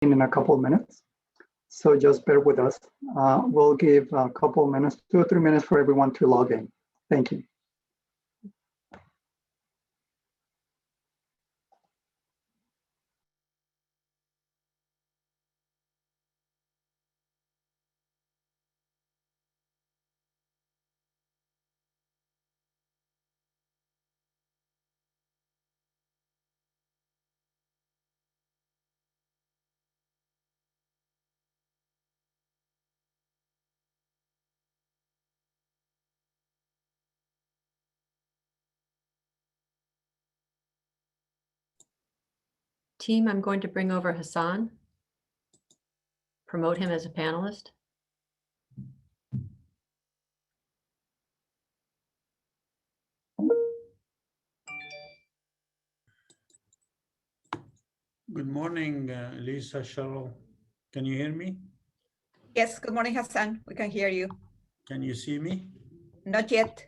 in a couple of minutes, so just bear with us. We'll give a couple of minutes, 2 or 3 minutes for everyone to log in. Thank you. Team, I'm going to bring over Hassan. Promote him as a panelist. Good morning, Lisa, Cheryl. Can you hear me? Yes, good morning, Hassan. We can hear you. Can you see me? Not yet.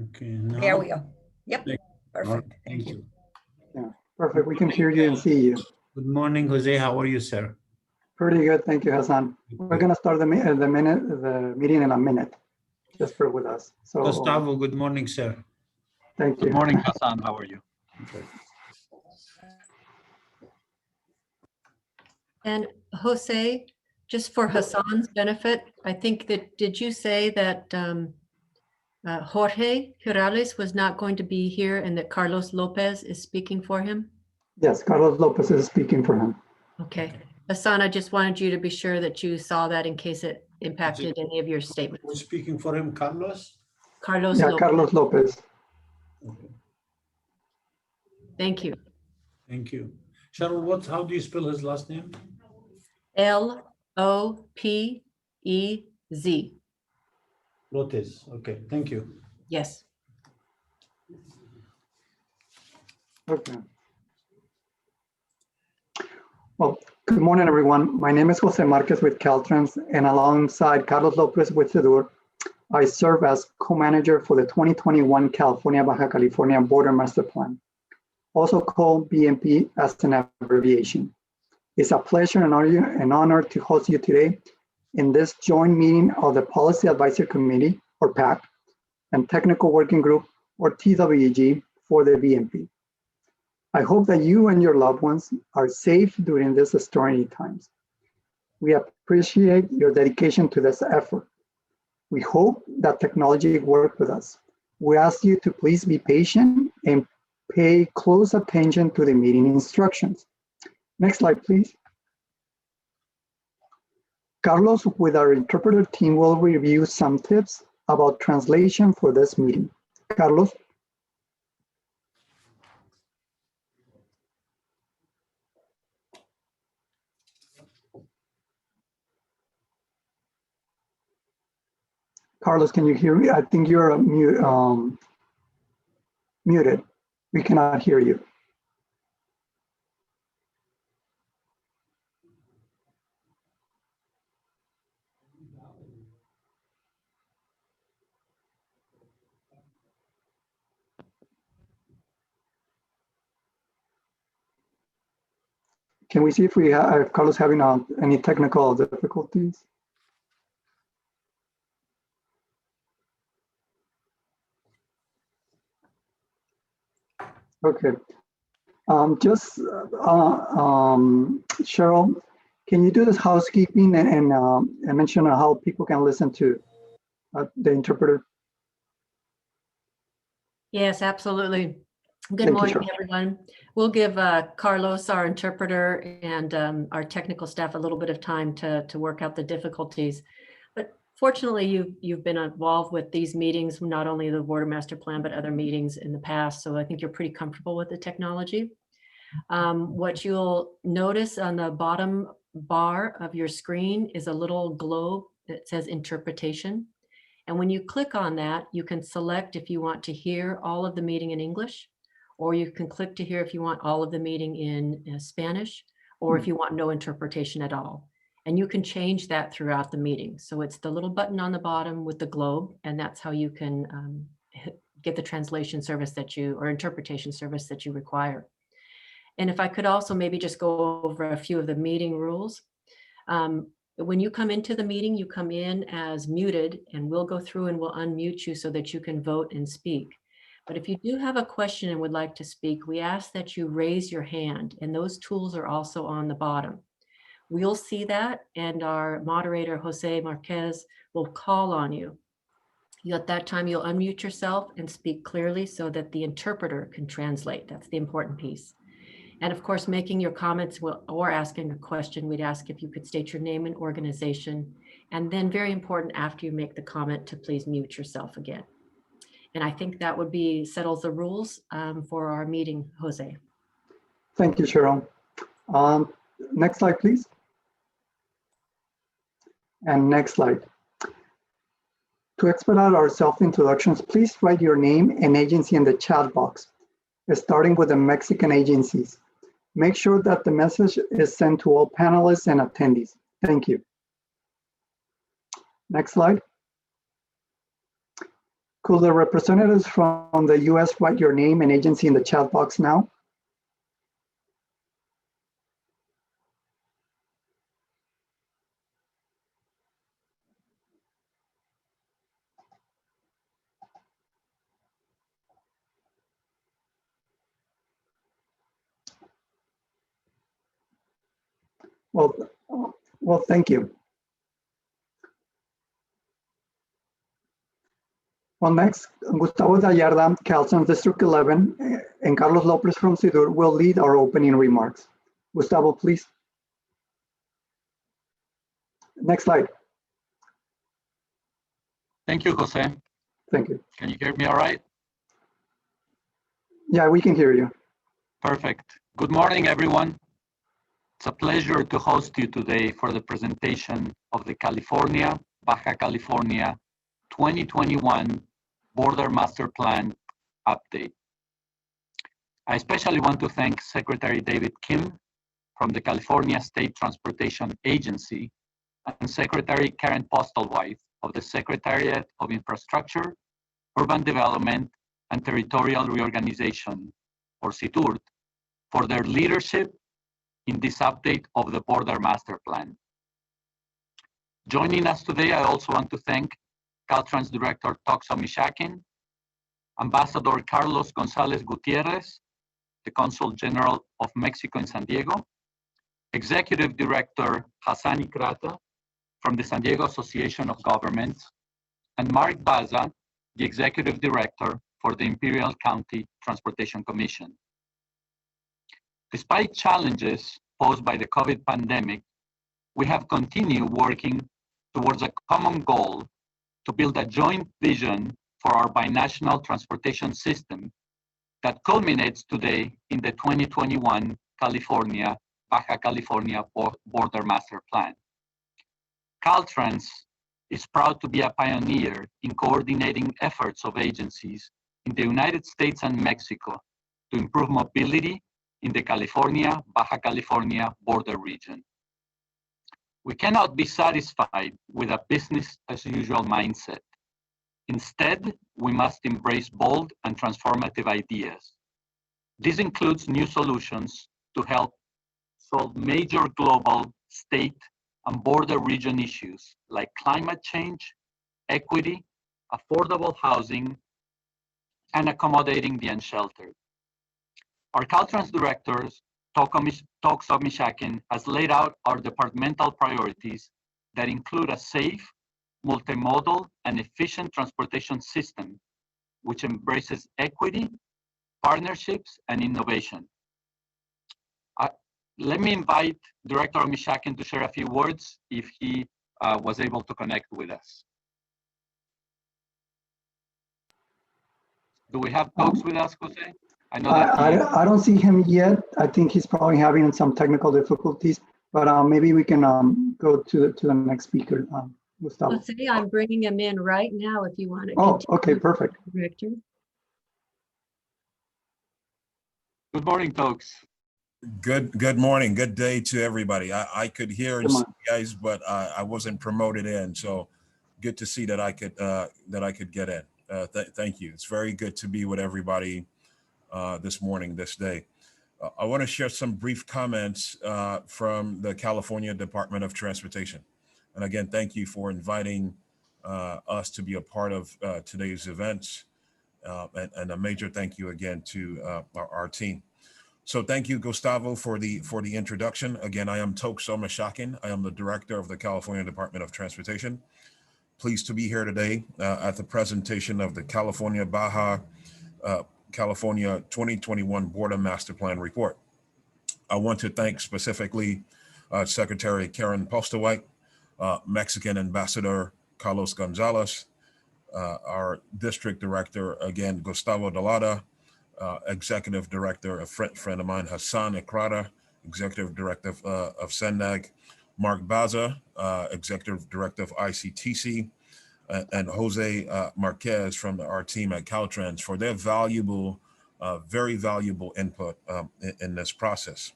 Okay, now. There we go. Yep, perfect. Right, thank you. Yeah, perfect. We can hear you and see you. Good morning, Jose. How are you, sir? Pretty good. Thank you, Hassan. We're going to start the meeting in a minute. Just bear with us. So, Gustavo, good morning, sir. thank you. Good morning, Hassan. How are you? Okay. And Jose, just for Hassan's benefit, I think that, did you say that Jorge Girales was not going to be here and that Carlos Lopez is speaking for him? Yes, Carlos Lopez is speaking for him. Okay. Hassan, I just wanted you to be sure that you saw that in case it impacted any of your statements. Who's speaking for him, Carlos? Carlos Yeah, Lopez. Carlos Lopez. Okay. Thank you. Thank you. Cheryl, how do you spell his last name? L-O-P-E-Z. Lopez. Okay, thank you. Yes. Okay. Well, good morning, everyone. My name is Jose Marquez with Caltrans, and alongside Carlos Lopez with SIDURT, I serve as co-manager for the 2021 California-Baja California Border Master Plan, also called BMP as an abbreviation. It's a pleasure and honor to host you today in this joint meeting of the Policy Advisory Committee, or PAC, and Technical Working Group, or TWG, for the BMP. I hope that you and your loved ones are safe during these extraordinary times. We appreciate your dedication to this effort. We hope that technology works with us. We ask you to please be patient and pay close attention to the meeting instructions. Next slide, please. Carlos, with our interpreter team, will review some tips about translation for this meeting. Carlos. Carlos, can you hear me? I think you're muted. We cannot hear you. Can we see if Carlos having any technical difficulties? Okay. Cheryl, can you do this housekeeping and mention how people can listen to the interpreter? Yes, absolutely. Good morning, everyone. We'll give Carlos, our interpreter, and our technical staff a little bit of time to work out the difficulties. But fortunately, you've been involved with these meetings, not only the Border Master Plan, but other meetings in the past. So I think you're pretty comfortable with the technology. What you'll notice on the bottom bar of your screen is a little globe that says interpretation. And when you click on that, you can select if you want to hear all of the meeting in English, or you can click to hear if you want all of the meeting in Spanish, or if you want no interpretation at all. And you can change that throughout the meeting. So it's the little button on the bottom with the globe, and that's how you can get the translation service or interpretation service that you require. And if I could also maybe just go over a few of the meeting rules. When you come into the meeting, you come in as muted, and we'll go through and we'll unmute you so that you can vote and speak. But if you do have a question and would like to speak, we ask that you raise your hand, and those tools are also on the bottom. We'll see that, and our moderator, Jose Marquez, will call on you. At that time, you'll unmute yourself and speak clearly so that the interpreter can translate. That's the important piece. And of course, making your comments or asking a question, we'd ask if you could state your name and organization. And then very important, after you make the comment, to please mute yourself again. And I think that would be settles the rules for our meeting, Jose. Thank you, Cheryl. Next slide, please. And next slide. To expedite our self-introductions, please write your name and agency in the chat box, starting with the Mexican agencies. Make sure that the message is sent to all panelists and attendees. Thank you. Next slide. Could the representatives from the US write your name and agency in the chat box now? Well, thank you. Well, next, Gustavo Gallarda, Caltrans District 11, and Carlos Lopez from SIDURT will lead our opening remarks. Gustavo, please. Next slide. Thank you, Jose. Thank you. Can you hear me all right? Yeah, we can hear you. Perfect. Good morning, everyone. It's a pleasure to host you today for the presentation of the California-Baja California 2021 Border Master Plan update. I especially want to thank Secretary David Kim from the California State Transportation Agency and Secretary Karen Postlewhite of the Secretariat of Infrastructure, Urban Development, and Territorial Reorganization, or SIDURT, for their leadership in this update of the Border Master Plan. Joining us today, I also want to thank Caltrans Director Toxo Mishakin, Ambassador Carlos Gonzalez Gutierrez, the Consul General of Mexico in San Diego, Executive Director Hassan Ikrata from the San Diego Association of Governments, and Mark Baza, the Executive Director for the Imperial County Transportation Commission. Despite challenges posed by the COVID pandemic, we have continued working towards a common goal to build a joint vision for our binational transportation system that culminates today in the 2021 California-Baja California Border Master Plan. Caltrans is proud to be a pioneer in coordinating efforts of agencies in the United States and Mexico to improve mobility in the California-Baja California border region. We cannot be satisfied with a business as usual mindset. Instead, we must embrace bold and transformative ideas. This includes new solutions to help solve major global, state, and border region issues like climate change, equity, affordable housing, and accommodating the unsheltered. Our Caltrans Director, Toxo Mishakin, has laid out our departmental priorities that include a safe, multimodal, and efficient transportation system, which embraces equity, partnerships, and innovation. Let me invite Director Mishakin to share a few words if he was able to connect with us. Do we have Tox with us, Jose? I know that I don't see him yet. I think he's probably having some technical difficulties, but maybe we can go to the next speaker, Gustavo. Jose, I'm bringing him in right now if you want to. Oh, okay, perfect. Director. Good morning, Tox. Good morning. Good day to everybody. I could hear and see you guys, but I wasn't promoted in. So good to see that I could get in. Thank you. It's very good to be with everybody this morning, this day. I want to share some brief comments from the California Department of Transportation. And again, thank you for inviting us to be a part of today's events. And a major thank you again to our team. So thank you, Gustavo, for the introduction. Again, I am Tokso Mashakin. I am the Director of the California Department of Transportation. Pleased to be here today at the presentation of the California-Baja California 2021 Border Master Plan Report. I want to thank specifically Secretary Karen Postawhite, Mexican Ambassador Carlos Gonzalez, our District Director, again, Gustavo Delada, Executive Director, a friend of mine, Hassan Ekrada, Executive Director of SANDAG, Mark Baza, Executive Director of ICTC, and Jose Marquez from our team at Caltrans for their valuable, very valuable input in this process.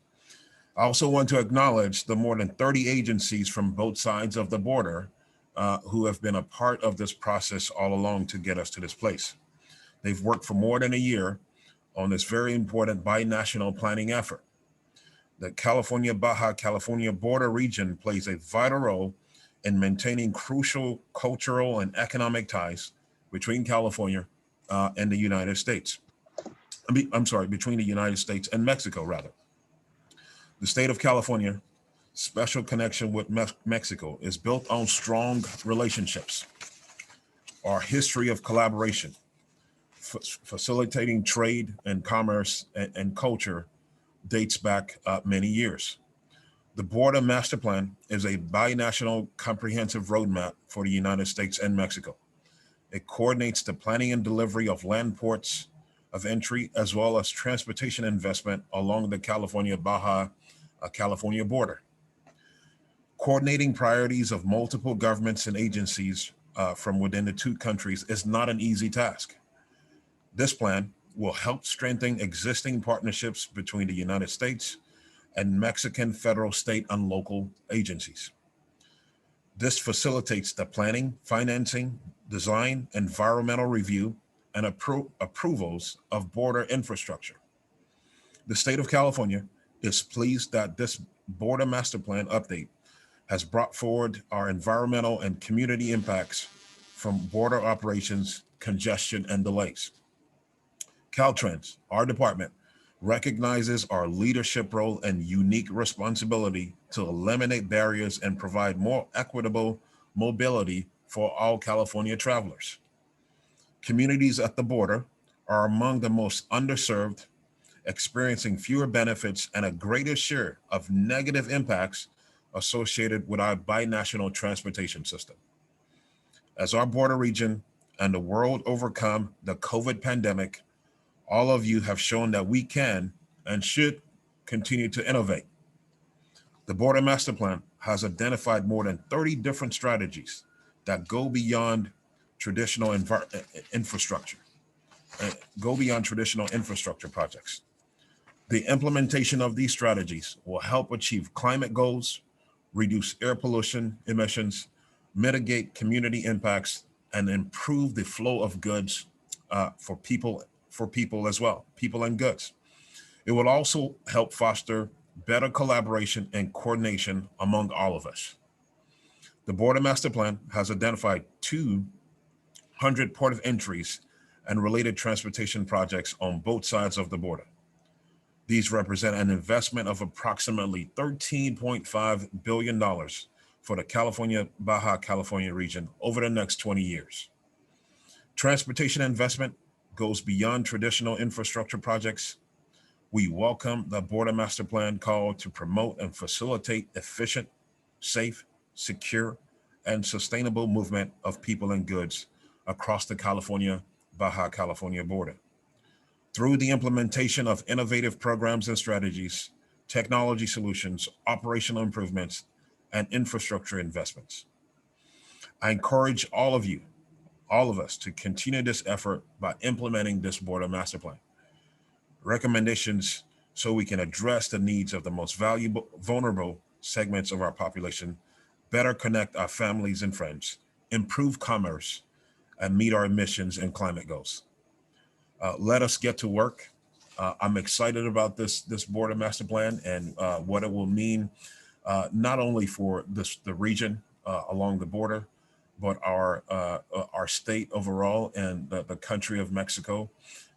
I also want to acknowledge the more than 30 agencies from both sides of the border who have been a part of this process all along to get us to this place. They've worked for more than a year on this very important binational planning effort. The California-Baja California border region plays a vital role in maintaining crucial cultural and economic ties between California and the United States. I'm sorry, between the United States and Mexico, rather. The state of California, special connection with Mexico, is built on strong relationships. Our history of collaboration, facilitating trade and commerce and culture dates back many years. The Border Master Plan is a binational comprehensive roadmap for the United States and Mexico. It coordinates the planning and delivery of land ports of entry, as well as transportation investment along the California-Baja California border. Coordinating priorities of multiple governments and agencies from within the two countries is not an easy task. This plan will help strengthen existing partnerships between the United States and Mexican federal, state, and local agencies. This facilitates the planning, financing, design, environmental review, and approvals of border infrastructure. The state of California is pleased that this Border Master Plan update has brought forward our environmental and community impacts from border operations, congestion, and delays. Caltrans, our department, recognizes our leadership role and unique responsibility to eliminate barriers and provide more equitable mobility for all California travelers. Communities at the border are among the most underserved, experiencing fewer benefits and a greater share of negative impacts associated with our binational transportation system. As our border region and the world overcome the COVID pandemic, all of you have shown that we can and should continue to innovate. The Border Master Plan has identified more than 30 different strategies that go beyond traditional infrastructure projects. The implementation of these strategies will help achieve climate goals, reduce air pollution emissions, mitigate community impacts, and improve the flow of goods for people as well, people and goods. It will also help foster better collaboration and coordination among all of us. The Border Master Plan has identified 200 port of entries and related transportation projects on both sides of the border. These represent an investment of approximately $13.5 billion for the California-Baja California region over the next 20 years. Transportation investment goes beyond traditional infrastructure projects. We welcome the Border Master Plan call to promote and facilitate efficient, safe, secure, and sustainable movement of people and goods across the California-Baja California border. Through the implementation of innovative programs and strategies, technology solutions, operational improvements, and infrastructure investments. I encourage all of us to continue this effort by implementing this Border Master Plan. Recommendations so we can address the needs of the most vulnerable segments of our population, better connect our families and friends, improve commerce, and meet our emissions and climate goals. Let us get to work I'm excited about this border master plan and what it will mean, not only for the region along the border, but our state overall and the country of Mexico,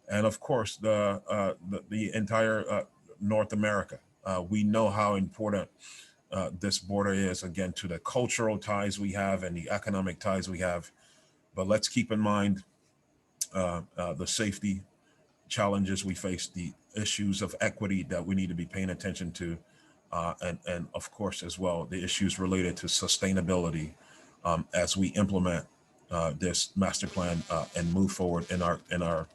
and of course the entire North America. We know how important this border is, again, to the cultural ties we have and the economic ties we have. But let's keep in mind the safety challenges we face, the issues of equity that we need to be paying attention to, and of course as well the issues related to sustainability as we implement this master plan and move forward in our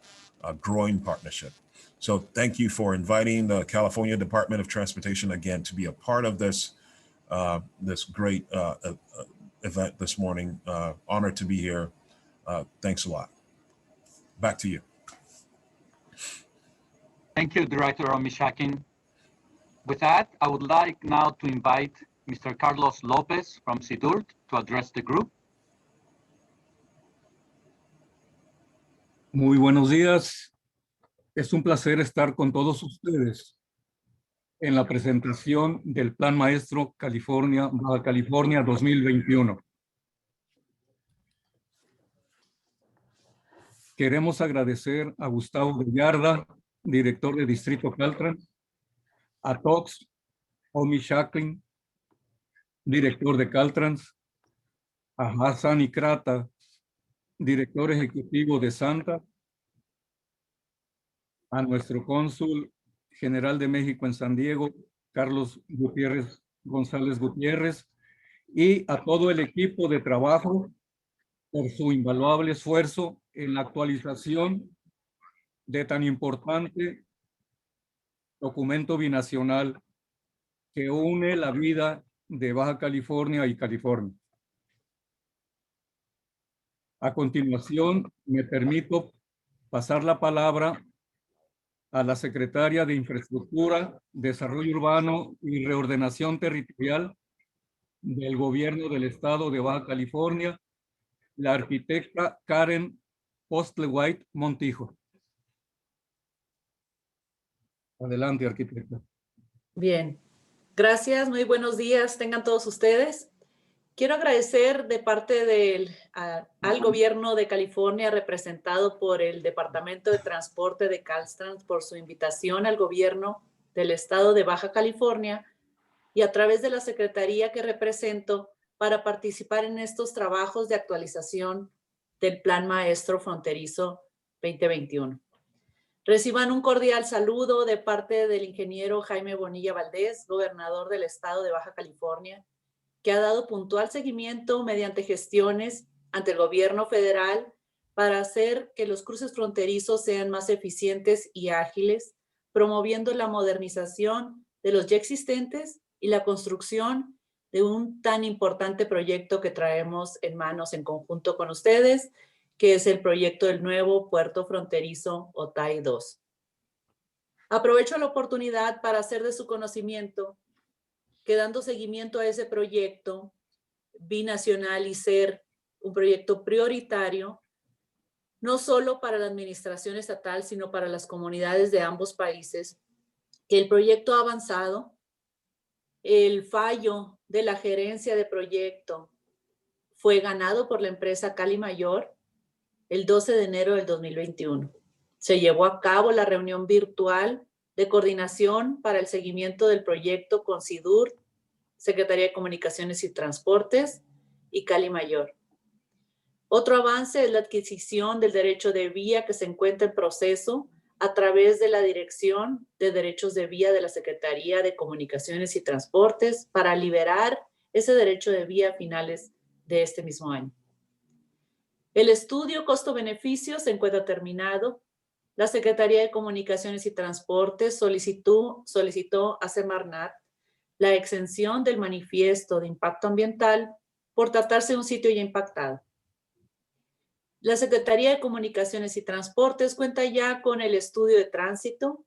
growing partnership. So thank you for inviting the California Department of Transportation again to be a part of this this great event this morning. Honored to be here. Thanks a lot. Back to you. Thank you, Director Omishakin. With that, I would like now to invite Mr. Carlos Lopez from SIDURT to address the group. Muy buenos días. Es un placer estar con todos ustedes en la presentación del Plan Maestro California-Baja California 2021. Queremos agradecer a Gustavo Gallarda, director de Distrito Caltrans, a Tox Omishakin, director de Caltrans, a Hassan Ikrata, director ejecutivo de SANDAG, a nuestro cónsul general de México en San Diego, Carlos González Gutiérrez, y a todo el equipo de trabajo por su invaluable esfuerzo en la actualización de tan importante documento binacional que une la vida de Baja California y California. A continuación, me permito pasar la palabra a la Secretaria de Infraestructura, Desarrollo Urbano y Reordenación Territorial del Gobierno del Estado de Baja California, la arquitecta Karen Postlewhite Montijo. Adelante, arquitecta. Bien, gracias, muy buenos días, tengan todos ustedes. Quiero agradecer de parte al gobierno de California, representado por el Departamento de Transporte de Caltrans, por su invitación al gobierno del estado de Baja California y a través de la Secretaría que represento para participar en estos trabajos de actualización del Plan Maestro Fronterizo 2021. Reciban un cordial saludo de parte del ingeniero Jaime Bonilla Valdés, gobernador del estado de Baja California, que ha dado puntual seguimiento mediante gestiones ante el gobierno federal para hacer que los cruces fronterizos sean más eficientes y ágiles, promoviendo la modernización de los ya existentes y la construcción de un tan importante proyecto que traemos en manos en conjunto con ustedes, que es el proyecto del nuevo puerto fronterizo Otay 2. Aprovecho la oportunidad para hacer de su conocimiento que dando seguimiento a ese proyecto binacional y ser un proyecto prioritario, no solo para la administración estatal, sino para las comunidades de ambos países, que el proyecto ha avanzado. El fallo de la gerencia de proyecto fue ganado por la empresa Cali Mayor el 12 de enero del 2021. Se llevó a cabo la reunión virtual de coordinación para el seguimiento del proyecto con SIDURT, Secretaría de Comunicaciones y Transportes y Cali Mayor. Otro avance es la adquisición del derecho de vía que se encuentra en proceso a través de la Dirección de Derechos de Vía de la Secretaría de Comunicaciones y Transportes para liberar ese derecho de vía a finales de este mismo año. El estudio costo-beneficio se encuentra terminado. La Secretaría de Comunicaciones y Transportes solicitó a Semarnat la exención del manifiesto de impacto ambiental por tratarse de un sitio ya impactado. La Secretaría de Comunicaciones y Transportes cuenta ya con el estudio de tránsito.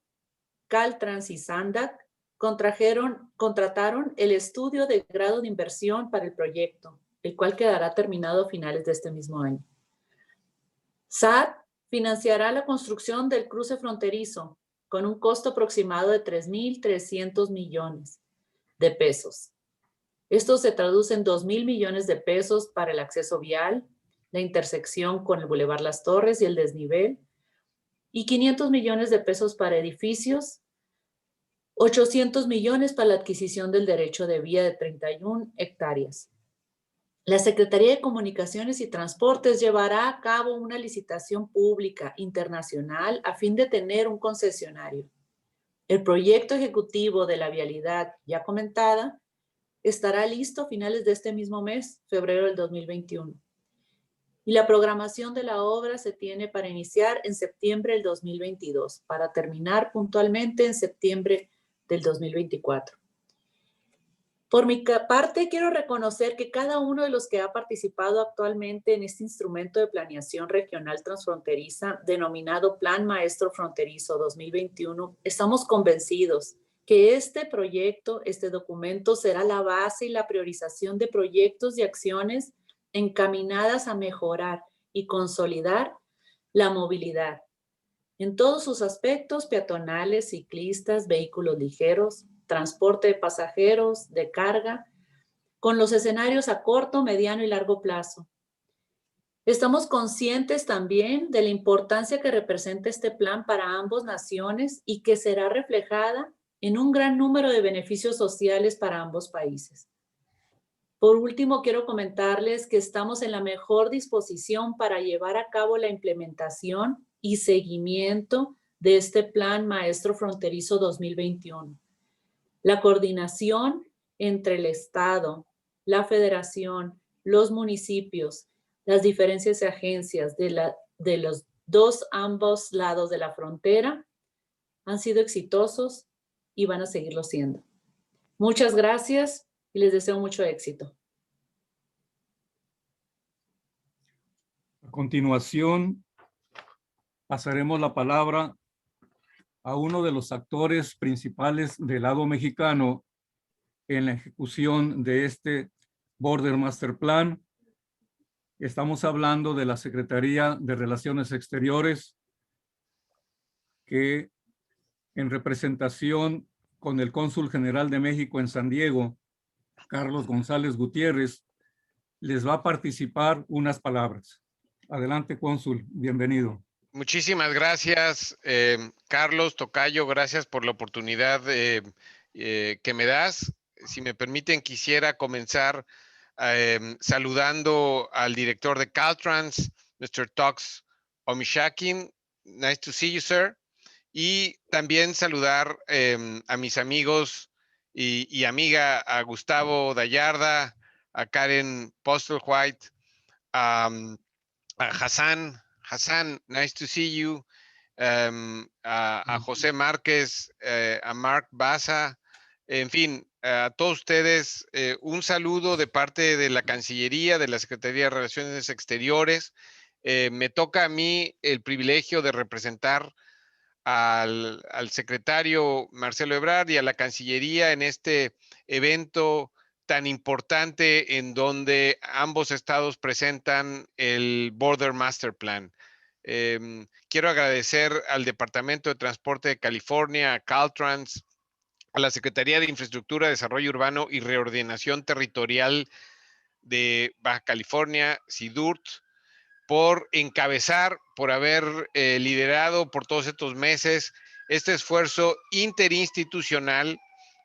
Caltrans y SANDAG contrataron el estudio de grado de inversión para el proyecto, el cual quedará terminado a finales de este mismo año. SAT financiará la construcción del cruce fronterizo con un costo aproximado de 3.300 millones de pesos. Esto se traduce en 2.000 millones de pesos para el acceso vial, la intersección con el Boulevard Las Torres y el desnivel, y 500 millones de pesos para edificios, 800 millones para la adquisición del derecho de vía de 31 hectáreas. La Secretaría de Comunicaciones y Transportes llevará a cabo una licitación pública internacional a fin de tener un concesionario. El proyecto ejecutivo de la vialidad ya comentada estará listo a finales de este mismo mes, febrero del 2021. Y la programación de la obra se tiene para iniciar en septiembre del 2022, para terminar puntualmente en septiembre del 2024. Por mi parte, quiero reconocer que cada uno de los que ha participado actualmente en este instrumento de planeación regional transfronteriza, denominado Plan Maestro Fronterizo 2021, estamos convencidos que este proyecto, este documento, será la base y la priorización de proyectos y acciones encaminadas a mejorar y consolidar la movilidad en todos sus aspectos: peatonales, ciclistas, vehículos ligeros, transporte de pasajeros, de carga, con los escenarios a corto, mediano y largo plazo. Estamos conscientes también de la importancia que representa este plan para ambas naciones y que será reflejada en un gran número de beneficios sociales para ambos países. Por último, quiero comentarles que estamos en la mejor disposición para llevar a cabo la implementación y seguimiento de este Plan Maestro Fronterizo 2021. La coordinación entre el Estado, la Federación, los municipios, las diferentes agencias de los ambos lados de la frontera han sido exitosos y van a seguirlo siendo. Muchas gracias y les deseo mucho éxito. A continuación, pasaremos la palabra a uno de los actores principales del lado mexicano en la ejecución de este Border Master Plan. Estamos hablando de la Secretaría de Relaciones Exteriores, que en representación con el Cónsul General de México en San Diego, Carlos González Gutiérrez, les va a participar unas palabras. Adelante, cónsul, bienvenido. Muchísimas gracias, Carlos, tocayo, gracias por la oportunidad que me das. Si me permiten, quisiera comenzar saludando al director de Caltrans, Mr. Tox Omishakin. Nice to see you, sir. Y también saludar a mis amigos y amiga, a Gustavo Dallarda, a Karen Postlewhite, a Hassan, nice to see you. A José Márquez, a Mark Baza, en fin, a todos ustedes, un saludo de parte de la Cancillería, de la Secretaría de Relaciones Exteriores. Me toca a mí el privilegio de representar al secretario Marcelo Ebrard y a la Cancillería en este evento tan importante en donde ambos estados presentan el Border Master Plan. Quiero agradecer al Departamento de Transporte de California, a Caltrans, a la Secretaría de Infraestructura, Desarrollo Urbano y Reordenación Territorial de Baja California, SIDURT, por encabezar, por haber liderado por todos estos meses este esfuerzo interinstitucional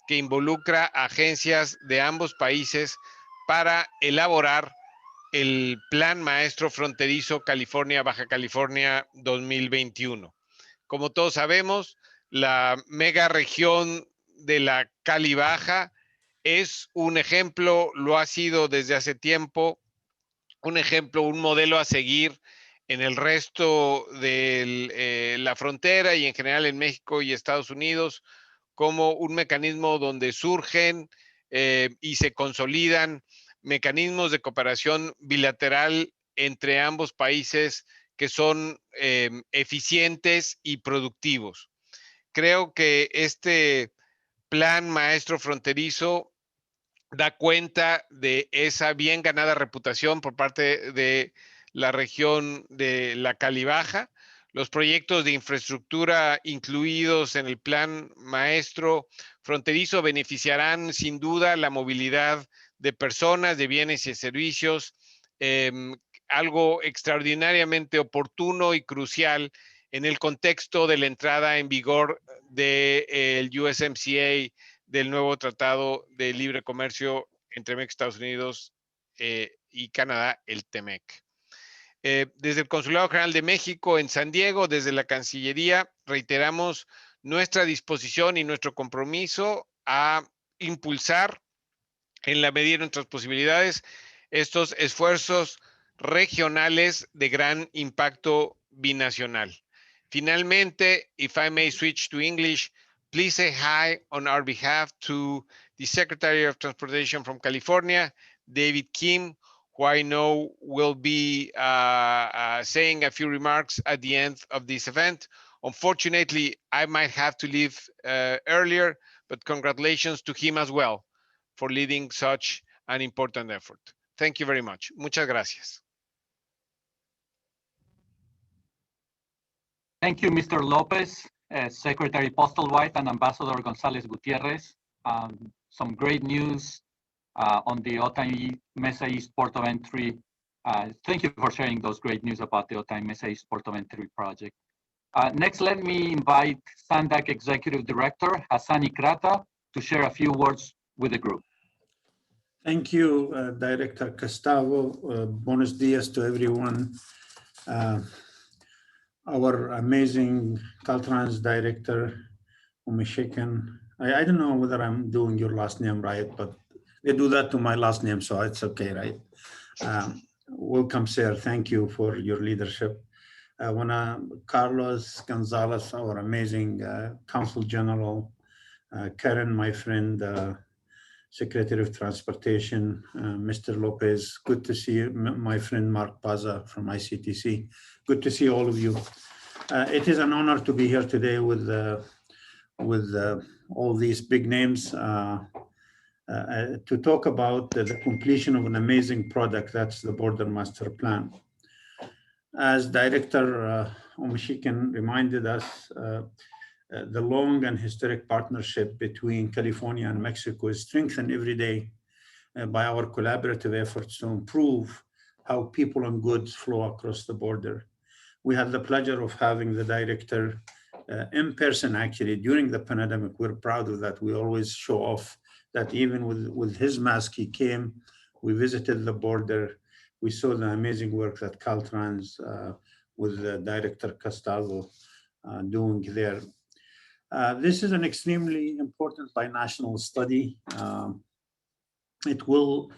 que involucra agencias de ambos países para elaborar el Plan Maestro Fronterizo California-Baja California 2021. Como todos sabemos, la mega región de la Cali Baja es un ejemplo, lo ha sido desde hace tiempo, un ejemplo, un modelo a seguir en el resto de la frontera y en general en México y Estados Unidos, como un mecanismo donde surgen y se consolidan mecanismos de cooperación bilateral entre ambos países que son eficientes y productivos. Creo que este plan maestro fronterizo da cuenta de esa bien ganada reputación por parte de la región de la Cali Baja, Los proyectos de infraestructura incluidos en el plan maestro fronterizo beneficiarán sin duda la movilidad de personas, de bienes y servicios, algo extraordinariamente oportuno y crucial en el contexto de la entrada en vigor del USMCA, del nuevo Tratado de Libre Comercio entre México, Estados Unidos y Canadá, el TEMEC. Desde el Consulado General de México en San Diego, desde la Cancillería, reiteramos nuestra disposición y nuestro compromiso a impulsar, en la medida de nuestras posibilidades, estos esfuerzos regionales de gran impacto binacional. Finalmente, if I may switch to English, please say hi on our behalf to the Secretary of Transportation from California, David Kim, who I know will be saying a few remarks at the end of this event. Unfortunately, I might have to leave earlier, but congratulations to him as well for leading such an important effort. Thank you very much. Muchas gracias. Thank you, Mr. Lopez, Secretary Postlewhite and Ambassador Gonzalez Gutierrez. Some great news on the Otay Mesa East Port of Entry. Thank you for sharing those great news about the Otay Mesa East Port of Entry project. Next, let me invite SANDAG Executive Director Hassan Ikrata to share a few words with the group. Thank you, Director Gustavo. Buenos dias to everyone. Our amazing Caltrans Director, Umishikan. I don't know whether I'm doing your last name right, but they do that to my last name, so it's okay, right? Welcome, sir. Thank you for your leadership. Carlos Gonzalez, our amazing Consul General, Karen, my friend, Secretary of Transportation, Mr. Lopez, good to see you, my friend Mark Baza from ICTC. Good to see all of you. It is an honor to be here today with all these big names to talk about the completion of an amazing product, that's the Border Master Plan. As Director Omishikan reminded us, the long and historic partnership between California and Mexico is strengthened every day by our collaborative efforts to improve how people and goods flow across the border. We had the pleasure of having the director in person actually during the pandemic. We're proud of that. We always show off that even with his mask, he came, we visited the border. We saw the amazing work that Caltrans with Director Gustavo doing there. This is an extremely important binational study. It will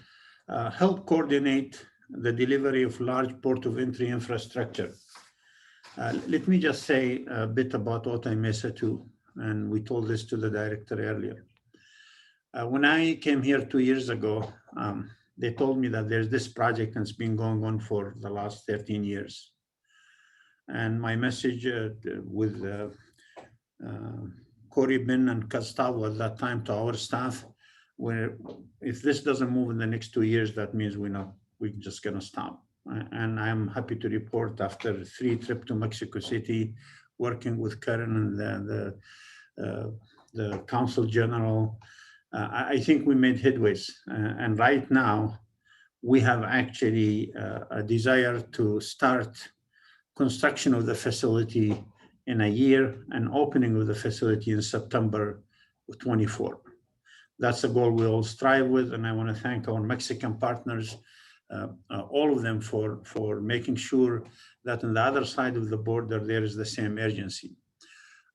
help coordinate the delivery of large port of entry infrastructure. Let me just say a bit about Otay Mesa too, and we told this to the director earlier. When I came here 2 years ago, they told me that there's this project that's been going on for the last 13 years. And my message with Corey, Ben, and Gustavo at that time to our staff, where if this doesn't move in the next 2 years, that means we're just gonna stop. And I'm happy to report after 3 trips to Mexico City, working with Karen and the Consul General, I think we made headways. And right now, we have actually a desire to start construction of the facility in a year and opening of the facility in September of 24. That's a goal we all strive with, and I want to thank our Mexican partners, all of them for making sure that on the other side of the border, there is the same urgency.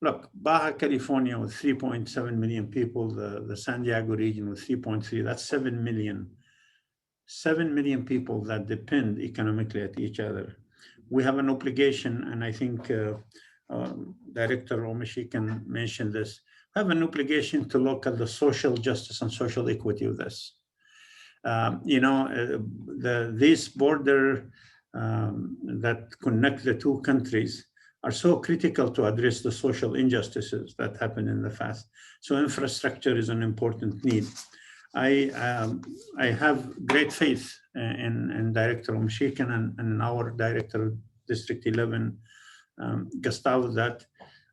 Look, Baja California with 3.7 million people, the San Diego region with 3.3, that's 7 million. 7 million people that depend economically at each other. We have an obligation, and I think Director Omishikan mentioned this, have an obligation to look at the social justice and social equity of this. This border that connect the two countries are so critical to address the social injustices that happened in the past. So infrastructure is an important need. I have great faith in Director Omishikan and our Director District 11, Gustavo, that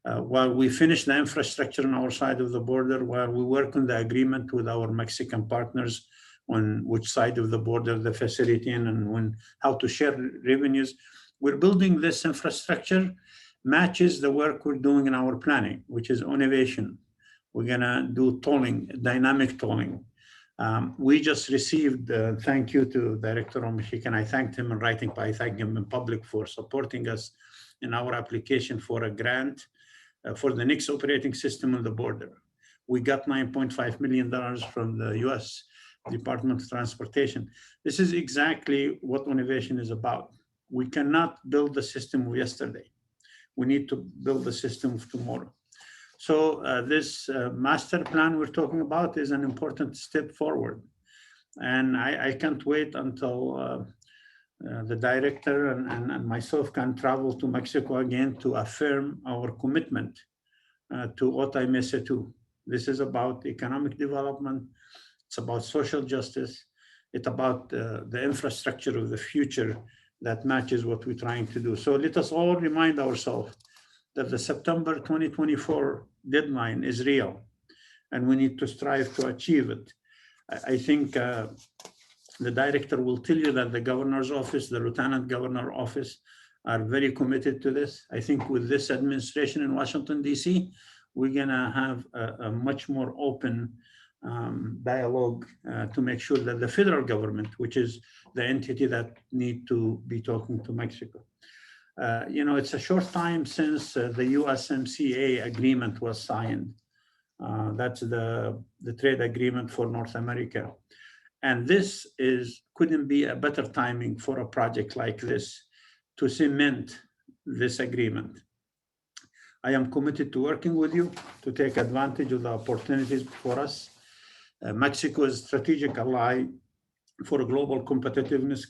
while we finish the infrastructure on our side of the border, while we work on the agreement with our Mexican partners on which side of the border the facility in and how to share revenues, we're building this infrastructure matches the work we're doing in our planning, which is innovation. We're gonna do tolling, dynamic tolling. We just received, thank you to Director Omashikan. I thanked him in writing, but I thank him in public for supporting us in our application for a grant for the next operating system on the border. We got $9.5 million from the US Department of Transportation. This is exactly what innovation is about. We cannot build the system of yesterday. We need to build the system of tomorrow. So this master plan we're talking about is an important step forward. And I can't wait until the director and myself can travel to Mexico again to affirm our commitment to Otay Mesa 2. This is about economic development. It's about social justice. It's about the infrastructure of the future that matches what we're trying to do. So let us all remind ourselves that the September 2024 deadline is real, and we need to strive to achieve it. I think the director will tell you that the governor's office, the lieutenant governor office are very committed to this. I think with this administration in Washington, D.C., we're gonna have a much more open dialogue to make sure that the federal government, which is the entity that need to be talking to Mexico. You know, it's a short time since the USMCA agreement was signed. That's the trade agreement for North America. And this couldn't be a better timing for a project like this to cement this agreement. I am committed to working with you to take advantage of the opportunities for us. Mexico is a strategic ally for global competitiveness,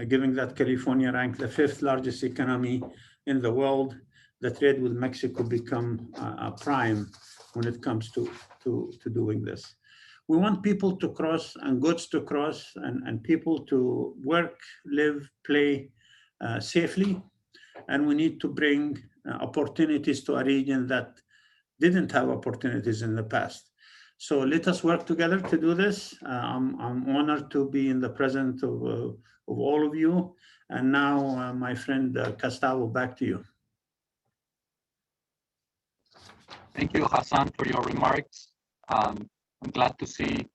given that California ranked the 5th largest economy in the world. The trade with Mexico become a prime when it comes to doing this. We want people to cross and goods to cross and people to work, live, play safely. And we need to bring opportunities to a region that didn't have opportunities in the past. So let us work together to do this. I'm honored to be in the presence of all of you. And now, my friend Gustavo, back to you. Thank you, Hassan, for your remarks. I'm glad to see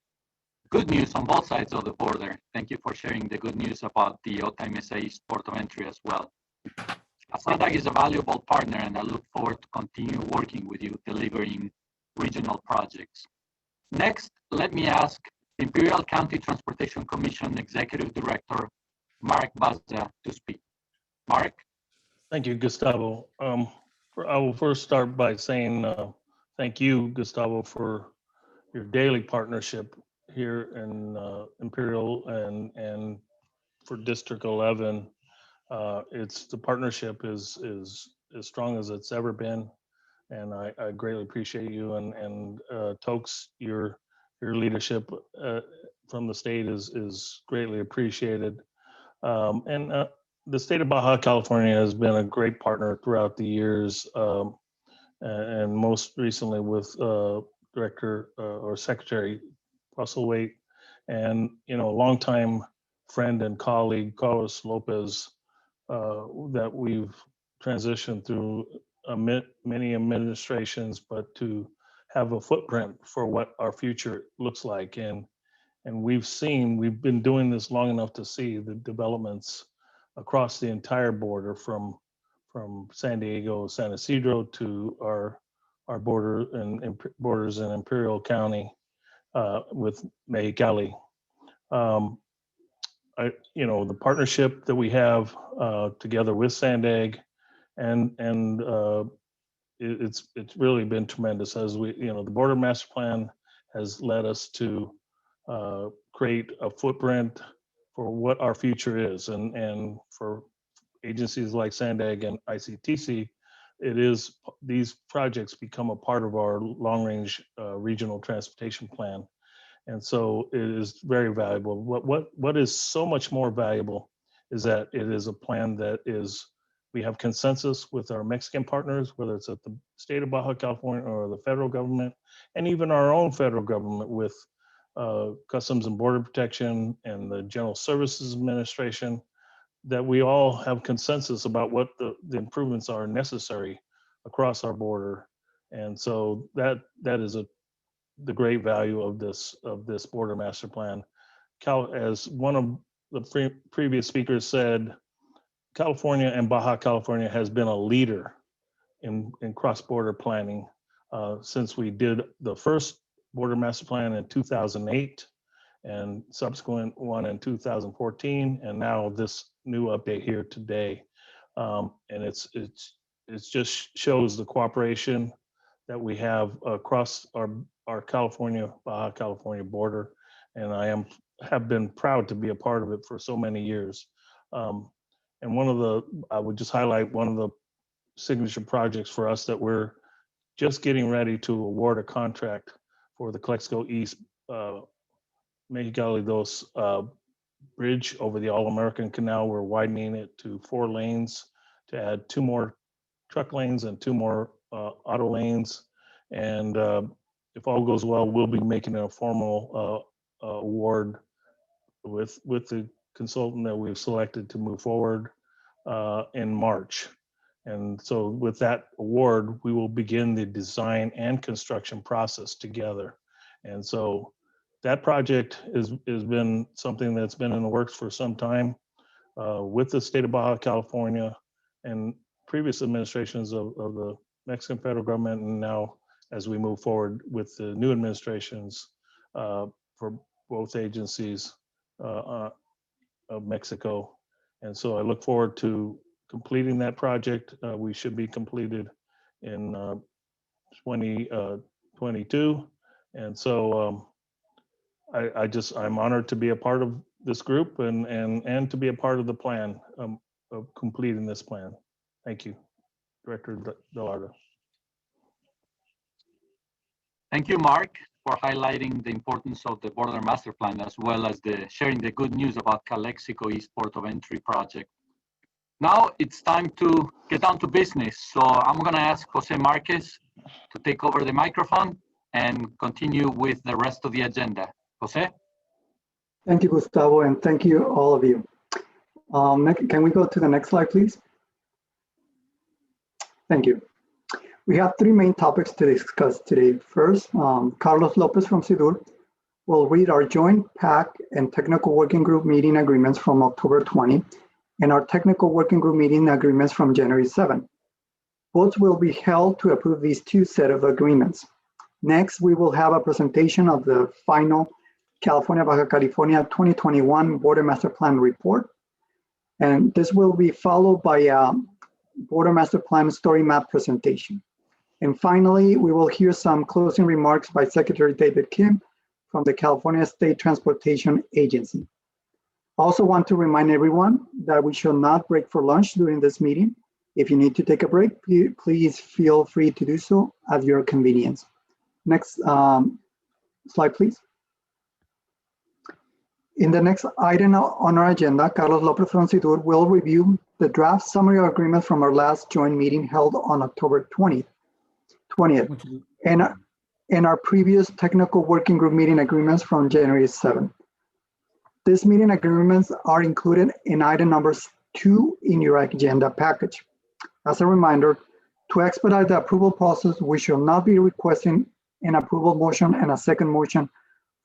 good news on both sides of the border. Thank you for sharing the good news about the Otay Mesa East Port of Entry as well. SANDAG is a valuable partner, and I look forward to continue working with you, delivering regional projects. Next, let me ask Imperial County Transportation Commission Executive Director, Mark Baza, to speak. Mark? Thank you, Gustavo. I will first start by saying thank you, Gustavo, for your daily partnership here in Imperial and for District 11. The partnership is as strong as it's ever been, and I greatly appreciate you and Tokes, your leadership from the state is greatly appreciated. The state of Baja California has been a great partner throughout the years, and most recently with Director or Secretary Russell Waite, and a longtime friend and colleague, Carlos Lopez, that we've transitioned through many administrations, but to have a footprint for what our future looks like. And we've been doing this long enough to see the developments across the entire border from San Diego, San Isidro to our border and borders in Imperial County with Mexicali. The partnership that we have together with SANDAG and it's really been tremendous as the border master plan has led us to create a footprint for what our future is, and for agencies like SANDAG and ICTC, these projects become a part of our long-range regional transportation plan, and so it is very valuable. What is so much more valuable is that it is a plan that is we have consensus with our Mexican partners, whether it's at the state of Baja California or the federal government, and even our own federal government with Customs and Border Protection and the General Services Administration, that we all have consensus about what the improvements are necessary across our border. And so that is the great value of this border master plan. As one of the previous speakers said, California and Baja California has been a leader in cross-border planning since we did the first border master plan in 2008 and subsequent one in 2014, and now this new update here today. And it's just shows the cooperation that we have across our California-Baja California border, and I have been proud to be a part of it for so many years. And I would just highlight one of the signature projects for us that we're just getting ready to award a contract for the Calexico East Mexicali Dos bridge over the All-American Canal. We're widening it to 4 lanes to add 2 more truck lanes and 2 more auto lanes. And if all goes well, we'll be making a formal award with the consultant that we've selected to move forward in March. And so with that award, we will begin the design and construction process together. And so that project has been something that's been in the works for some time with the state of Baja California and previous administrations of the Mexican federal government, and now as we move forward with the new administrations for both agencies of Mexico. And so I look forward to completing that project. We should be completed in 2022. And so I'm honored to be a part of this group and to be a part of the plan of completing this plan. Thank you, Director Delardo. Thank you, Mark, for highlighting the importance of the border master plan, as well as sharing the good news about Calexico East Port of Entry project. Now it's time to get down to business. So I'm going to ask Jose Marquez to take over the microphone and continue with the rest of the agenda. Jose? Thank you, Gustavo, and thank you, all of you. Can we go to the next slide, please? Thank you. We have 3 main topics to discuss today. First, Carlos Lopez from SIDURT will read our joint PAC and technical working group meeting agreements from October 20 and our technical working group meeting agreements from January 7. Votes will be held to approve these 2 sets of agreements. Next, we will have a presentation of the final California-Baja California 2021 Border Master Plan report. And this will be followed by a Border Master Plan story map presentation. And finally, we will hear some closing remarks by Secretary David Kim from the California State Transportation Agency. Also want to remind everyone that we shall not break for lunch during this meeting. If you need to take a break, please feel free to do so at your convenience. Next slide, please. In the next item on our agenda, Carlos Lopez from SIDURT will review the draft summary agreement from our last joint meeting held on October 20th, and our previous technical working group meeting agreements from January 7th. These meeting agreements are included in item numbers 2 in your agenda package. As a reminder, to expedite the approval process, we shall not be requesting an approval motion and a second motion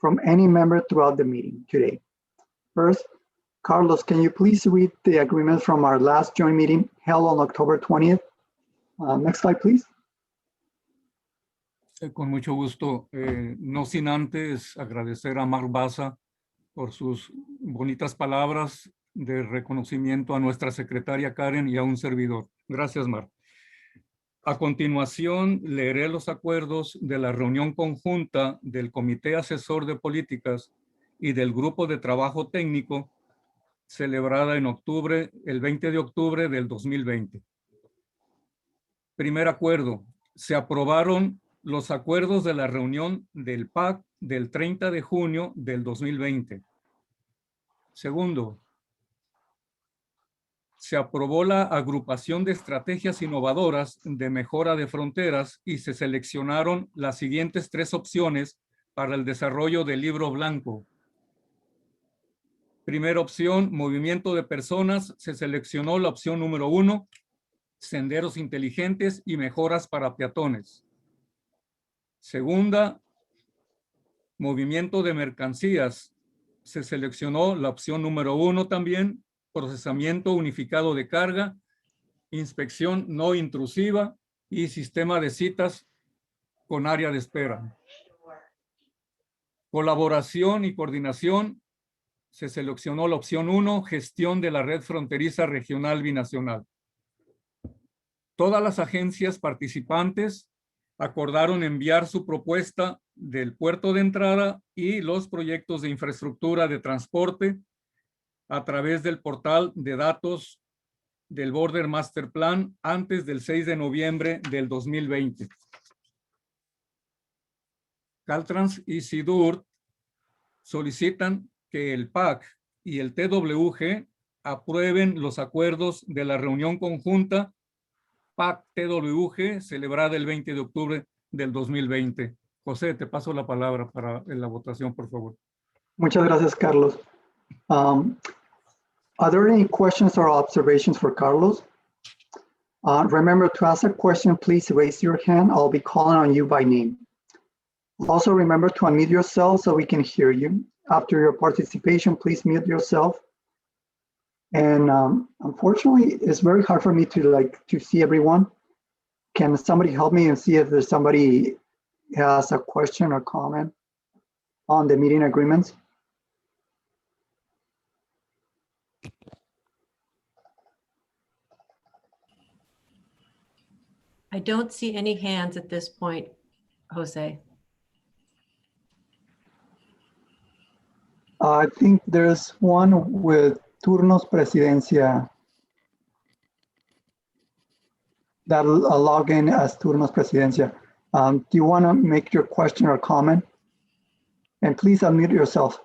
from any member throughout the meeting today. First, Carlos, can you please read the agreement from our last joint meeting held on October 20th? Next slide, please. Con mucho gusto. No sin antes agradecer a Mark Baza por sus bonitas palabras de reconocimiento a nuestra secretaria Karen y a un servidor. Gracias, Mark. A continuación, leeré los acuerdos de la reunión conjunta del Comité Asesor de Políticas y del Grupo de Trabajo Técnico celebrada en octubre, el 20 de octubre del 2020. Primer acuerdo. Se aprobaron los acuerdos de la reunión del PAC del 30 de junio del 2020. Segundo, se aprobó la agrupación de estrategias innovadoras de mejora de fronteras y se seleccionaron las siguientes 3 opciones para el desarrollo del libro blanco. Primera opción, movimiento de personas. Se seleccionó la opción número 1, senderos inteligentes y mejoras para peatones. Segunda, movimiento de mercancías. Se seleccionó la opción número 1 también, procesamiento unificado de carga, inspección no intrusiva y sistema de citas con área de espera. Colaboración y coordinación. Se seleccionó la opción 1, gestión de la red fronteriza regional binacional. Todas las agencias participantes acordaron enviar su propuesta del puerto de entrada y los proyectos de infraestructura de transporte a través del portal de datos del Border Master Plan antes del 6 de noviembre del 2020. Caltrans y SIDURT solicitan que el PAC y el TWG aprueben los acuerdos de la reunión conjunta PAC-TWG celebrada el 20 de octubre del 2020. José, te paso la palabra para la votación, por favor. Muchas gracias, Carlos. Are there any questions or observations for Carlos? Remember, to ask a question, please raise your hand. I'll be calling on you by name. Also, remember to unmute yourself so we can hear you. After your participation, please mute yourself. And unfortunately, it's very hard for me to see everyone. Can somebody help me and see if there's somebody has a question or comment on the meeting agreements? I don't see any hands at this point, Jose. I think there's one with Turnos Presidencia. That'll log in as Turnos Presidencia. Do you want to make your question or comment? And please unmute yourself.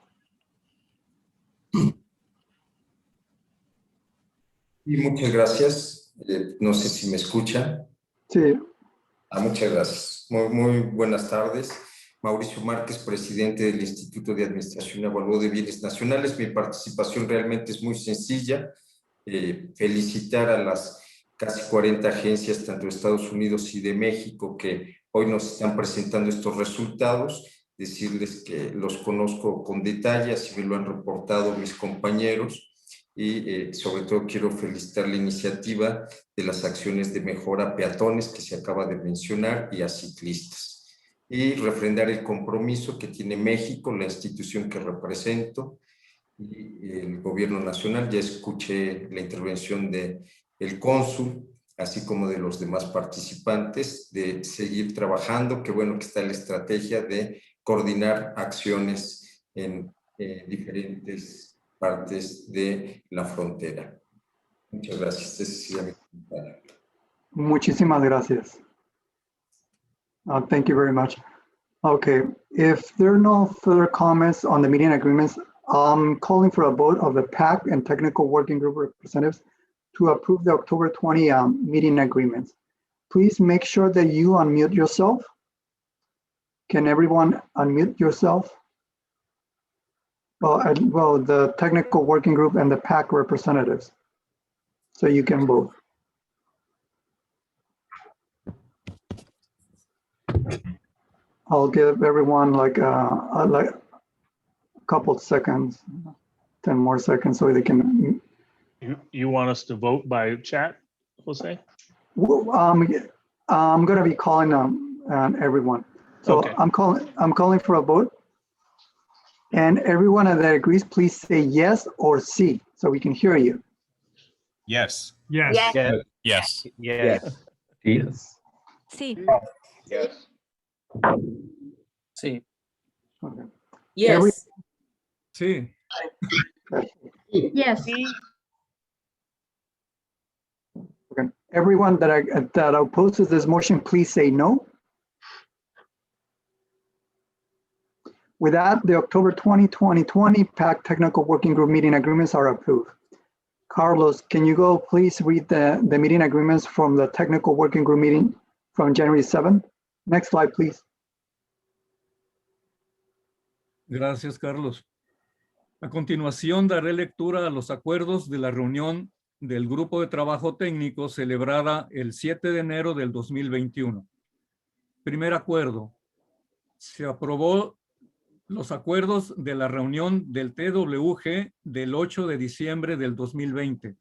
Y muchas gracias. No sé si me escuchan. Sí. Muchas gracias. Muy buenas tardes. Mauricio Márquez, presidente del Instituto de Administración y Avalúo de Bienes Nacionales. Mi participación realmente es muy sencilla. Felicitar a las casi 40 agencias, tanto de Estados Unidos y de México, que hoy nos están presentando estos resultados. Decirles que los conozco con detalle, así me lo han reportado mis compañeros. Y sobre todo quiero felicitar la iniciativa de las acciones de mejora a peatones que se acaba de mencionar y a ciclistas. Y refrendar el compromiso que tiene México, la institución que represento, y el gobierno nacional. Ya escuché la intervención del cónsul, así como de los demás participantes, de seguir trabajando. Qué bueno que está la estrategia de coordinar acciones en diferentes partes de la frontera. Muchas gracias. Ese sería mi comentario. Muchísimas gracias. Thank you very much. Okay, if there are no further comments on the meeting agreements, I'm calling for a vote of the PAC and Technical Working Group representatives to approve the October 20 meeting agreements. Please make sure that you unmute yourself. Can everyone unmute yourself? Well, the Technical Working Group and the PAC representatives, so you can vote. I'll give everyone like a couple seconds, 10 more seconds so they can. You want us to vote by chat, Jose? I'm going to be calling on everyone. So Okay. I'm calling for a vote. And everyone that agrees, please say yes or sí so we can hear you. Yes. Yes. Yes. Yes. Yes. Yes. Sí. Yes. Sí. Okay. Yes. Sí. Yes. Okay. Everyone that opposes this motion, please say no. With that, the October 20, 2020 PAC Technical Working Group meeting agreements are approved. Carlos, can you go please read the meeting agreements from the technical working group meeting from January 7th? Next slide, please. Gracias, Carlos. A continuación, daré lectura a los acuerdos de la reunión del Grupo de Trabajo Técnico celebrada el 7 de enero del 2021. Primer acuerdo. Se aprobó los acuerdos de la reunión del TWG del 8 de diciembre del 2020.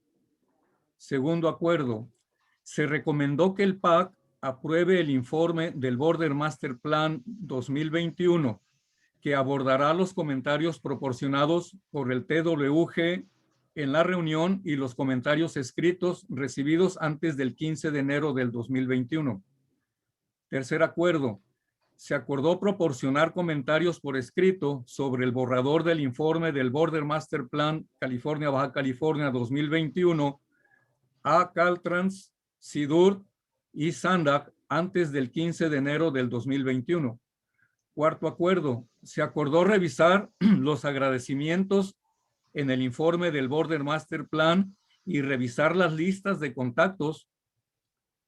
Segundo acuerdo. Se recomendó que el PAC apruebe el informe del Border Master Plan 2021, que abordará los comentarios proporcionados por el TWG en la reunión y los comentarios escritos recibidos antes del 15 de enero del 2021. Tercer acuerdo. Se acordó proporcionar comentarios por escrito sobre el borrador del informe del Border Master Plan California-Baja California 2021 a Caltrans, SIDURT y SANDAG antes del 15 de enero del 2021. Cuarto acuerdo. Se acordó revisar los agradecimientos en el informe del Border Master Plan y revisar las listas de contactos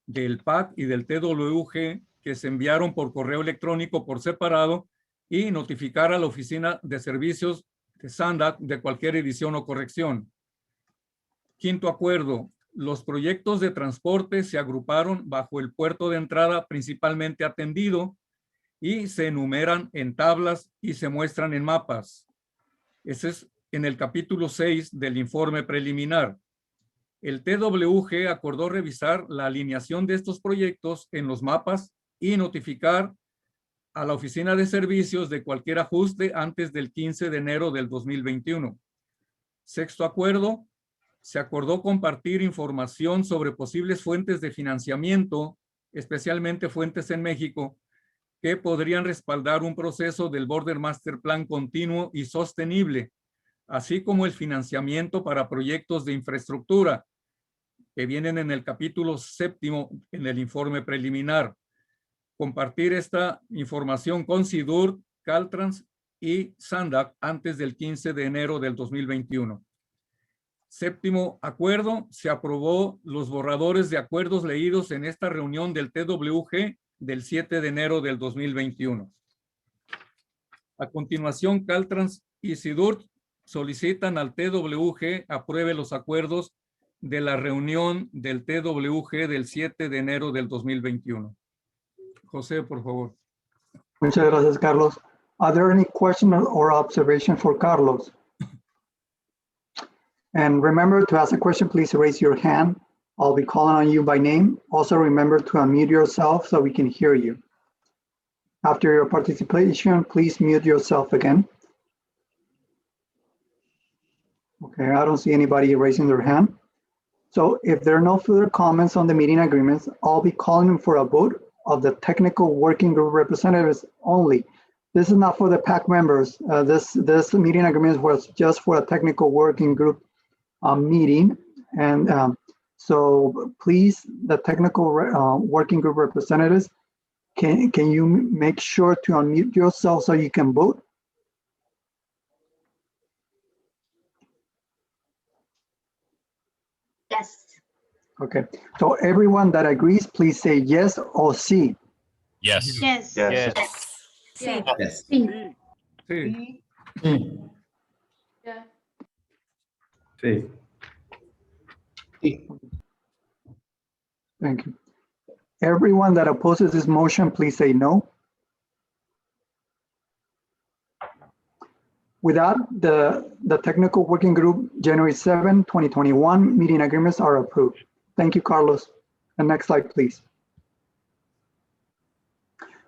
del PAC y del TWG que se enviaron por correo electrónico por separado y notificar a la Oficina de Servicios de SANDAG de cualquier edición o corrección. Quinto acuerdo. Los proyectos de transporte se agruparon bajo el puerto de entrada principalmente atendido y se enumeran en tablas y se muestran en mapas. Ese es en el capítulo 6 del informe preliminar. El TWG acordó revisar la alineación de estos proyectos en los mapas y notificar a la Oficina de Servicios de cualquier ajuste antes del 15 de enero del 2021. Sexto acuerdo. Se acordó compartir información sobre posibles fuentes de financiamiento, especialmente fuentes en México, que podrían respaldar un proceso del Border Master Plan continuo y sostenible, así como el financiamiento para proyectos de infraestructura, que vienen en el capítulo 7 en el informe preliminar. Compartir esta información con SIDURT, Caltrans y SANDAG antes del 15 de enero del 2021. Séptimo acuerdo. Se aprobó los borradores de acuerdos leídos en esta reunión del TWG del 7 de enero del 2021. A continuación, Caltrans y SIDURT solicitan al TWG apruebe los acuerdos de la reunión del TWG del 7 de enero del 2021. José, por favor. Muchas gracias, Carlos. Are there any questions or observations for Carlos? And remember, to ask a question, please raise your hand. I'll be calling on you by name. Also remember to unmute yourself so we can hear you. After your participation, please mute yourself again. Okay, I don't see anybody raising their hand. So if there are no further comments on the meeting agreements, I'll be calling for a vote of the technical working group representatives only. This is not for the PAC members. This meeting agreement was just for a technical working group meeting. And so please, the technical working group representatives, can you make sure to unmute yourself so you can vote? Yes. Okay, so everyone that agrees, please say yes or sí. Yes. Yes. Yes. Sí. Yes. Sí. Sí. Thank you. Everyone that opposes this motion, please say no. With that, the technical working group January 7, 2021 meeting agreements are approved. Thank you, Carlos. And next slide, please.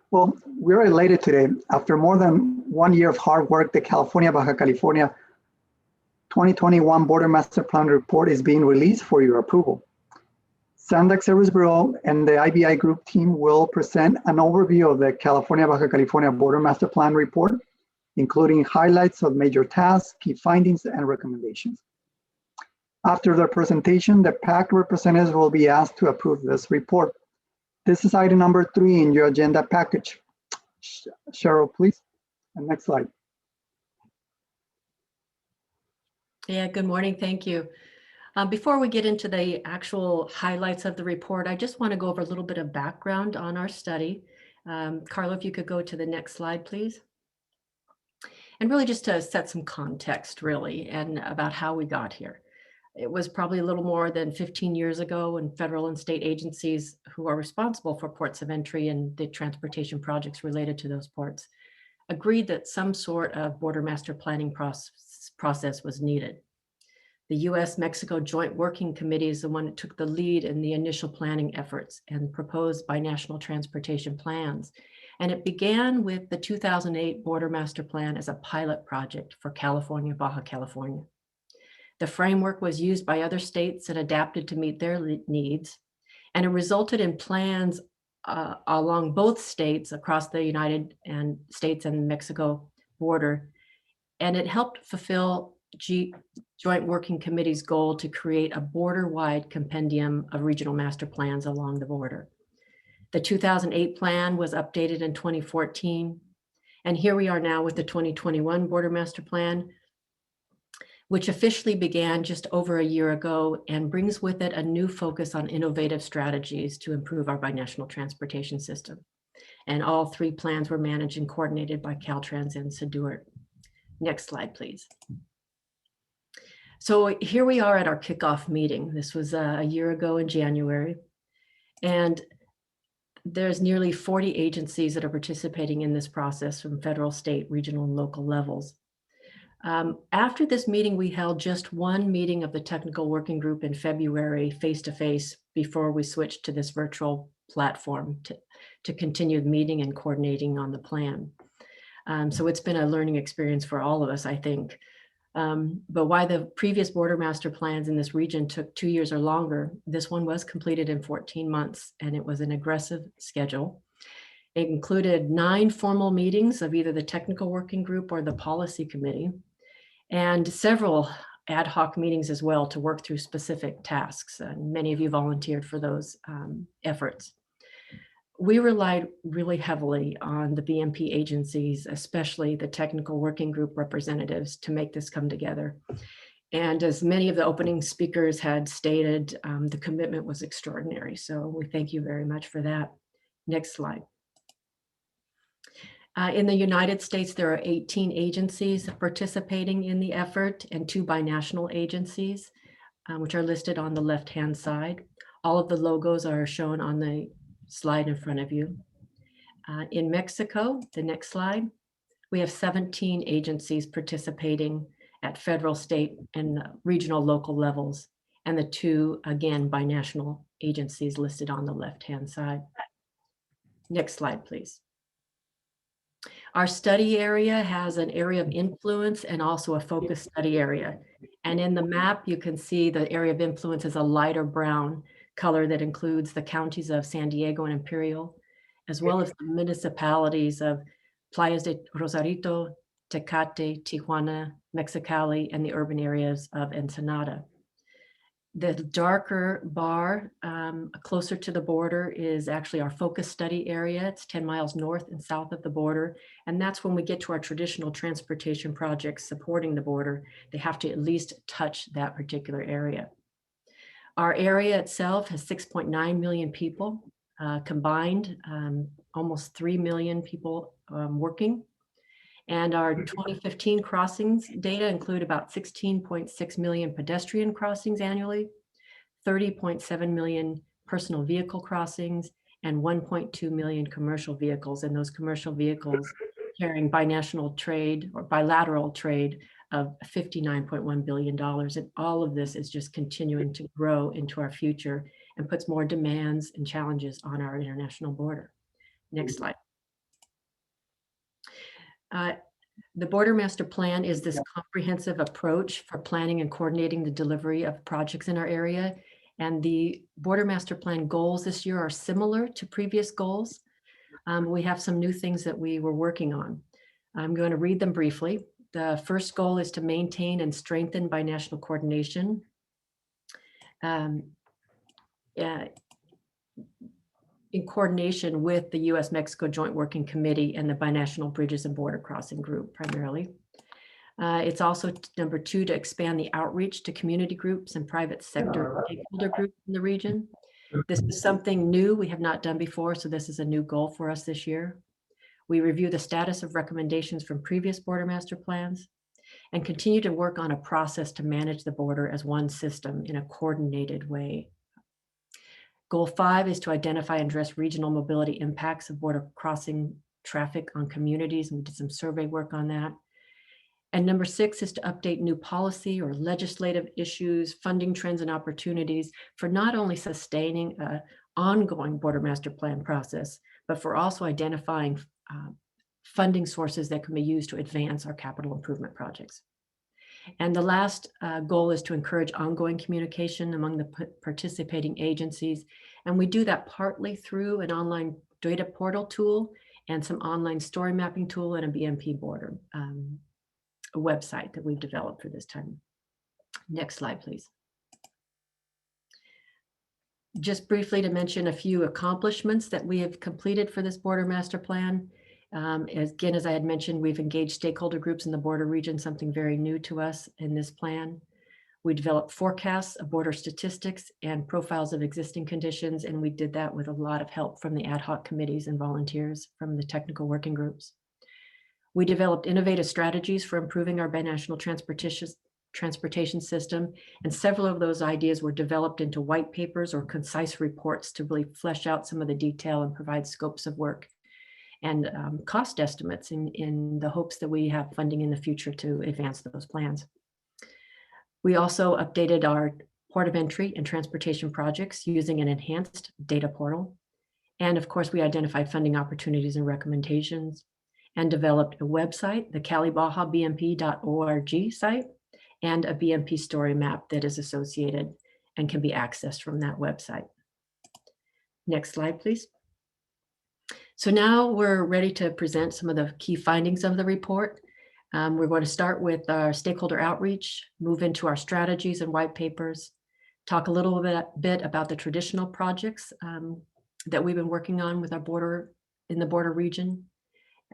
Well, we're elated today. After more than 1 year of hard work, the California-Baja California 2021 Border Master Plan report is being released for your approval. SANDAG Service Bureau and the IBI group team will present an overview of the California-Baja California Border Master Plan report, including highlights of major tasks, key findings, and recommendations. After the presentation, the PAC representatives will be asked to approve this report. This is item number 3 in your agenda package. Cheryl, please. And next slide. Yeah, good morning. Thank you. Before we get into the actual highlights of the report, I just want to go over a little bit of background on our study. Carlo, if you could go to the next slide, please. And really just to set some context, really, and about how we got here. It was probably a little more than 15 years ago when federal and state agencies who are responsible for ports of entry and the transportation projects related to those ports agreed that some sort of border master planning process was needed. The US-Mexico Joint Working Committee is the one that took the lead in the initial planning efforts and proposed binational transportation plans. And it began with the 2008 Border Master Plan as a pilot project for California-Baja California. The framework was used by other states and adapted to meet their needs. And it resulted in plans along both states across the United States and Mexico border. And it helped fulfill Joint Working Committee's goal to create a border-wide compendium of regional master plans along the border. The 2008 plan was updated in 2014. And here we are now with the 2021 Border Master Plan, which officially began just over a year ago and brings with it a new focus on innovative strategies to improve our binational transportation system. And all three plans were managed and coordinated by Caltrans and SIDURT. Next slide, please. So here we are at our kickoff meeting. This was a year ago in January. And there's nearly 40 agencies that are participating in this process from federal, state, regional, and local levels. After this meeting, we held just one meeting of the technical working group in February, face-to-face, before we switched to this virtual platform to continue the meeting and coordinating on the plan. So it's been a learning experience for all of us, I think. But why the previous border master plans in this region took 2 years or longer, this one was completed in 14 months, and it was an aggressive schedule. It included 9 formal meetings of either the technical working group or the policy committee, and several ad hoc meetings as well to work through specific tasks. And many of you volunteered for those efforts. We relied really heavily on the BMP agencies, especially the technical working group representatives, to make this come together. And as many of the opening speakers had stated, the commitment was extraordinary. So we thank you very much for that. Next slide. In the United States, there are 18 agencies participating in the effort and 2 binational agencies, which are listed on the left-hand side. All of the logos are shown on the slide in front of you. In Mexico, the next slide, we have 17 agencies participating at federal, state, and regional local levels, and the 2, again, binational agencies listed on the left-hand side. Next slide, please. Our study area has an area of influence and also a focus study area. And in the map, you can see the area of influence is a lighter brown color that includes the counties of San Diego and Imperial, as well as the municipalities of Playas de Rosarito, Tecate, Tijuana, Mexicali, and the urban areas of Ensenada. The darker bar closer to the border is actually our focus study area. It's 10 miles north and south of the border. And that's when we get to our traditional transportation projects supporting the border. They have to at least touch that particular area. Our area itself has 6.9 million people combined, almost 3 million people working. And our 2015 crossings data include about 16.6 million pedestrian crossings annually, 30.7 million personal vehicle crossings, and 1.2 million commercial vehicles. And those commercial vehicles carrying binational trade or bilateral trade of $59.1 billion. And all of this is just continuing to grow into our future and puts more demands and challenges on our international border. Next slide. The Border Master Plan is this comprehensive approach for planning and coordinating the delivery of projects in our area. And the Border Master Plan goals this year are similar to previous goals. We have some new things that we were working on. I'm going to read them briefly. The first goal is to maintain and strengthen binational coordination. In coordination with the U.S.-Mexico Joint Working Committee and the Binational Bridges and Border Crossing Group primarily. It's also number 2 to expand the outreach to community groups and private sector stakeholder groups in the region. This is something new we have not done before, so this is a new goal for us this year. We review the status of recommendations from previous border master plans and continue to work on a process to manage the border as one system in a coordinated way. Goal 5 is to identify and address regional mobility impacts of border crossing traffic on communities, and we did some survey work on that. And number 6 is to update new policy or legislative issues, funding trends and opportunities for not only sustaining an ongoing border master plan process, but for also identifying funding sources that can be used to advance our capital improvement projects. And the last goal is to encourage ongoing communication among the participating agencies. And we do that partly through an online data portal tool and some online story mapping tool and a BMP border a website that we've developed for this time. Next slide, please. Just briefly to mention a few accomplishments that we have completed for this border master plan. Again, as I had mentioned, we've engaged stakeholder groups in the border region, something very new to us in this plan. We developed forecasts of border statistics and profiles of existing conditions, and we did that with a lot of help from the ad hoc committees and volunteers from the technical working groups. We developed innovative strategies for improving our binational transportation system, and several of those ideas were developed into white papers or concise reports to really flesh out some of the detail and provide scopes of work and cost estimates in the hopes that we have funding in the future to advance those plans. We also updated our port of entry and transportation projects using an enhanced data portal. And of course, we identified funding opportunities and recommendations and developed a website, the calibahabmp.org site, and a BMP story map that is associated and can be accessed from that website. Next slide, please. So now we're ready to present some of the key findings of the report. We're going to start with our stakeholder outreach, move into our strategies and white papers, talk a little bit about the traditional projects that we've been working on with our border in the border region,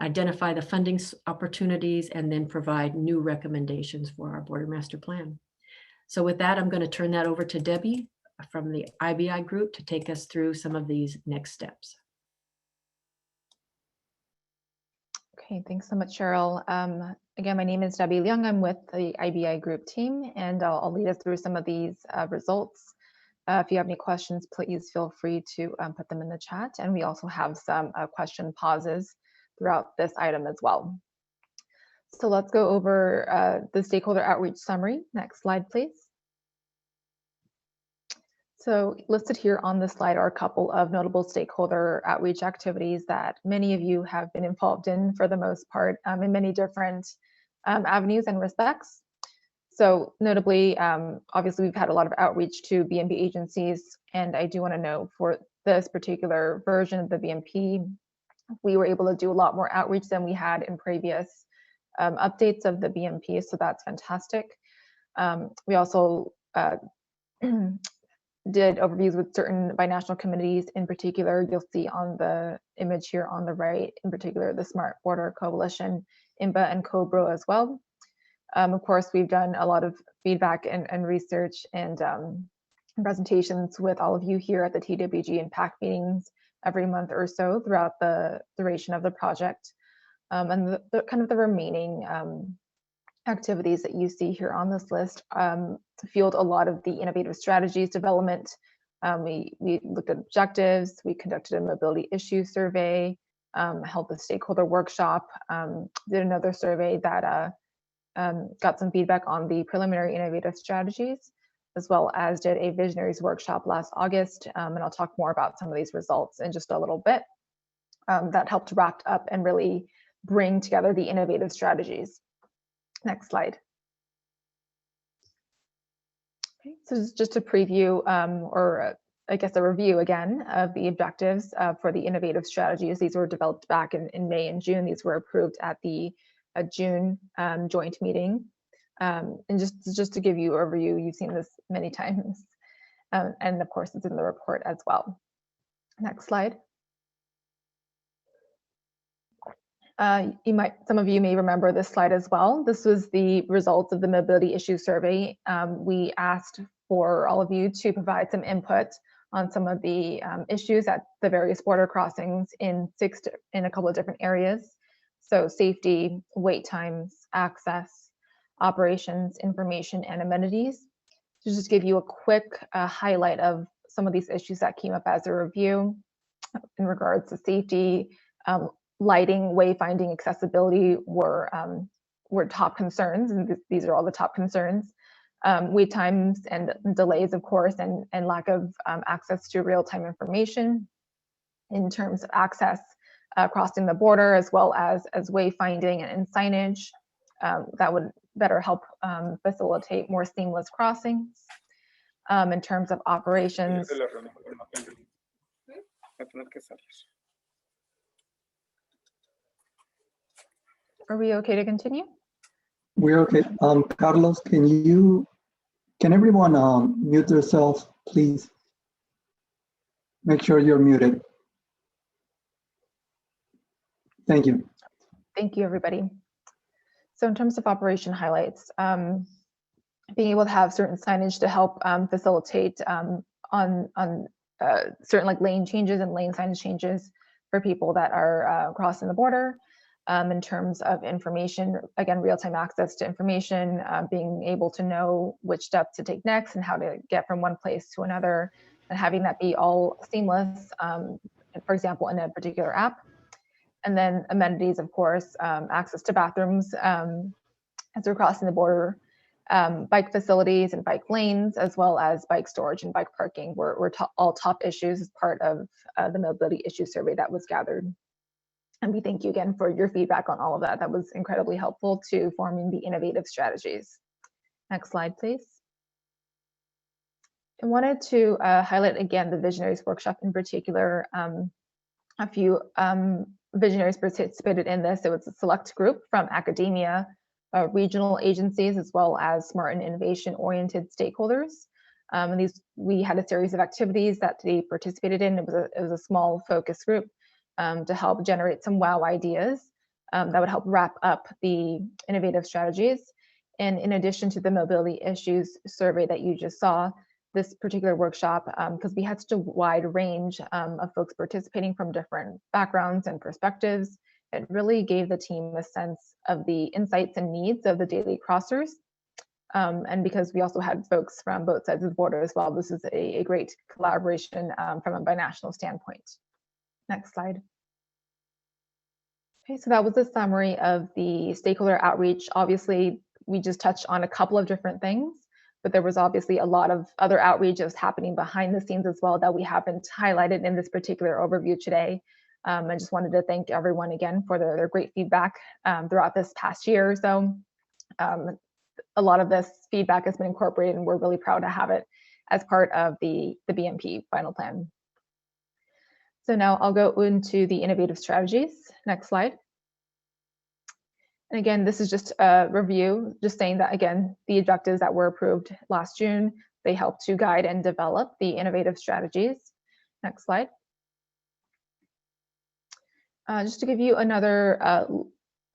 identify the funding opportunities, and then provide new recommendations for our border master plan. So with that, I'm going to turn that over to Debbie from the IBI group to take us through some of these next steps. Okay, thanks so much, Cheryl. Again, my name is Debbie Leung. I'm with the IBI group team, and I'll lead us through some of these results. If you have any questions, please feel free to put them in the chat. And we also have some question pauses throughout this item as well. So let's go over the stakeholder outreach summary. Next slide, please. So listed here on the slide are a couple of notable stakeholder outreach activities that many of you have been involved in for the most part in many different avenues and respects. So notably, obviously, we've had a lot of outreach to BMP agencies, and I do want to note for this particular version of the BMP, we were able to do a lot more outreach than we had in previous updates of the BMP, so that's fantastic. We also did overviews with certain binational committees. In particular, you'll see on the image here on the right, in particular, the Smart Border Coalition, IMBA and COBRO as well. Of course, we've done a lot of feedback and research and presentations with all of you here at the TWG and PAC meetings every month or so throughout the duration of the project. And the kind of the remaining activities that you see here on this list fueled a lot of the innovative strategies development. We looked at objectives, we conducted a mobility issue survey, held the stakeholder workshop, did another survey that got some feedback on the preliminary innovative strategies, as well as did a Visionaries Workshop last August. And I'll talk more about some of these results in just a little bit. That helped wrap up and really bring together the innovative strategies. Next slide. Okay, so this is just a preview or I guess a review again of the objectives for the innovative strategies. These were developed back in May and June. These were approved at the June joint meeting. And just to give you a review, you've seen this many times. And of course, it's in the report as well. Next slide. Some of you may remember this slide as well. This was the results of the mobility issue survey. We asked for all of you to provide some input on some of the issues at the various border crossings in a couple of different areas. So safety, wait times, access, operations, information, and amenities. To just give you a quick highlight of some of these issues that came up as a review in regards to safety, lighting, wayfinding, accessibility were top concerns, and these are all the top concerns. Wait times and delays, of course, and lack of access to real-time information in terms of access crossing the border, as well as wayfinding and signage that would better help facilitate more seamless crossings. In terms of operations. Are we okay to continue? We're okay. Carlos, can everyone mute themselves, please? Make sure you're muted. Thank you. Thank you, everybody. So in terms of operation highlights, being able to have certain signage to help facilitate on certain like lane changes and lane signage changes for people that are crossing the border. In terms of information, again, real-time access to information, being able to know which steps to take next and how to get from one place to another, and having that be all seamless, for example, in a particular app. And then amenities, of course, access to bathrooms as we're crossing the border, bike facilities and bike lanes, as well as bike storage and bike parking were all top issues as part of the mobility issue survey that was gathered. And we thank you again for your feedback on all of that. That was incredibly helpful to forming the innovative strategies. Next slide, please. I wanted to highlight again the Visionaries Workshop in particular. A few visionaries participated in this. It was a select group from academia, regional agencies, as well as smart and innovation-oriented stakeholders. And we had a series of activities that they participated in. It was a small focus group to help generate some wow ideas that would help wrap up the innovative strategies. And in addition to the mobility issues survey that you just saw, this particular workshop, because we had such a wide range of folks participating from different backgrounds and perspectives, it really gave the team a sense of the insights and needs of the daily crossers. And because we also had folks from both sides of the border as well, this is a great collaboration from a binational standpoint. Next slide. Okay, so that was a summary of the stakeholder outreach. Obviously, we just touched on a couple of different things, but there was obviously a lot of other outreach that was happening behind the scenes as well that we haven't highlighted in this particular overview today. I just wanted to thank everyone again for their great feedback throughout this past year or so. A lot of this feedback has been incorporated, and we're really proud to have it as part of the BMP final plan. So now I'll go into the innovative strategies. Next slide. And again, this is just a review, just saying that, again, the objectives that were approved last June, they help to guide and develop the innovative strategies. Next slide. Just to give you another,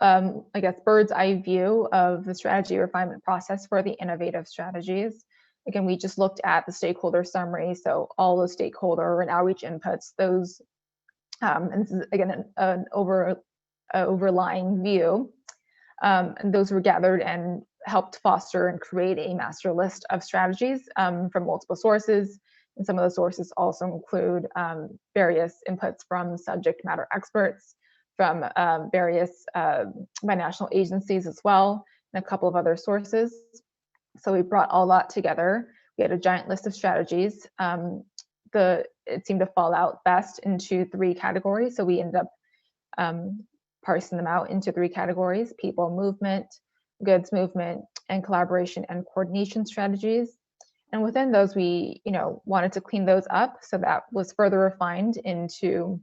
I guess, bird's eye view of the strategy refinement process for the innovative strategies. Again, we just looked at the stakeholder summary, so all the stakeholder and outreach inputs, those, and this is again an overlying view, and those were gathered and helped foster and create a master list of strategies from multiple sources. And some of the sources also include various inputs from subject matter experts, from various binational agencies as well, and a couple of other sources. So we brought all that together. We had a giant list of strategies. It seemed to fall out best into 3 categories. So we ended up parsing them out into 3 categories: people movement, goods movement, and collaboration and coordination strategies. And within those, we wanted to clean those up. So that was further refined into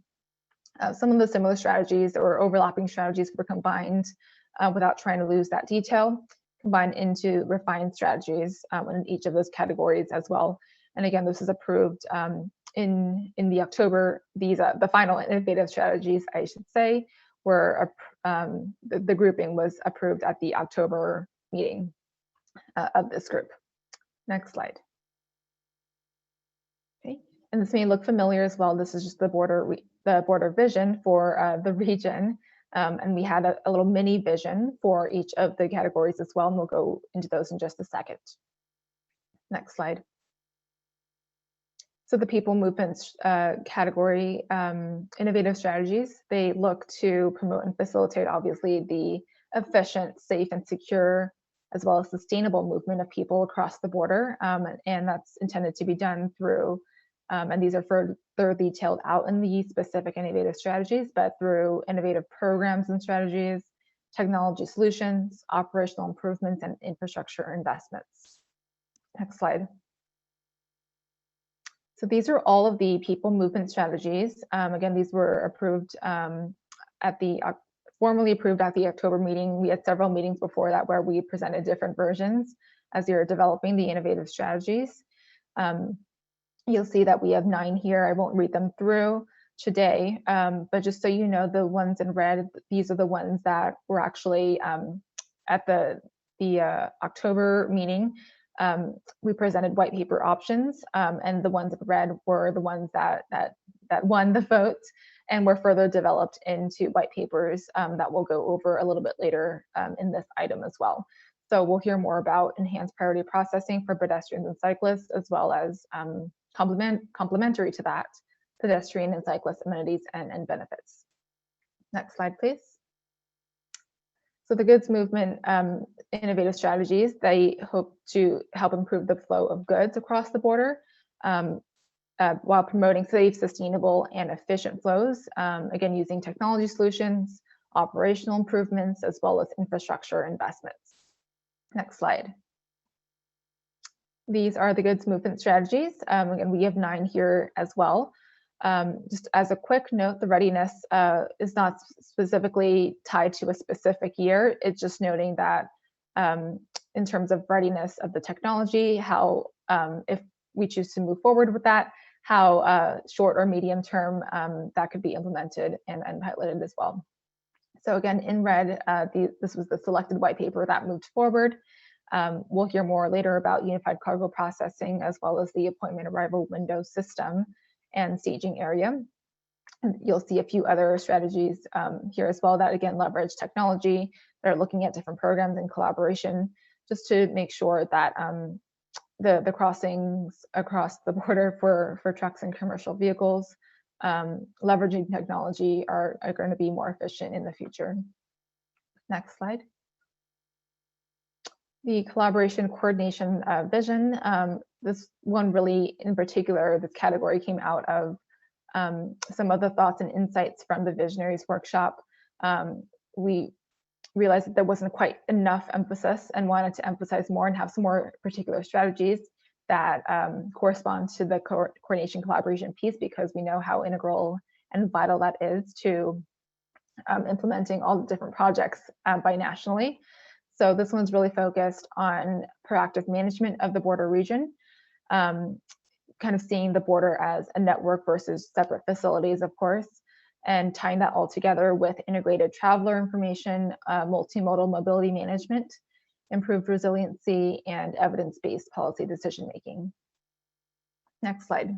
some of the similar strategies or overlapping strategies were combined without trying to lose that detail, combined into refined strategies in each of those categories as well. And again, this is approved in the October, the final innovative strategies, I should say, the grouping was approved at the October meeting of this group. Next slide. Okay, and this may look familiar as well. This is just the border vision for the region. And we had a little mini vision for each of the categories as well, and we'll go into those in just a second. Next slide. So the people movements category, innovative strategies, they look to promote and facilitate, obviously, the efficient, safe, and secure, as well as sustainable movement of people across the border. And that's intended to be done through, and these are further detailed out in the specific innovative strategies, but through innovative programs and strategies, technology solutions, operational improvements, and infrastructure investments. Next slide. So these are all of the people movement strategies. Again, these were approved formally approved at the October meeting. We had several meetings before that where we presented different versions as you're developing the innovative strategies. You'll see that we have 9 here. I won't read them through today, but just so you know, the ones in red, these are the ones that were actually at the October meeting. We presented white paper options, and the ones in red were the ones that won the vote and were further developed into white papers that we'll go over a little bit later in this item as well. So we'll hear more about enhanced priority processing for pedestrians and cyclists, as well as complementary to that, pedestrian and cyclist amenities and benefits. Next slide, please. So the goods movement innovative strategies, they hope to help improve the flow of goods across the border while promoting safe, sustainable, and efficient flows, again, using technology solutions, operational improvements, as well as infrastructure investments. Next slide. These are the goods movement strategies. Again, we have 9 here as well. Just as a quick note, the readiness is not specifically tied to a specific year. It's just noting that in terms of readiness of the technology, how if we choose to move forward with that, how short or medium term that could be implemented and highlighted as well. So again, in red, this was the selected white paper that moved forward. We'll hear more later about unified cargo processing, as well as the appointment arrival window system and staging area. And you'll see a few other strategies here as well that, again, leverage technology. They're looking at different programs in collaboration just to make sure that the crossings across the border for trucks and commercial vehicles leveraging technology are going to be more efficient in the future. Next slide. The collaboration coordination vision. This one really, in particular, this category came out of some of the thoughts and insights from the Visionaries Workshop. We realized that there wasn't quite enough emphasis and wanted to emphasize more and have some more particular strategies that correspond to the coordination collaboration piece, because we know how integral and vital that is to implementing all the different projects binationally. So this one's really focused on proactive management of the border region, kind of seeing the border as a network versus separate facilities, of course, and tying that all together with integrated traveler information, multimodal mobility management, improved resiliency, and evidence-based policy decision-making. Next slide.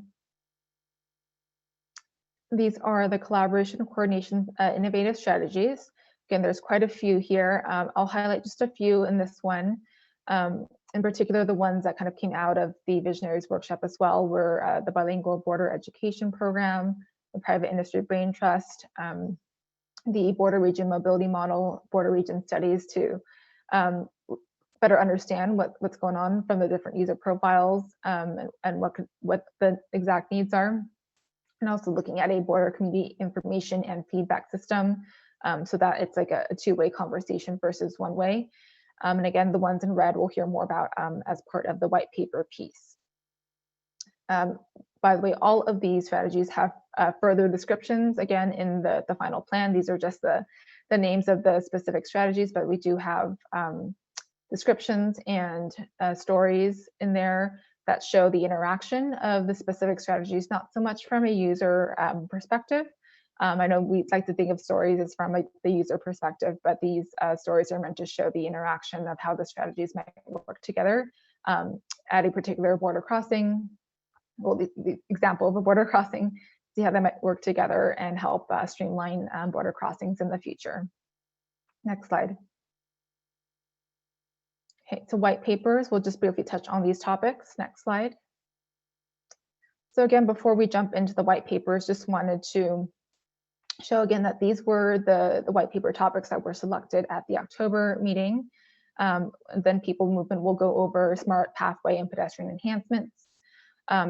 These are the collaboration and coordination innovative strategies. Again, there's quite a few here. I'll highlight just a few in this one. In particular, the ones that kind of came out of the Visionaries Workshop as well were the bilingual border education program, the private industry brain trust, the border region mobility model, border region studies to better understand what's going on from the different user profiles and what the exact needs are. And also looking at a border community information and feedback system so that it's like a two-way conversation versus one way. And again, the ones in red we'll hear more about as part of the white paper piece. By the way, all of these strategies have further descriptions, again, in the final plan. These are just the names of the specific strategies, but we do have descriptions and stories in there that show the interaction of the specific strategies, not so much from a user perspective, I know we like to think of stories as from like the user perspective, but these stories are meant to show the interaction of how the strategies might work together at a particular border crossing. Well, the example of a border crossing, see how they might work together and help streamline border crossings in the future. Next slide. Okay, so white papers, we'll just briefly touch on these topics. Next slide. So again, before we jump into the white papers, just wanted to show again that these were the white paper topics that were selected at the October meeting. Then people movement will go over smart pathway and pedestrian enhancements.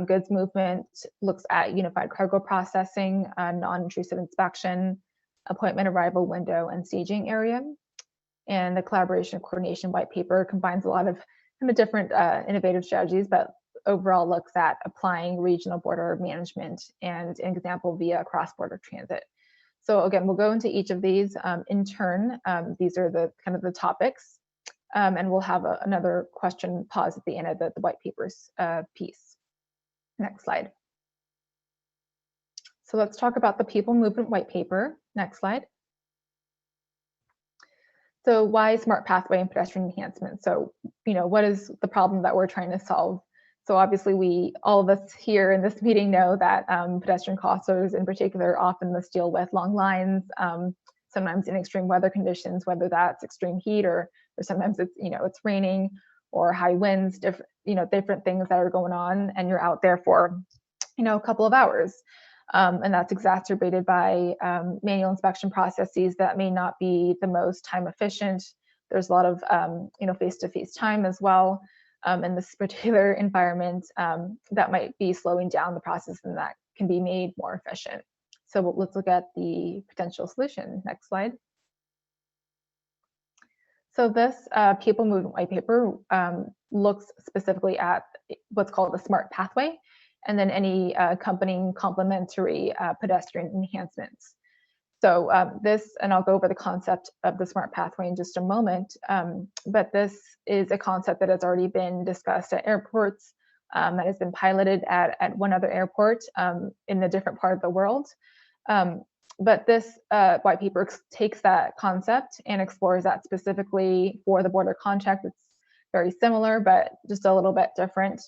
Goods movement looks at unified cargo processing, non-intrusive inspection, appointment arrival window, and staging area. And the collaboration coordination white paper combines a lot of kind of different innovative strategies, but overall looks at applying regional border management and an example via cross-border transit. So again, we'll go into each of these in turn. These are the kind of the topics, and we'll have another question pause at the end of the white papers piece. Next slide. So let's talk about the people movement white paper. Next slide. So why smart pathway and pedestrian enhancement? So, what is the problem that we're trying to solve? So obviously all of us here in this meeting know that pedestrian crossers in particular often must deal with long lines, sometimes in extreme weather conditions, whether that's extreme heat or sometimes it's, it's raining or high winds, different things that are going on, and you're out there for, a couple of hours. And that's exacerbated by manual inspection processes that may not be the most time efficient. There's a lot of, face-to-face time as well. In this particular environment that might be slowing down the process and that can be made more efficient. So let's look at the potential solution. Next slide. So this people movement white paper looks specifically at what's called the smart pathway and then any accompanying complementary pedestrian enhancements. So this, and I'll go over the concept of the smart pathway in just a moment, but this is a concept that has already been discussed at airports, that has been piloted at one other airport in a different part of the world. But this white paper takes that concept and explores that specifically for the border contact. It's very similar, but just a little bit different.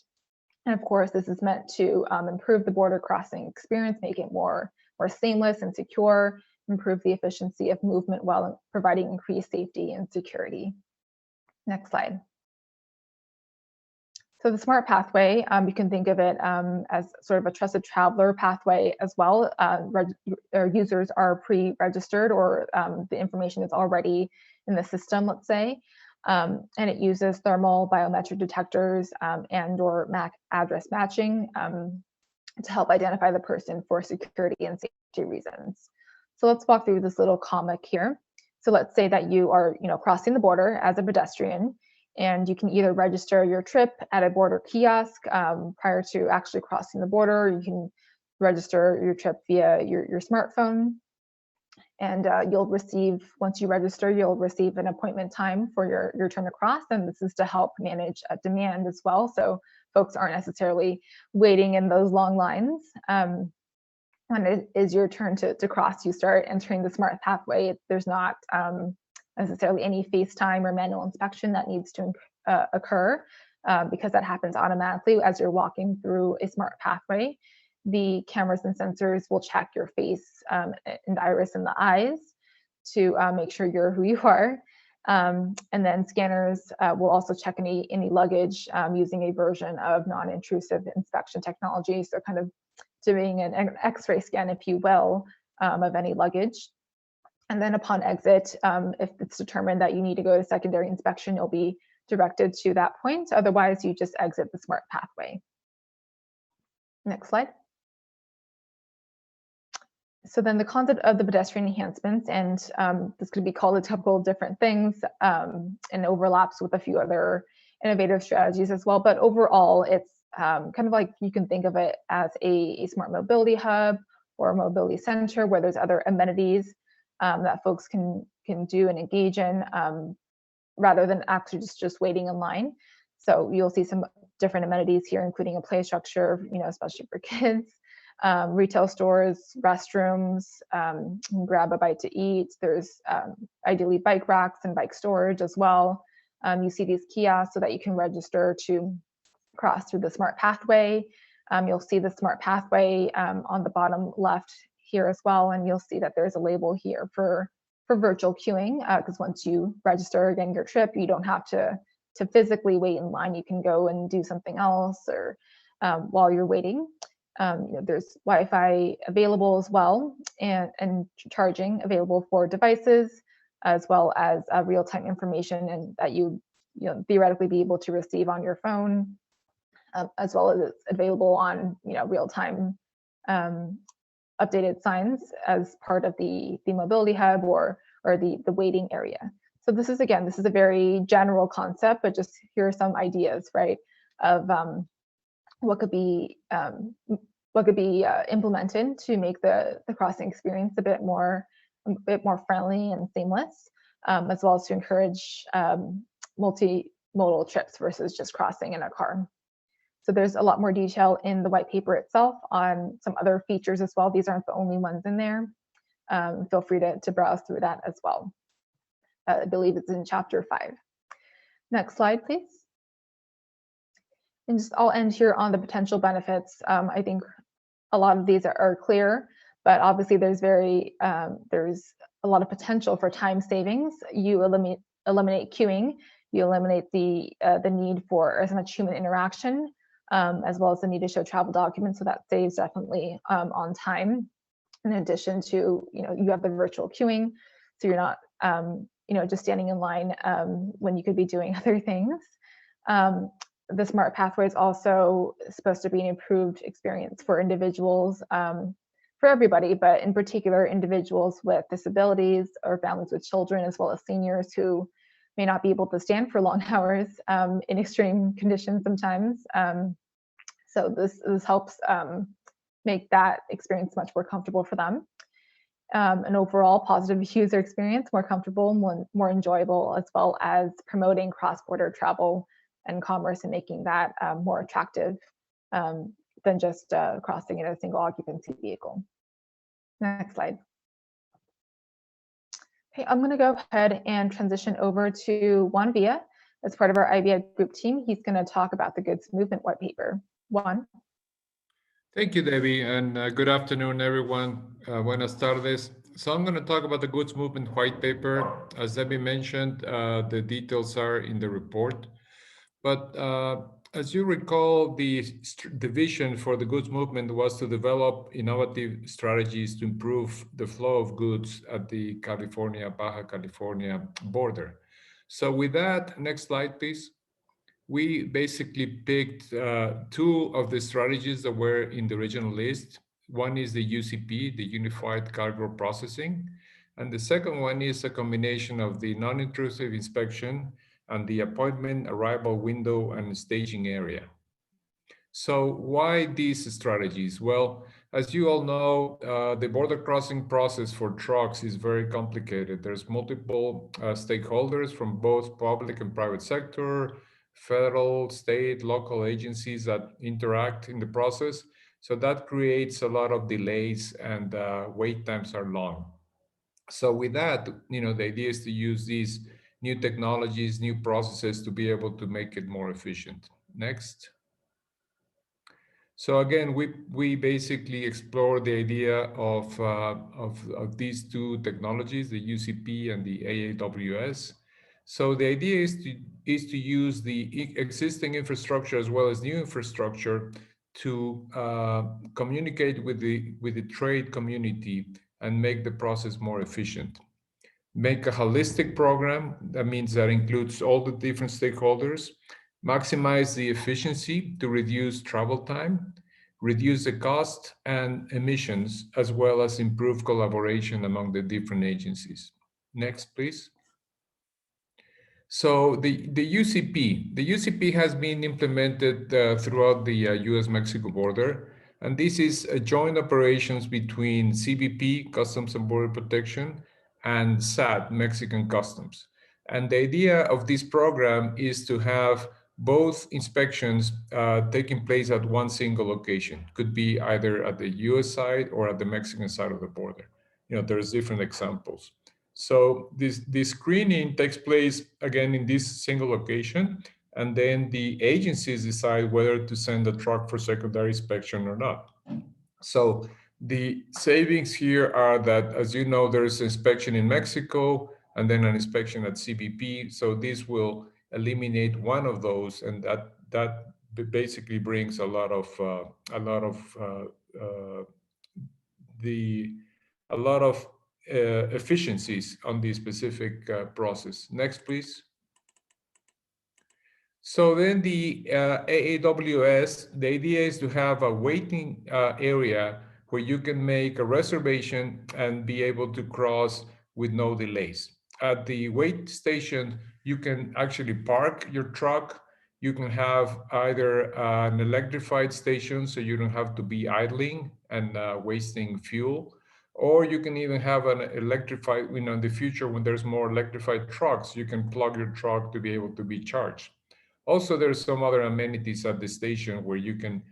And of course, this is meant to improve the border crossing experience, make it more seamless and secure, improve the efficiency of movement while providing increased safety and security. Next slide. So the smart pathway, you can think of it as sort of a trusted traveler pathway as well. Users are pre-registered or the information is already in the system, let's say, and it uses thermal biometric detectors and or MAC address matching to help identify the person for security and safety reasons. So let's walk through this little comic here. So let's say that you are, crossing the border as a pedestrian, and you can either register your trip at a border kiosk prior to actually crossing the border. You can register your trip via your smartphone, and you'll receive, once you register, you'll receive an appointment time for your turn across, and this is to help manage demand as well, so folks aren't necessarily waiting in those long lines. When it is your turn to cross, you start entering the smart pathway. There's not necessarily any face time or manual inspection that needs to occur because that happens automatically as you're walking through a smart pathway. The cameras and sensors will check your face and iris in the eyes to make sure you're who you are. And then scanners will also check any luggage using a version of non-intrusive inspection technology. So kind of doing an X-ray scan, if you will, of any luggage. And then upon exit, if it's determined that you need to go to secondary inspection, you'll be directed to that point. Otherwise, you just exit the smart pathway. Next slide. So then the concept of the pedestrian enhancements, and this could be called a couple of different things and overlaps with a few other innovative strategies as well. But overall, it's kind of like you can think of it as a smart mobility hub or a mobility center where there's other amenities that folks can do and engage in rather than actually just waiting in line. So you'll see some different amenities here, including a play structure, especially for kids, retail stores, restrooms, you can grab a bite to eat. There's ideally bike racks and bike storage as well. You see these kiosks so that you can register to cross through the smart pathway. You'll see the smart pathway on the bottom left here as well, and you'll see that there's a label here for virtual queuing, because once you register again your trip, you don't have to physically wait in line. You can go and do something else, or while you're waiting. There's Wi-Fi available as well, and charging available for devices, as well as real-time information, and that you theoretically be able to receive on your phone, as well as it's available on real-time updated signs as part of the mobility hub or the waiting area. So this is a very general concept, but just here are some ideas, right, of what could be implemented to make the crossing experience a bit more friendly and seamless, as well as to encourage multimodal trips versus just crossing in a car. So there's a lot more detail in the white paper itself on some other features as well. These aren't the only ones in there. Feel free to browse through that as well. I believe it's in chapter 5. Next slide, please. And I'll end here on the potential benefits. I think a lot of these are clear, but obviously there's a lot of potential for time savings. You eliminate queuing. You eliminate the need for as much human interaction, as well as the need to show travel documents. So that saves definitely on time. In addition to, you have the virtual queuing, so you're not, just standing in line when you could be doing other things. The smart pathway is also supposed to be an improved experience for individuals, for everybody, but in particular individuals with disabilities or families with children, as well as seniors who may not be able to stand for long hours in extreme conditions sometimes. So this helps make that experience much more comfortable for them. An overall positive user experience, more comfortable, more enjoyable, as well as promoting cross-border travel and commerce and making that more attractive than just crossing in a single occupancy vehicle. Next slide. Okay, I'm going to go ahead and transition over to Juan Villa as part of our IBI group team. He's going to talk about the goods movement white paper. Juan. Thank you, Debbie, and good afternoon, everyone. Buenas tardes. So I'm going to talk about the goods movement white paper. As Debbie mentioned, the details are in the report. But as you recall, the vision for the goods movement was to develop innovative strategies to improve the flow of goods at the California-Baja California border. So with that, next slide, please. We basically picked 2 of the strategies that were in the original list. One is the UCP, the Unified Cargo Processing, and the second one is a combination of the non-intrusive inspection and the appointment, arrival window, and staging area. So why these strategies? Well, as you all know, the border crossing process for trucks is very complicated. There's multiple stakeholders from both public and private sector, federal, state, local agencies that interact in the process. So that creates a lot of delays, and wait times are long. So with that, the idea is to use these new technologies, new processes to be able to make it more efficient. Next. So again, we basically explore the idea of these 2 technologies, the UCP and the AAWS. So the idea is to use the existing infrastructure as well as new infrastructure to communicate with the trade community and make the process more efficient. Make a holistic program. That means that includes all the different stakeholders. Maximize the efficiency to reduce travel time, reduce the cost and emissions, as well as improve collaboration among the different agencies. Next, please. So the UCP has been implemented throughout the US-Mexico border, and this is a joint operations between CBP, Customs and Border Protection, and SAT, Mexican Customs. And the idea of this program is to have both inspections taking place at one single location. Could be either at the US side or at the Mexican side of the border. There's different examples. So this screening takes place again in this single location, and then the agencies decide whether to send a truck for secondary inspection or not. So the savings here are that, as you know, there is inspection in Mexico and then an inspection at CBP. So this will eliminate one of those, and that basically brings a lot of efficiencies on the specific process. Next, please. So then the AAWS, the idea is to have a waiting area where you can make a reservation and be able to cross with no delays. At the wait station, you can actually park your truck. You can have either an electrified station, so you don't have to be idling and wasting fuel, or you can even have an electrified, in the future when there's more electrified trucks, you can plug your truck to be able to be charged. Also, there's some other amenities at the station where you can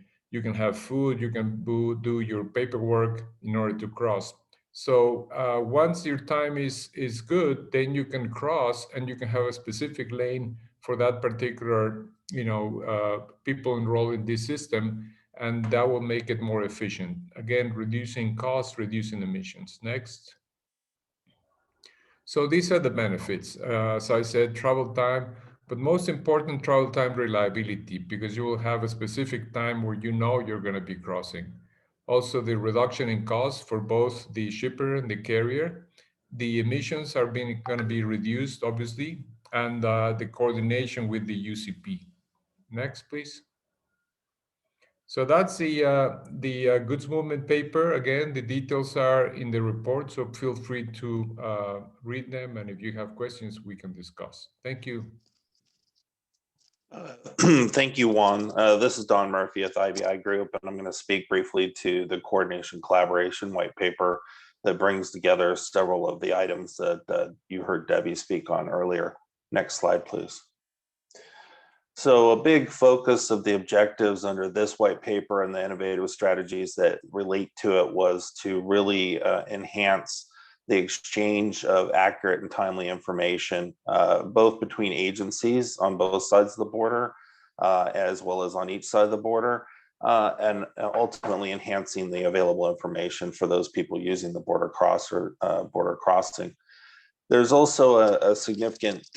have food, you can do your paperwork in order to cross. So once your time is good, then you can cross and you can have a specific lane for that particular, people enrolled in this system, and that will make it more efficient. Again, reducing costs, reducing emissions. Next. So these are the benefits. As I said, travel time, but most important, travel time reliability, because you will have a specific time where you're going to be crossing. Also, the reduction in costs for both the shipper and the carrier. The emissions are going to be reduced, obviously, and the coordination with the UCP. Next, please. So that's the goods movement paper. Again, the details are in the report, so feel free to read them. And if you have questions, we can discuss. Thank you. Thank you, Juan. This is Don Murphy with IBI Group, and I'm going to speak briefly to the coordination collaboration white paper that brings together several of the items that you heard Debbie speak on earlier. Next slide, please. So a big focus of the objectives under this white paper and the innovative strategies that relate to it was to really enhance the exchange of accurate and timely information, both between agencies on both sides of the border, as well as on each side of the border, and ultimately enhancing the available information for those people using the border crossing. There's also a significant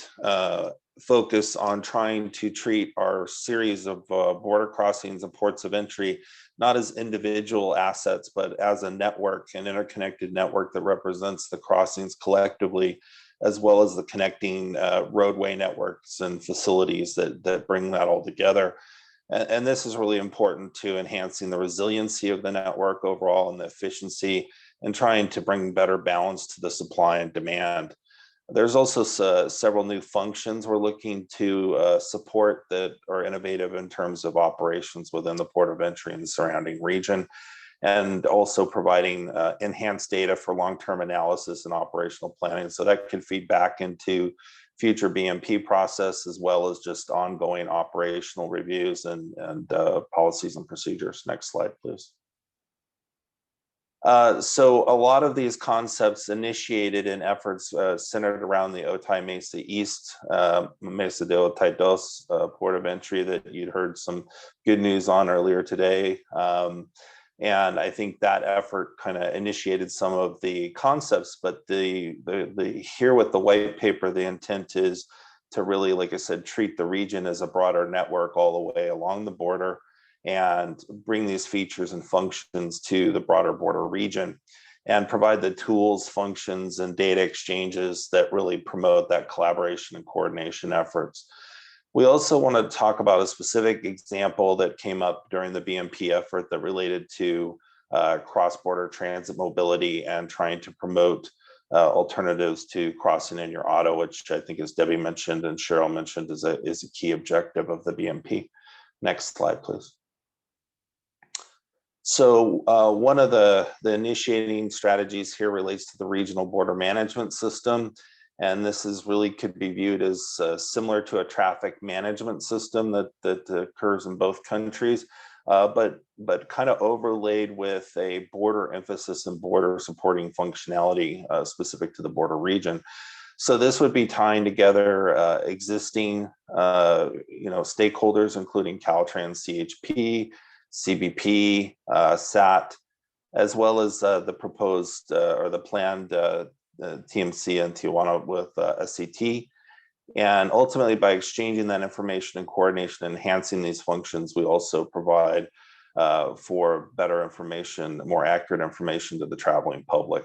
focus on trying to treat our series of border crossings and ports of entry not as individual assets, but as a network, an interconnected network that represents the crossings collectively, as well as the connecting roadway networks and facilities that bring that all together. And this is really important to enhancing the resiliency of the network overall and the efficiency, and trying to bring better balance to the supply and demand. There's also several new functions we're looking to support that are innovative in terms of operations within the port of entry and the surrounding region, and also providing enhanced data for long-term analysis and operational planning. So that can feed back into future BMP process, as well as just ongoing operational reviews and policies and procedures. Next slide, please. So a lot of these concepts initiated in efforts centered around the Otay Mesa East, Mesa de Otay Dos port of entry that you'd heard some good news on earlier today. And I think that effort kind of initiated some of the concepts, but here with the white paper, the intent is to really, like I said, treat the region as a broader network all the way along the border, and bring these features and functions to the broader border region, and provide the tools, functions, and data exchanges that really promote that collaboration and coordination efforts. We also want to talk about a specific example that came up during the BMP effort that related to cross-border transit mobility and trying to promote alternatives to crossing in your auto, which I think, as Debbie mentioned and Cheryl mentioned, is a key objective of the BMP. Next slide, please. So one of the initiating strategies here relates to the regional border management system. And this is really could be viewed as similar to a traffic management system that occurs in both countries, but kind of overlaid with a border emphasis and border supporting functionality specific to the border region. So this would be tying together existing stakeholders, including Caltrans, CHP, CBP, SAT, as well as the proposed or the planned TMC and Tijuana with SCT. And ultimately, by exchanging that information and coordination, enhancing these functions, we also provide for better information, more accurate information to the traveling public.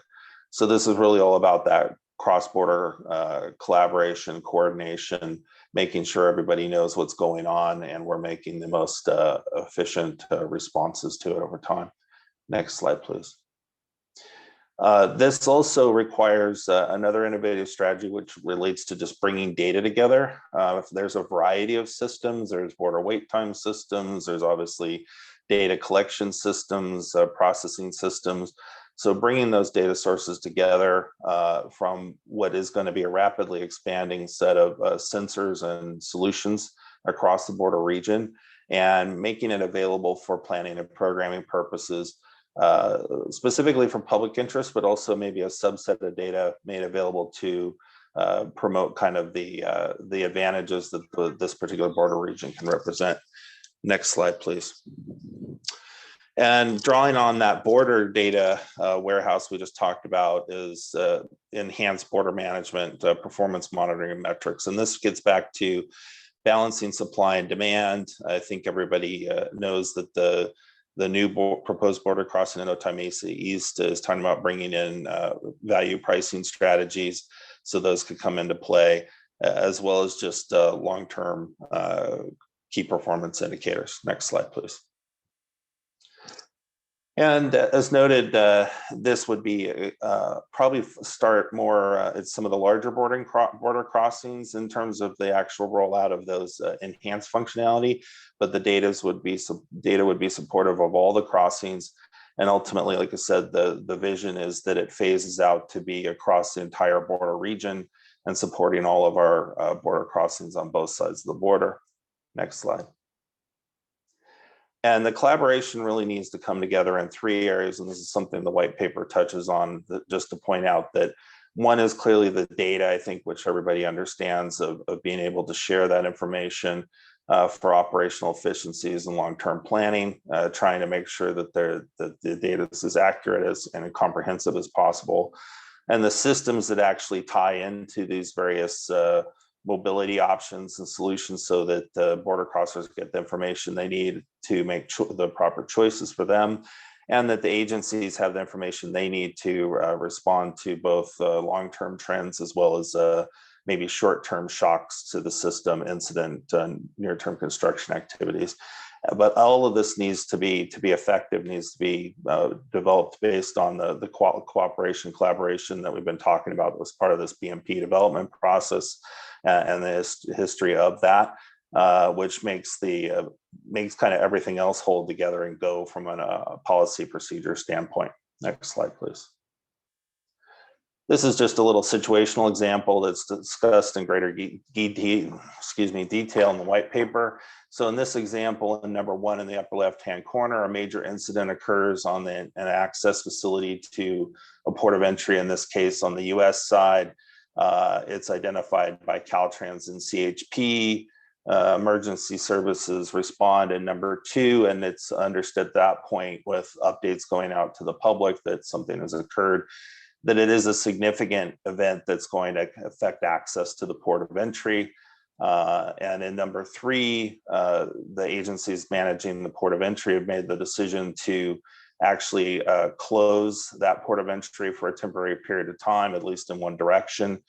So this is really all about that cross-border collaboration, coordination, making sure everybody knows what's going on, and we're making the most efficient responses to it over time. Next slide, please. This also requires another innovative strategy, which relates to just bringing data together. If there's a variety of systems, there's border wait time systems, there's obviously data collection systems, processing systems. So bringing those data sources together from what is going to be a rapidly expanding set of sensors and solutions across the border region, and making it available for planning and programming purposes, specifically for public interest, but also maybe a subset of data made available to promote kind of the advantages that this particular border region can represent. Next slide, please. And drawing on that border data warehouse we just talked about is enhanced border management, performance monitoring and metrics. And this gets back to balancing supply and demand. I think everybody knows that the new proposed border crossing in Otay Mesa East is talking about bringing in value pricing strategies, so those could come into play, as well as just long-term key performance indicators. Next slide, please. And as noted, this would be probably start more at some of the larger border crossings in terms of the actual rollout of those enhanced functionality, but the data would be supportive of all the crossings. And ultimately, like I said, the vision is that it phases out to be across the entire border region and supporting all of our border crossings on both sides of the border. Next slide. And the collaboration really needs to come together in three areas, and this is something the white paper touches on, just to point out that one is clearly the data, I think, which everybody understands of being able to share that information for operational efficiencies and long-term planning, trying to make sure that the data is as accurate and comprehensive as possible. And the systems that actually tie into these various mobility options and solutions so that the border crossers get the information they need to make the proper choices for them, and that the agencies have the information they need to respond to both long-term trends as well as maybe short-term shocks to the system, incident, near-term construction activities. But all of this needs to be effective, needs to be developed based on the cooperation, collaboration that we've been talking about that was part of this BMP development process and the history of that, which makes kind of everything else hold together and go from a policy procedure standpoint. Next slide, please. This is just a little situational example that's discussed in greater detail in the white paper. So in this example, in number one in the upper left-hand corner, a major incident occurs on an access facility to a port of entry, in this case on the US side. It's identified by Caltrans and CHP. Emergency services respond in number two, and it's understood at that point with updates going out to the public that something has occurred, that it is a significant event that's going to affect access to the port of entry. And in number three, the agencies managing the port of entry have made the decision to actually close that port of entry for a temporary period of time, at least in one direction,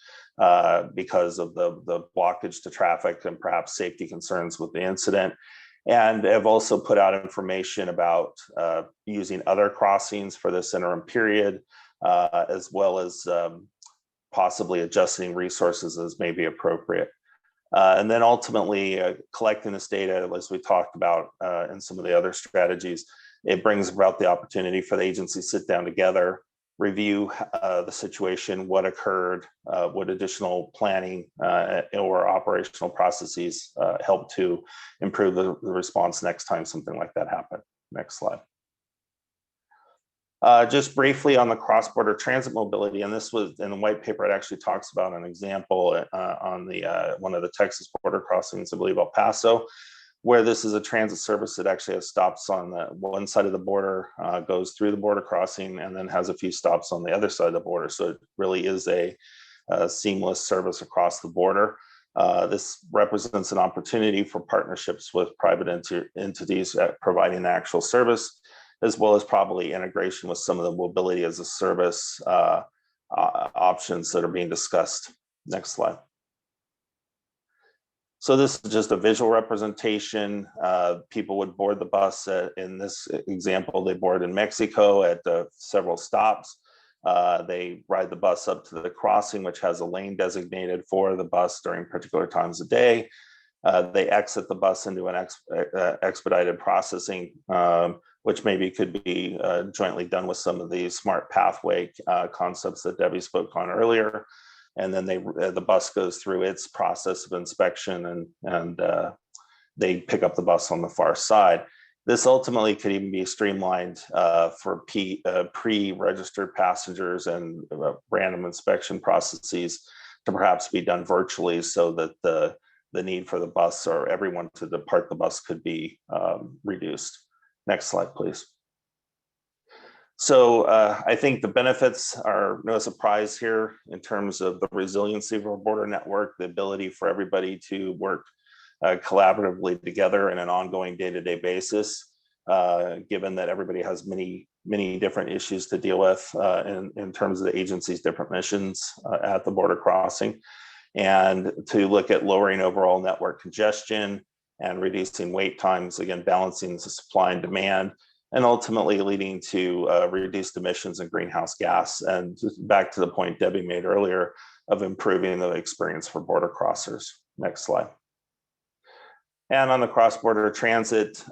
because of the blockage to traffic and perhaps safety concerns with the incident. And have also put out information about using other crossings for this interim period, as well as possibly adjusting resources as may be appropriate. And then ultimately collecting this data, as we talked about in some of the other strategies, it brings about the opportunity for the agencies to sit down together, review the situation, what occurred, what additional planning or operational processes help to improve the response next time something like that happened. Next slide. Just briefly on the cross-border transit mobility, and this was in the white paper, it actually talks about an example on the one of the Texas border crossings, I believe El Paso, where this is a transit service that actually has stops on the one side of the border, goes through the border crossing, and then has a few stops on the other side of the border. So it really is a seamless service across the border. This represents an opportunity for partnerships with private entities providing the actual service, as well as probably integration with some of the mobility as a service options that are being discussed. Next slide. So this is just a visual representation. People would board the bus in this example, they board in Mexico at several stops. They ride the bus up to the crossing, which has a lane designated for the bus during particular times of day. They exit the bus into an expedited processing, which maybe could be jointly done with some of the smart pathway concepts that Debbie spoke on earlier. And then the bus goes through its process of inspection and they pick up the bus on the far side. This ultimately could even be streamlined for pre-registered passengers and random inspection processes to perhaps be done virtually, so that the need for the bus or everyone to depart the bus could be reduced. Next slide, please. So I think the benefits are no surprise here in terms of the resiliency of our border network, the ability for everybody to work collaboratively together in an ongoing day-to-day basis, given that everybody has many different issues to deal with in terms of the agency's different missions at the border crossing, and to look at lowering overall network congestion and reducing wait times, again, balancing the supply and demand, and ultimately leading to reduced emissions and greenhouse gas. And just back to the point Debbie made earlier of improving the experience for border crossers. Next slide. And on the cross-border transit,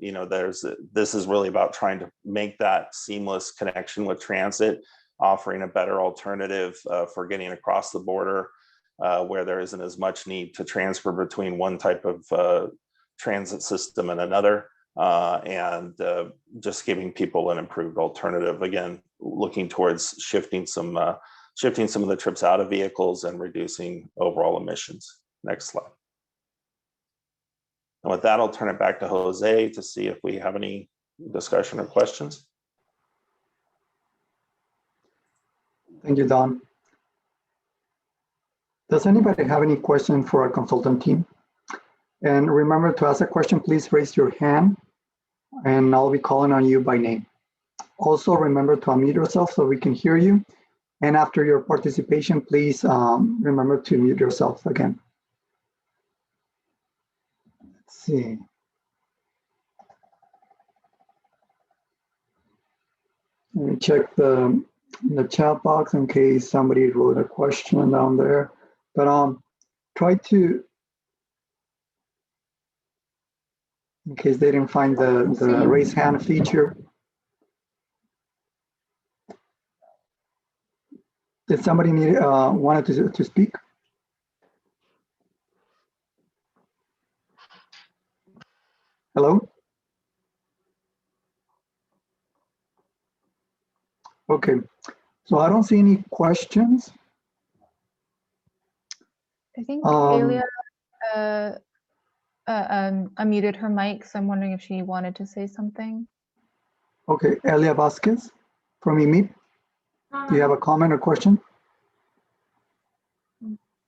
this is really about trying to make that seamless connection with transit, offering a better alternative for getting across the border where there isn't as much need to transfer between one type of transit system and another. And just giving people an improved alternative. Again, looking towards shifting some of the trips out of vehicles and reducing overall emissions. Next slide. And with that, I'll turn it back to Jose to see if we have any discussion or questions. Thank you, Don. Does anybody have any questions for our consultant team? And remember, to ask a question, please raise your hand and I'll be calling on you by name. Also, remember to unmute yourself so we can hear you. And after your participation, please remember to mute yourself again. Let's see. Let me check the chat box in case somebody wrote a question down there. But try to, in case they didn't find the raise hand feature. Did somebody wanted to speak? Hello? Okay, so I don't see any questions. I think Elia unmuted her mic, so I'm wondering if she wanted to say something. Okay, Elia Vasquez from EMIP. Do you have a comment or question?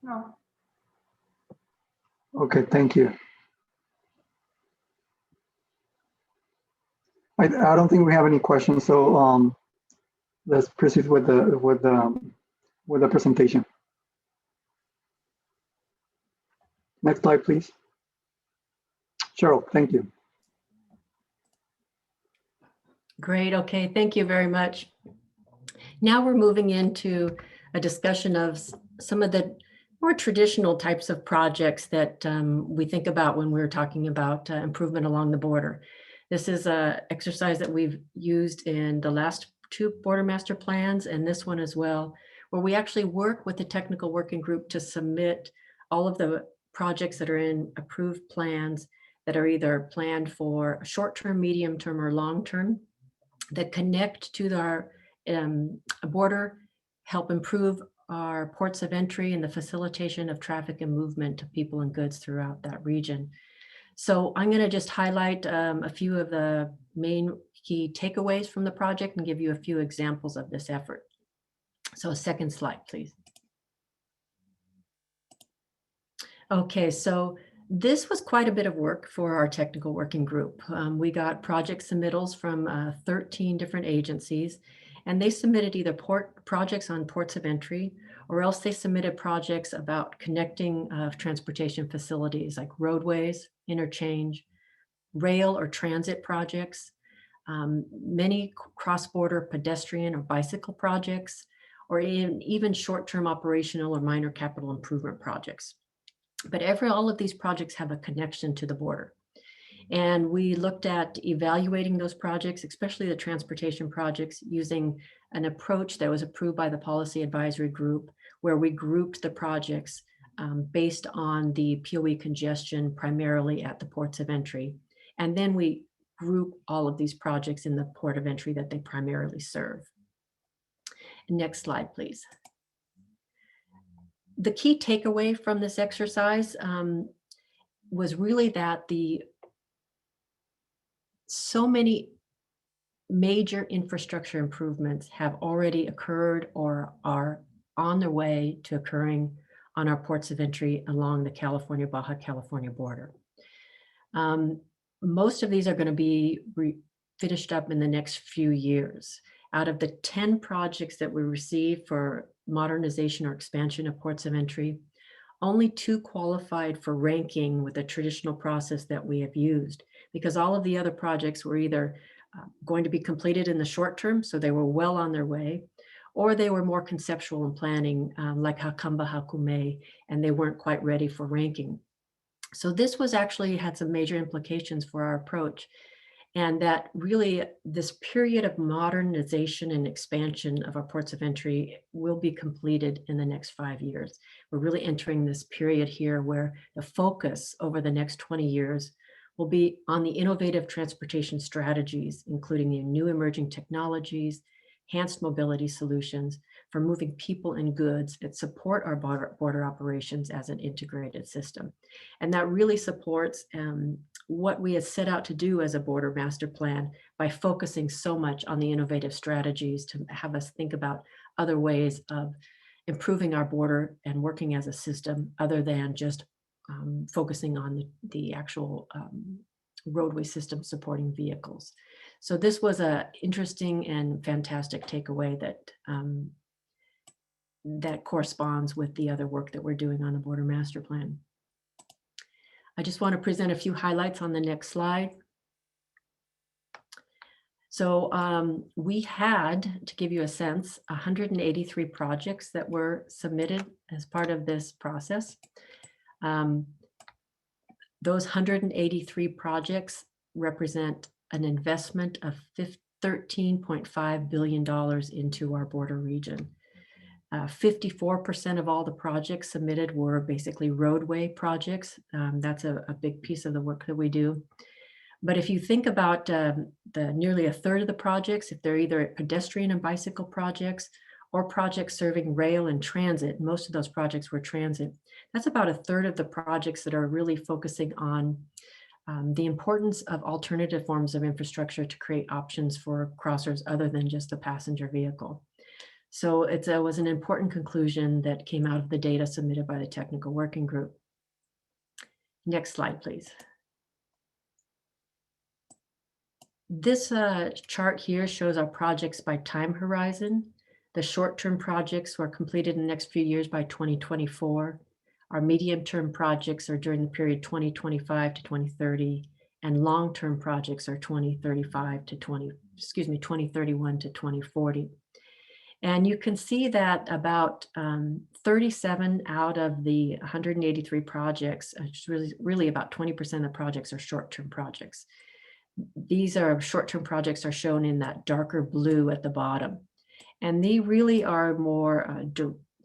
No. Okay, thank you. I don't think we have any questions, so let's proceed with the presentation. Next slide, please. Cheryl, thank you. Great, okay, thank you very much. Now we're moving into a discussion of some of the more traditional types of projects that we think about when we're talking about improvement along the border. This is an exercise that we've used in the last two border master plans and this one as well, where we actually work with the technical working group to submit all of the projects that are in approved plans that are either planned for short-term, medium-term, or long-term that connect to our border, help improve our ports of entry and the facilitation of traffic and movement of people and goods throughout that region. So I'm going to just highlight a few of the main key takeaways from the project and give you a few examples of this effort. So second slide, please. Okay, so this was quite a bit of work for our technical working group. We got project submittals from 13 different agencies, and they submitted either projects on ports of entry, or else they submitted projects about connecting transportation facilities like roadways, interchange, rail or transit projects, many cross-border pedestrian or bicycle projects, or even short-term operational or minor capital improvement projects. But all of these projects have a connection to the border. And we looked at evaluating those projects, especially the transportation projects, using an approach that was approved by the Policy Advisory Group, where we grouped the projects based on the POE congestion, primarily at the ports of entry. And then we group all of these projects in the port of entry that they primarily serve. Next slide, please. The key takeaway from this exercise was really that so many major infrastructure improvements have already occurred or are on their way to occurring on our ports of entry along the California-Baja California border. Most of these are going to be finished up in the next few years. Out of the 10 projects that we received for modernization or expansion of ports of entry, only 2 qualified for ranking with the traditional process that we have used, because all of the other projects were either going to be completed in the short term, so they were well on their way, or they were more conceptual in planning, like Hakamba Hakume, and they weren't quite ready for ranking. So this was actually had some major implications for our approach. And that really this period of modernization and expansion of our ports of entry will be completed in the next 5 years. We're really entering this period here where the focus over the next 20 years will be on the innovative transportation strategies, including the new emerging technologies, enhanced mobility solutions for moving people and goods that support our border operations as an integrated system. And that really supports what we had set out to do as a border master plan by focusing so much on the innovative strategies to have us think about other ways of improving our border and working as a system other than just focusing on the actual roadway system supporting vehicles. So this was an interesting and fantastic takeaway that that corresponds with the other work that we're doing on the border master plan. I just want to present a few highlights on the next slide. So we had, to give you a sense, 183 projects that were submitted as part of this process. Those 183 projects represent an investment of $13.5 billion into our border region. 54% of all the projects submitted were basically roadway projects. That's a big piece of the work that we do. But if you think about the nearly a third of the projects, if they're either pedestrian and bicycle projects or projects serving rail and transit, most of those projects were transit. That's about a third of the projects that are really focusing on the importance of alternative forms of infrastructure to create options for crossers other than just the passenger vehicle. So it was an important conclusion that came out of the data submitted by the technical working group. Next slide, please. This chart here shows our projects by time horizon. The short-term projects were completed in the next few years by 2024. Our medium-term projects are during the period 2025 to 2030, and long-term projects are 2031 to 2040. And you can see that about 37 out of the 183 projects, really about 20% of the projects are short-term projects. These are short-term projects are shown in that darker blue at the bottom. And they really are more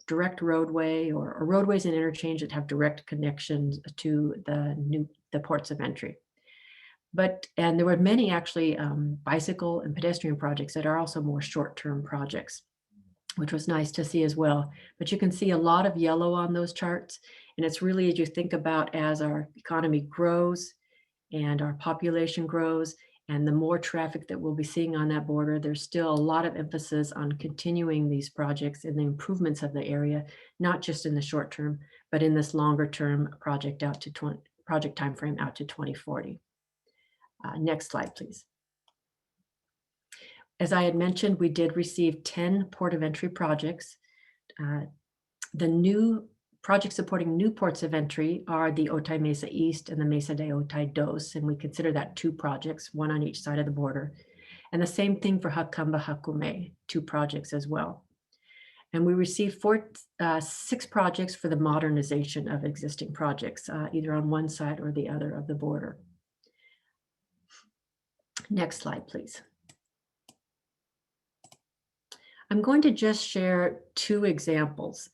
direct roadway or roadways and interchange that have direct connections to the ports of entry. And there were many actually bicycle and pedestrian projects that are also more short-term projects, which was nice to see as well. But you can see a lot of yellow on those charts. And it's really, as you think about as our economy grows and our population grows, and the more traffic that we'll be seeing on that border, there's still a lot of emphasis on continuing these projects and the improvements of the area, not just in the short term, but in this longer term project timeframe out to 2040. Next slide, please. As I had mentioned, we did receive 10 port of entry projects. The new projects supporting new ports of entry are the Otay Mesa East and the Mesa de Otay Dos, and we consider that 2 projects, 1 on each side of the border. And the same thing for Hakamba Hakume, 2 projects as well. And we received 6 projects for the modernization of existing projects, either on one side or the other of the border. Next slide, please. I'm going to just share 2 examples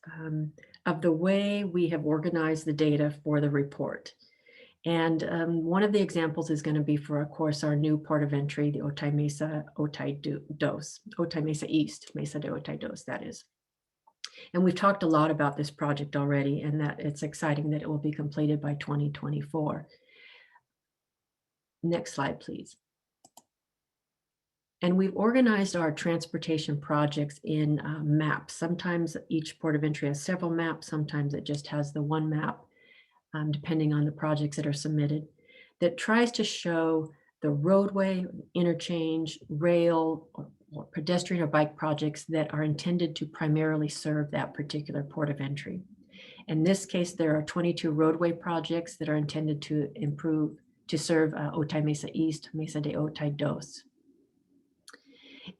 of the way we have organized the data for the report. And one of the examples is going to be for, of course, our new port of entry, the Otay Mesa Otay Dos, Otay Mesa East, Mesa de Otay Dos, that is. And we've talked a lot about this project already, and that it's exciting that it will be completed by 2024. Next slide, please. And we've organized our transportation projects in maps. Sometimes each port of entry has several maps. Sometimes it just has the 1 map, depending on the projects that are submitted, that tries to show the roadway, interchange, rail, or pedestrian or bike projects that are intended to primarily serve that particular port of entry. In this case, there are 22 roadway projects that are intended to serve Otay Mesa East, Mesa de Otay Dos.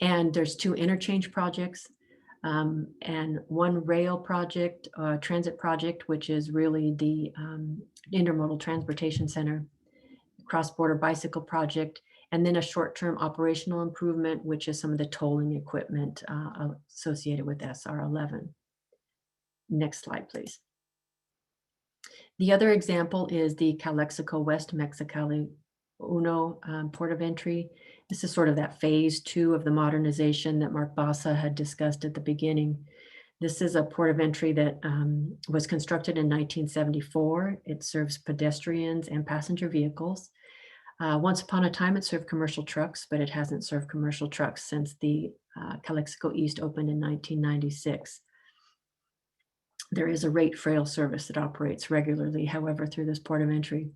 And there's 2 interchange projects and 1 rail project, transit project, which is really the intermodal transportation center, cross-border bicycle project, and then a short-term operational improvement, which is some of the tolling equipment associated with SR11. Next slide, please. The other example is the Calexico West Mexicali Uno port of entry. This is sort of that phase 2 of the modernization that Mark Bassa had discussed at the beginning. This is a port of entry that was constructed in 1974. It serves pedestrians and passenger vehicles. Once upon a time, it served commercial trucks, but it hasn't served commercial trucks since the Calexico East opened in 1996. There is a rate rail service that operates regularly, however, through this port of entry.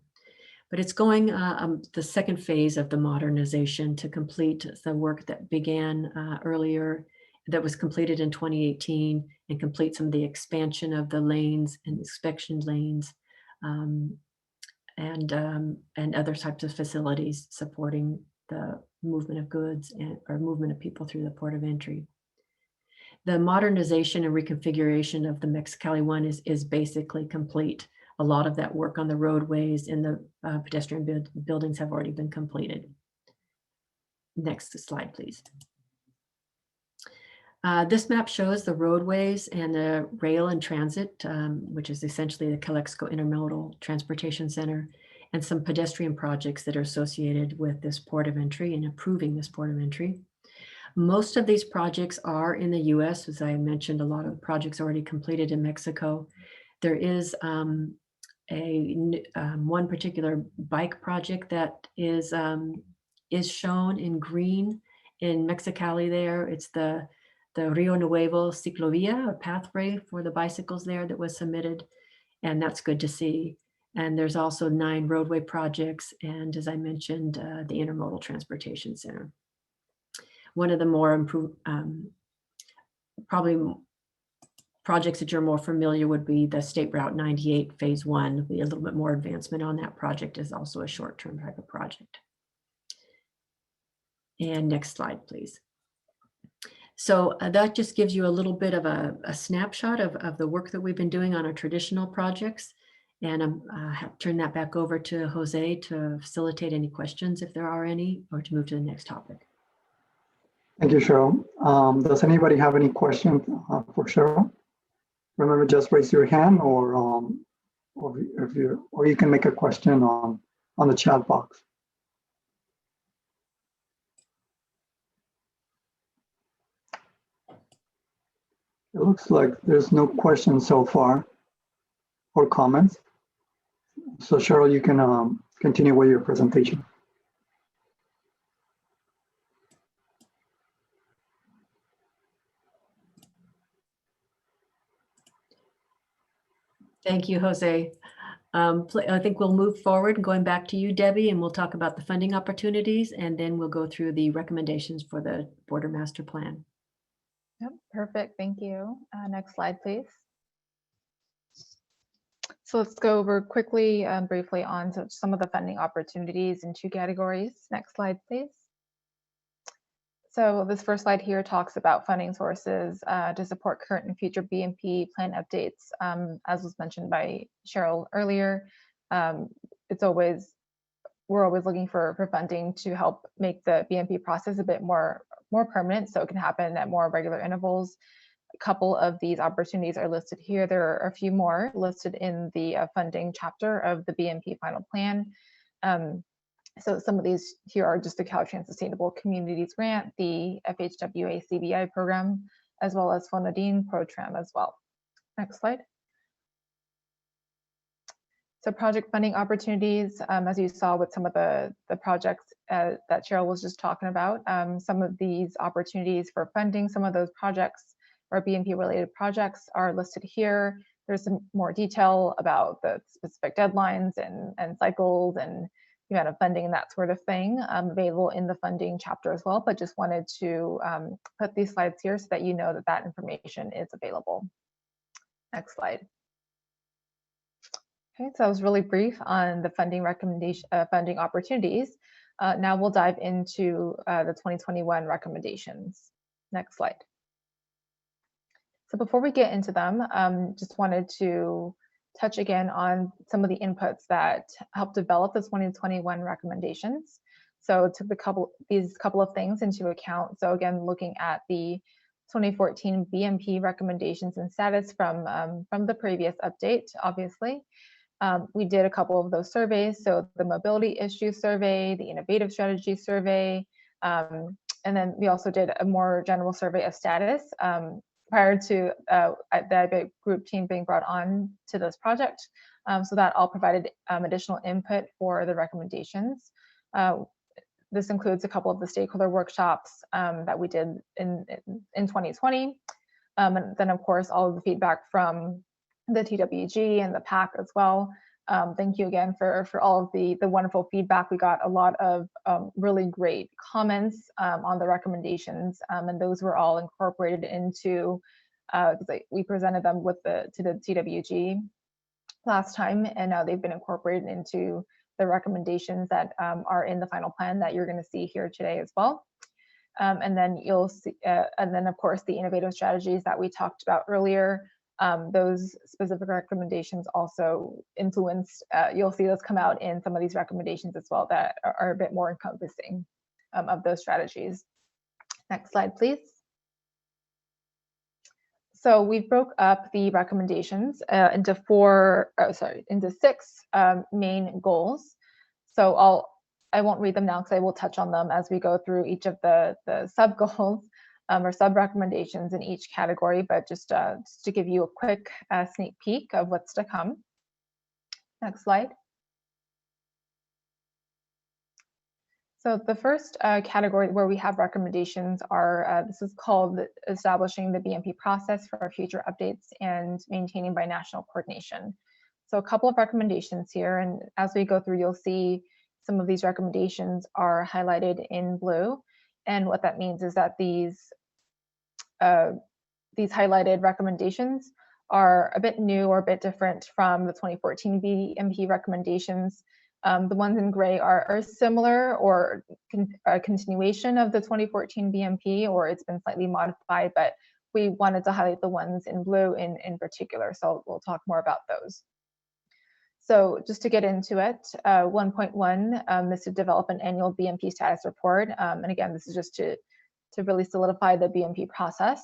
But it's going the second phase of the modernization to complete the work that began earlier, that was completed in 2018, and complete some of the expansion of the lanes and inspection lanes and other types of facilities supporting the movement of goods or movement of people through the port of entry. The modernization and reconfiguration of the Mexicali one is basically complete. A lot of that work on the roadways and the pedestrian buildings have already been completed. Next slide, please. This map shows the roadways and the rail and transit, which is essentially the Calexico Intermodal Transportation Center, and some pedestrian projects that are associated with this port of entry and improving this port of entry. Most of these projects are in the US. As I mentioned, a lot of the projects already completed in Mexico. There is one particular bike project that is shown in green in Mexicali there. It's the Rio Nuevo Ciclovia, a pathway for the bicycles there that was submitted, and that's good to see. And there's also 9 roadway projects, and as I mentioned, the Intermodal Transportation Center. One of the more improved, probably projects that you're more familiar would be the State Route 98 Phase 1. Be a little bit more advancement on that project, is also a short-term type of project. And next slide, please. So that just gives you a little bit of a snapshot of the work that we've been doing on our traditional projects. And turn that back over to Jose to facilitate any questions if there are any, or to move to the next topic. Thank you, Cheryl. Does anybody have any questions for Cheryl? Remember, just raise your hand, or you can make a question on the chat box. It looks like there's no questions so far or comments. So Cheryl, you can continue with your presentation. Thank you, Jose. I think we'll move forward, going back to you, Debbie, and we'll talk about the funding opportunities, and then we'll go through the recommendations for the Border Master Plan. Yep, perfect. Thank you. Next slide, please. So let's go over quickly, briefly on some of the funding opportunities in two categories. Next slide, please. So this first slide here talks about funding sources to support current and future BMP plan updates. As was mentioned by Cheryl earlier, we're always looking for funding to help make the BMP process a bit more permanent, so it can happen at more regular intervals. A couple of these opportunities are listed here. There are a few more listed in the funding chapter of the BMP final plan. So some of these here are just the Caltrans Sustainable Communities Grant, the FHWA CBI program, as well as Fonadine Pro-Tram as well. Next slide. So project funding opportunities, as you saw with some of the projects that Cheryl was just talking about, some of these opportunities for funding some of those projects or BMP related projects are listed here. There's some more detail about the specific deadlines and cycles and the amount of funding and that sort of thing available in the funding chapter as well, but just wanted to put these slides here so that you know that information is available. Next slide. Okay, so I was really brief on the funding funding opportunities. Now we'll dive into the 2021 recommendations. Next slide. So before we get into them, just wanted to touch again on some of the inputs that helped develop the 2021 recommendations. So took these couple of things into account. So again, looking at the 2014 BMP recommendations and status from the previous update, obviously. We did a couple of those surveys. So the mobility issue survey, the innovative strategy survey, and then we also did a more general survey of status prior to the group team being brought on to this project. So that all provided additional input for the recommendations. This includes a couple of the stakeholder workshops that we did in 2020. And then of course, all of the feedback from the TWG and the PAC as well. Thank you again for all of the wonderful feedback. We got a lot of really great comments on the recommendations, and those were all incorporated into, we presented them to the TWG last time, and now they've been incorporated into the recommendations that are in the final plan that you're going to see here today as well. And then you'll see, and then of course the innovative strategies that we talked about earlier. Those specific recommendations also influenced, you'll see those come out in some of these recommendations as well that are a bit more encompassing of those strategies. Next slide, please. So we broke up the recommendations into six main goals. So I won't read them now because I will touch on them as we go through each of the sub goals. Or sub recommendations in each category, but just to give you a quick sneak peek of what's to come. Next slide. So the first category where we have recommendations are, this is called establishing the BMP process for our future updates and maintaining binational coordination. So a couple of recommendations here, and as we go through, you'll see some of these recommendations are highlighted in blue. And what that means is that these highlighted recommendations are a bit new or a bit different from the 2014 BMP recommendations. The ones in gray are similar or a continuation of the 2014 BMP, or it's been slightly modified, but we wanted to highlight the ones in blue in particular. So we'll talk more about those. So just to get into it, 1.1 is to develop an annual BMP status report. And again, this is just to really solidify the BMP process.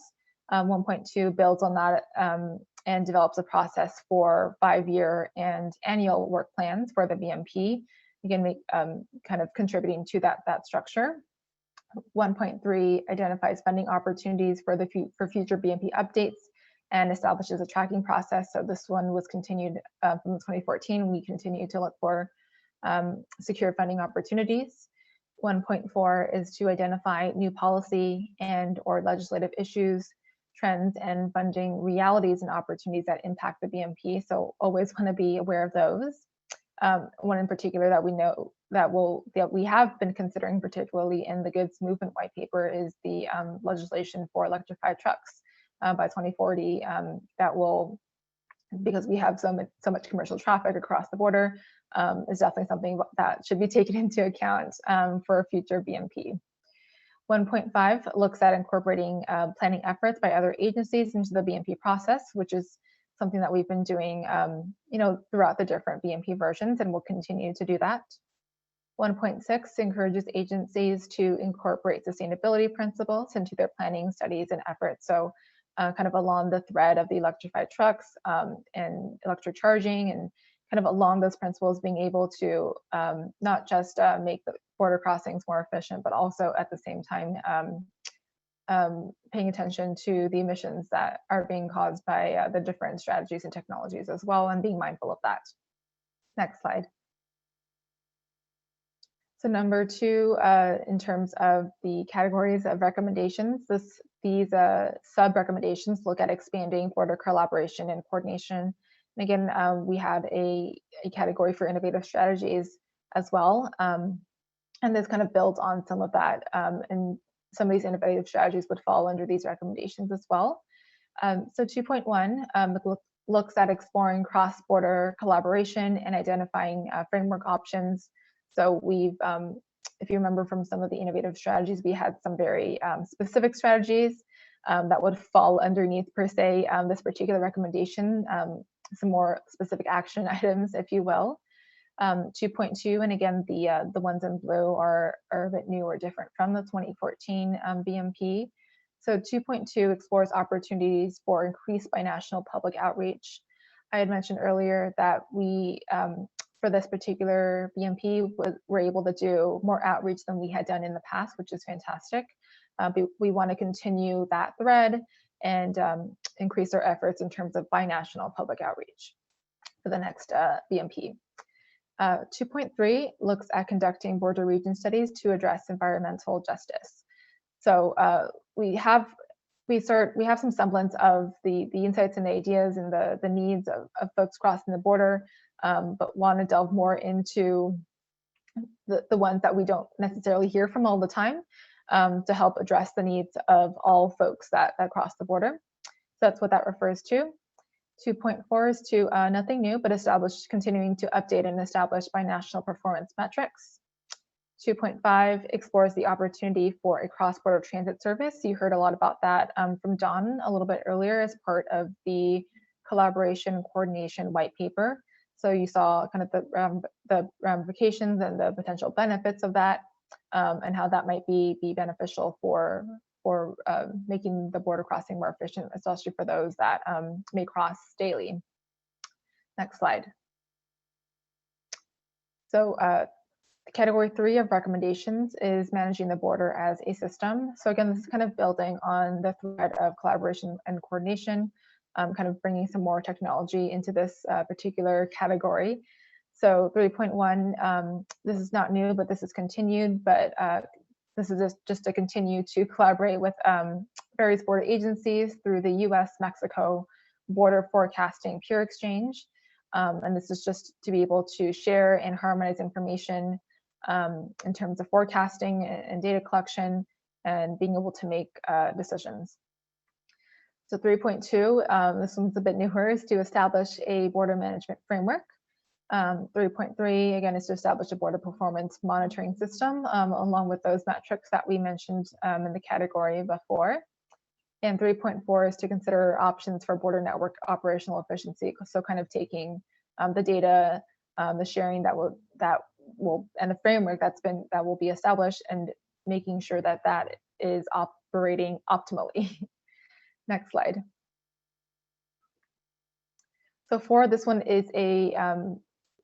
1.2 builds on that and develops a process for 5-year and annual work plans for the BMP. Again, kind of contributing to that structure. 1.3 identifies funding opportunities for future BMP updates and establishes a tracking process. So this one was continued from 2014. We continue to look for secure funding opportunities. 1.4 is to identify new policy and or legislative issues, trends, and funding realities and opportunities that impact the BMP. So always want to be aware of those. One in particular that we know that we have been considering, particularly in the goods movement white paper, is the legislation for electrified trucks by 2040. That will, because we have so much commercial traffic across the border, is definitely something that should be taken into account for a future BMP. 1.5 looks at incorporating planning efforts by other agencies into the BMP process, which is something that we've been doing throughout the different BMP versions, and we'll continue to do that. 1.6 encourages agencies to incorporate sustainability principles into their planning, studies, and efforts. So kind of along the thread of the electrified trucks and electric charging, and kind of along those principles, being able to not just make the border crossings more efficient, but also at the same time paying attention to the emissions that are being caused by the different strategies and technologies as well, and being mindful of that. Next slide. So number 2, in terms of the categories of recommendations, these sub-recommendations look at expanding border collaboration and coordination. And again, we have a category for innovative strategies as well. And this kind of builds on some of that. And some of these innovative strategies would fall under these recommendations as well. So 2.1 looks at exploring cross-border collaboration and identifying framework options. So we've, if you remember from some of the innovative strategies, we had some very specific strategies that would fall underneath, per se, this particular recommendation, some more specific action items, if you will. 2.2, and again, the ones in blue are a bit new or different from the 2014 BMP. So 2.2 explores opportunities for increased binational public outreach. I had mentioned earlier that we, for this particular BMP, were able to do more outreach than we had done in the past, which is fantastic. We want to continue that thread and increase our efforts in terms of binational public outreach for the next BMP. 2.3 looks at conducting border region studies to address environmental justice. So we have some semblance of the insights and the ideas and the needs of folks crossing the border, but want to delve more into the ones that we don't necessarily hear from all the time, to help address the needs of all folks that cross the border. So that's what that refers to. 2.4 is to nothing new, but continuing to update and establish binational performance metrics. 2.5 explores the opportunity for a cross-border transit service. You heard a lot about that from Don a little bit earlier as part of the collaboration coordination white paper. So you saw kind of the ramifications and the potential benefits of that, and how that might be beneficial for making the border crossing more efficient, especially for those that may cross daily. Next slide. So category 3 of recommendations is managing the border as a system. So again, this is kind of building on the thread of collaboration and coordination, kind of bringing some more technology into this particular category. So 3.1, this is not new, but this is continued, but this is just to continue to collaborate with various border agencies through the US-Mexico border forecasting peer exchange. And this is just to be able to share and harmonize information in terms of forecasting and data collection and being able to make decisions. So 3.2, this one's a bit newer, is to establish a border management framework. 3.3, again, is to establish a border performance monitoring system along with those metrics that we mentioned in the category before. And 3.4 is to consider options for border network operational efficiency. So kind of taking the data the sharing that will and the framework that will be established, and making sure that that is operating optimally. Next slide. So for this one is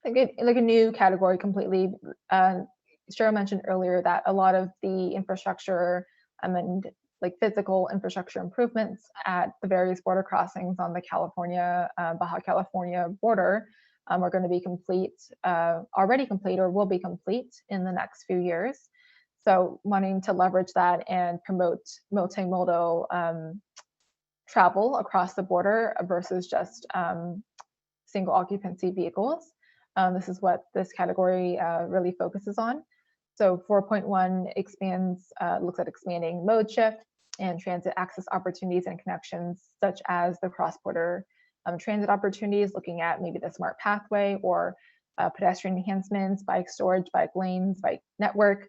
like a new category completely. Cheryl mentioned earlier that a lot of the infrastructure and like physical infrastructure improvements at the various border crossings on the California-Baja California border are going to be already complete or will be complete in the next few years. So wanting to leverage that and promote multimodal travel across the border versus just single occupancy vehicles. This is what this category really focuses on. So 4.1 looks at expanding mode shift and transit access opportunities and connections, such as the cross-border transit opportunities, looking at maybe the smart pathway or pedestrian enhancements, bike storage, bike lanes, bike network,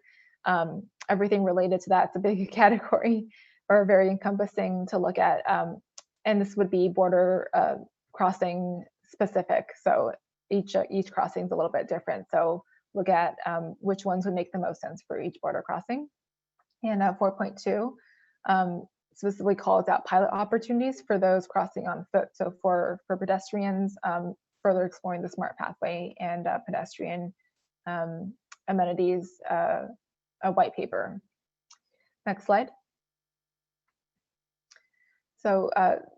everything related to that. It's a big category, or very encompassing to look at. And this would be border crossing specific. So each crossing is a little bit different. So look at which ones would make the most sense for each border crossing. And 4.2 specifically calls out pilot opportunities for those crossing on foot. So for pedestrians, further exploring the smart pathway and pedestrian amenities, a white paper. Next slide. So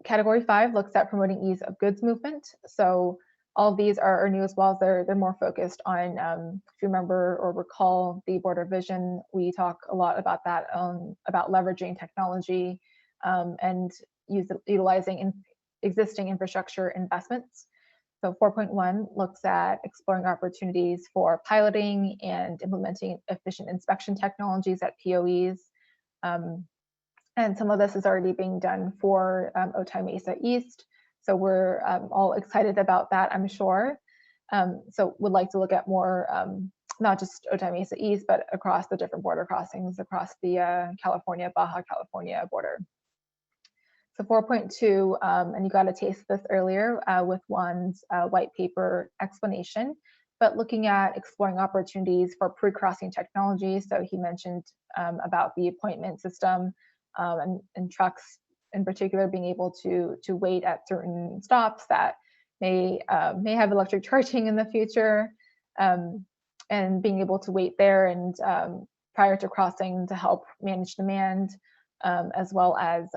category 5 looks at promoting ease of goods movement. So all of these are new as well. They're more focused on, if you remember or recall the border vision, we talk a lot about that, about leveraging technology and utilizing existing infrastructure investments. So 4.1 looks at exploring opportunities for piloting and implementing efficient inspection technologies at POEs. And some of this is already being done for Otay Mesa East. So we're all excited about that, I'm sure. So would like to look at more, not just Otay Mesa East, but across the different border crossings across the California-Baja California border. So 4.2, and you got a taste of this earlier with Juan's white paper explanation, but looking at exploring opportunities for pre-crossing technology. So he mentioned about the appointment system and trucks in particular being able to wait at certain stops that may have electric charging in the future, and being able to wait there and prior to crossing to help manage demand, as well as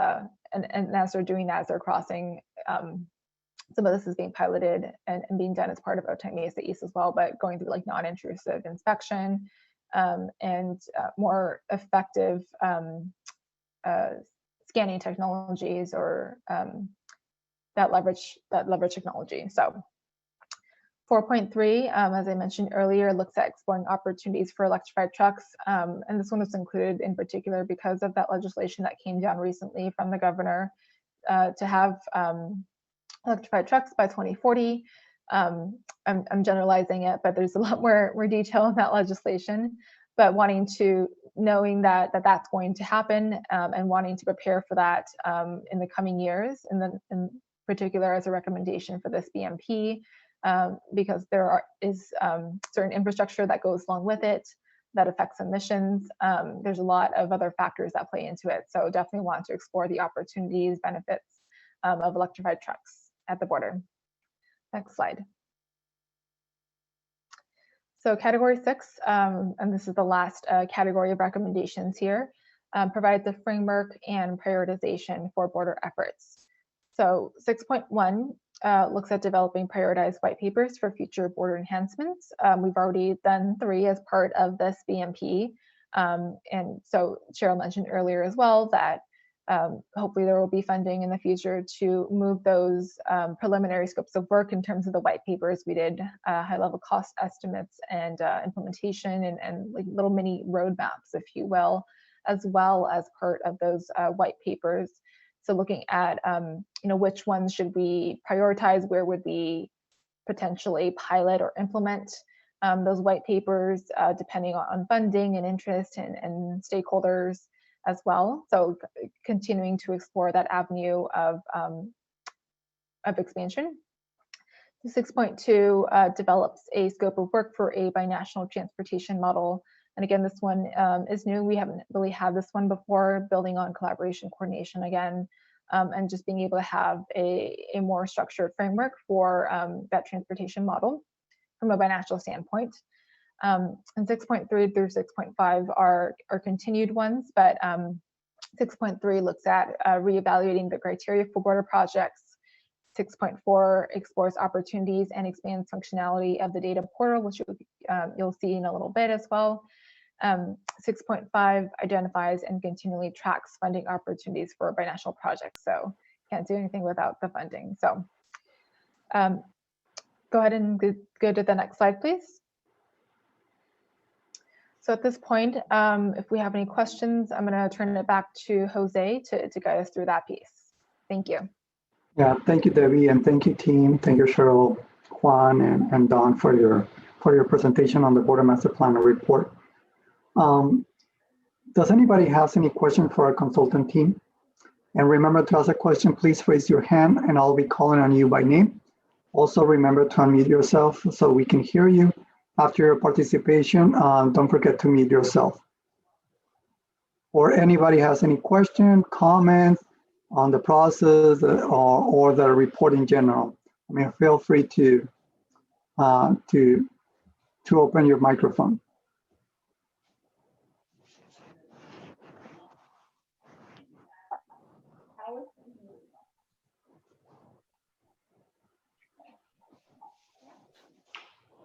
and as they're doing that, as they're crossing, some of this is being piloted and being done as part of Otay Mesa East as well, but going through like non-intrusive inspection and more effective scanning technologies or that leverage technology. So 4.3, as I mentioned earlier, looks at exploring opportunities for electrified trucks. And this one was included in particular because of that legislation that came down recently from the governor to have electrified trucks by 2040. I'm generalizing it, but there's a lot more detail in that legislation. But knowing that that's going to happen and wanting to prepare for that in the coming years, and then in particular as a recommendation for this BMP, because there is certain infrastructure that goes along with it that affects emissions. There's a lot of other factors that play into it. So definitely want to explore the opportunities, benefits of electrified trucks at the border. Next slide. So category 6, and this is the last category of recommendations here, provides a framework and prioritization for border efforts. So 6.1 looks at developing prioritized white papers for future border enhancements. We've already done 3 as part of this BMP. And so Cheryl mentioned earlier as well that hopefully there will be funding in the future to move those preliminary scopes of work in terms of the white papers. We did high-level cost estimates and implementation and like little mini roadmaps, if you will, as well as part of those white papers. So looking at which ones should we prioritize, where would we potentially pilot or implement those white papers, depending on funding and interest and stakeholders as well. So continuing to explore that avenue of expansion. 6.2 develops a scope of work for a binational transportation model. And again, this one is new. We haven't really had this one before, building on collaboration, coordination again, and just being able to have a more structured framework for that transportation model from a binational standpoint. And 6.3 through 6.5 are continued ones, but 6.3 looks at reevaluating the criteria for border projects. 6.4 explores opportunities and expands functionality of the data portal, which you'll see in a little bit as well. 6.5 identifies and continually tracks funding opportunities for binational projects. So can't do anything without the funding. So go ahead and go to the next slide, please. So at this point, if we have any questions, I'm going to turn it back to Jose to guide us through that piece. Thank you. Yeah, thank you, Debbie, and thank you, team. Thank you, Cheryl, Juan, and Don for your presentation on the Border Master Plan report. Does anybody have any question for our consultant team? And remember, to ask a question, please raise your hand and I'll be calling on you by name. Also, remember to unmute yourself so we can hear you. After your participation, don't forget to mute yourself. Or anybody has any question, comments on the process or the report in general, I mean, feel free to open your microphone.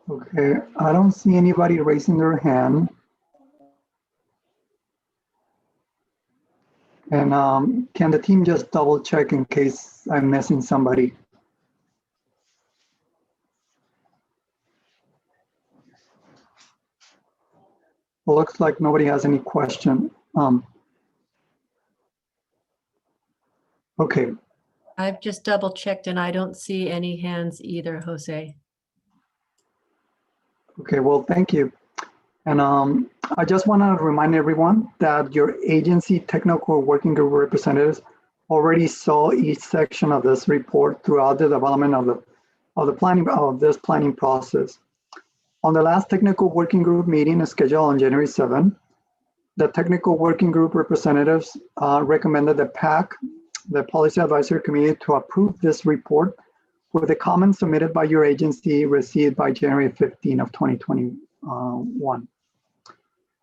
Okay, I don't see anybody raising their hand. And can the team just double check in case I'm missing somebody? Looks like nobody has any question. Okay. I've just double checked and I don't see any hands either, Jose. Okay, well, thank you. And I just want to remind everyone that your agency technical working group representatives already saw each section of this report throughout the development of this planning process. On the last technical working group meeting scheduled on January 7, the technical working group representatives recommended the PAC, the Policy Advisory Committee, to approve this report with the comments submitted by your agency received by January 15 of 2021.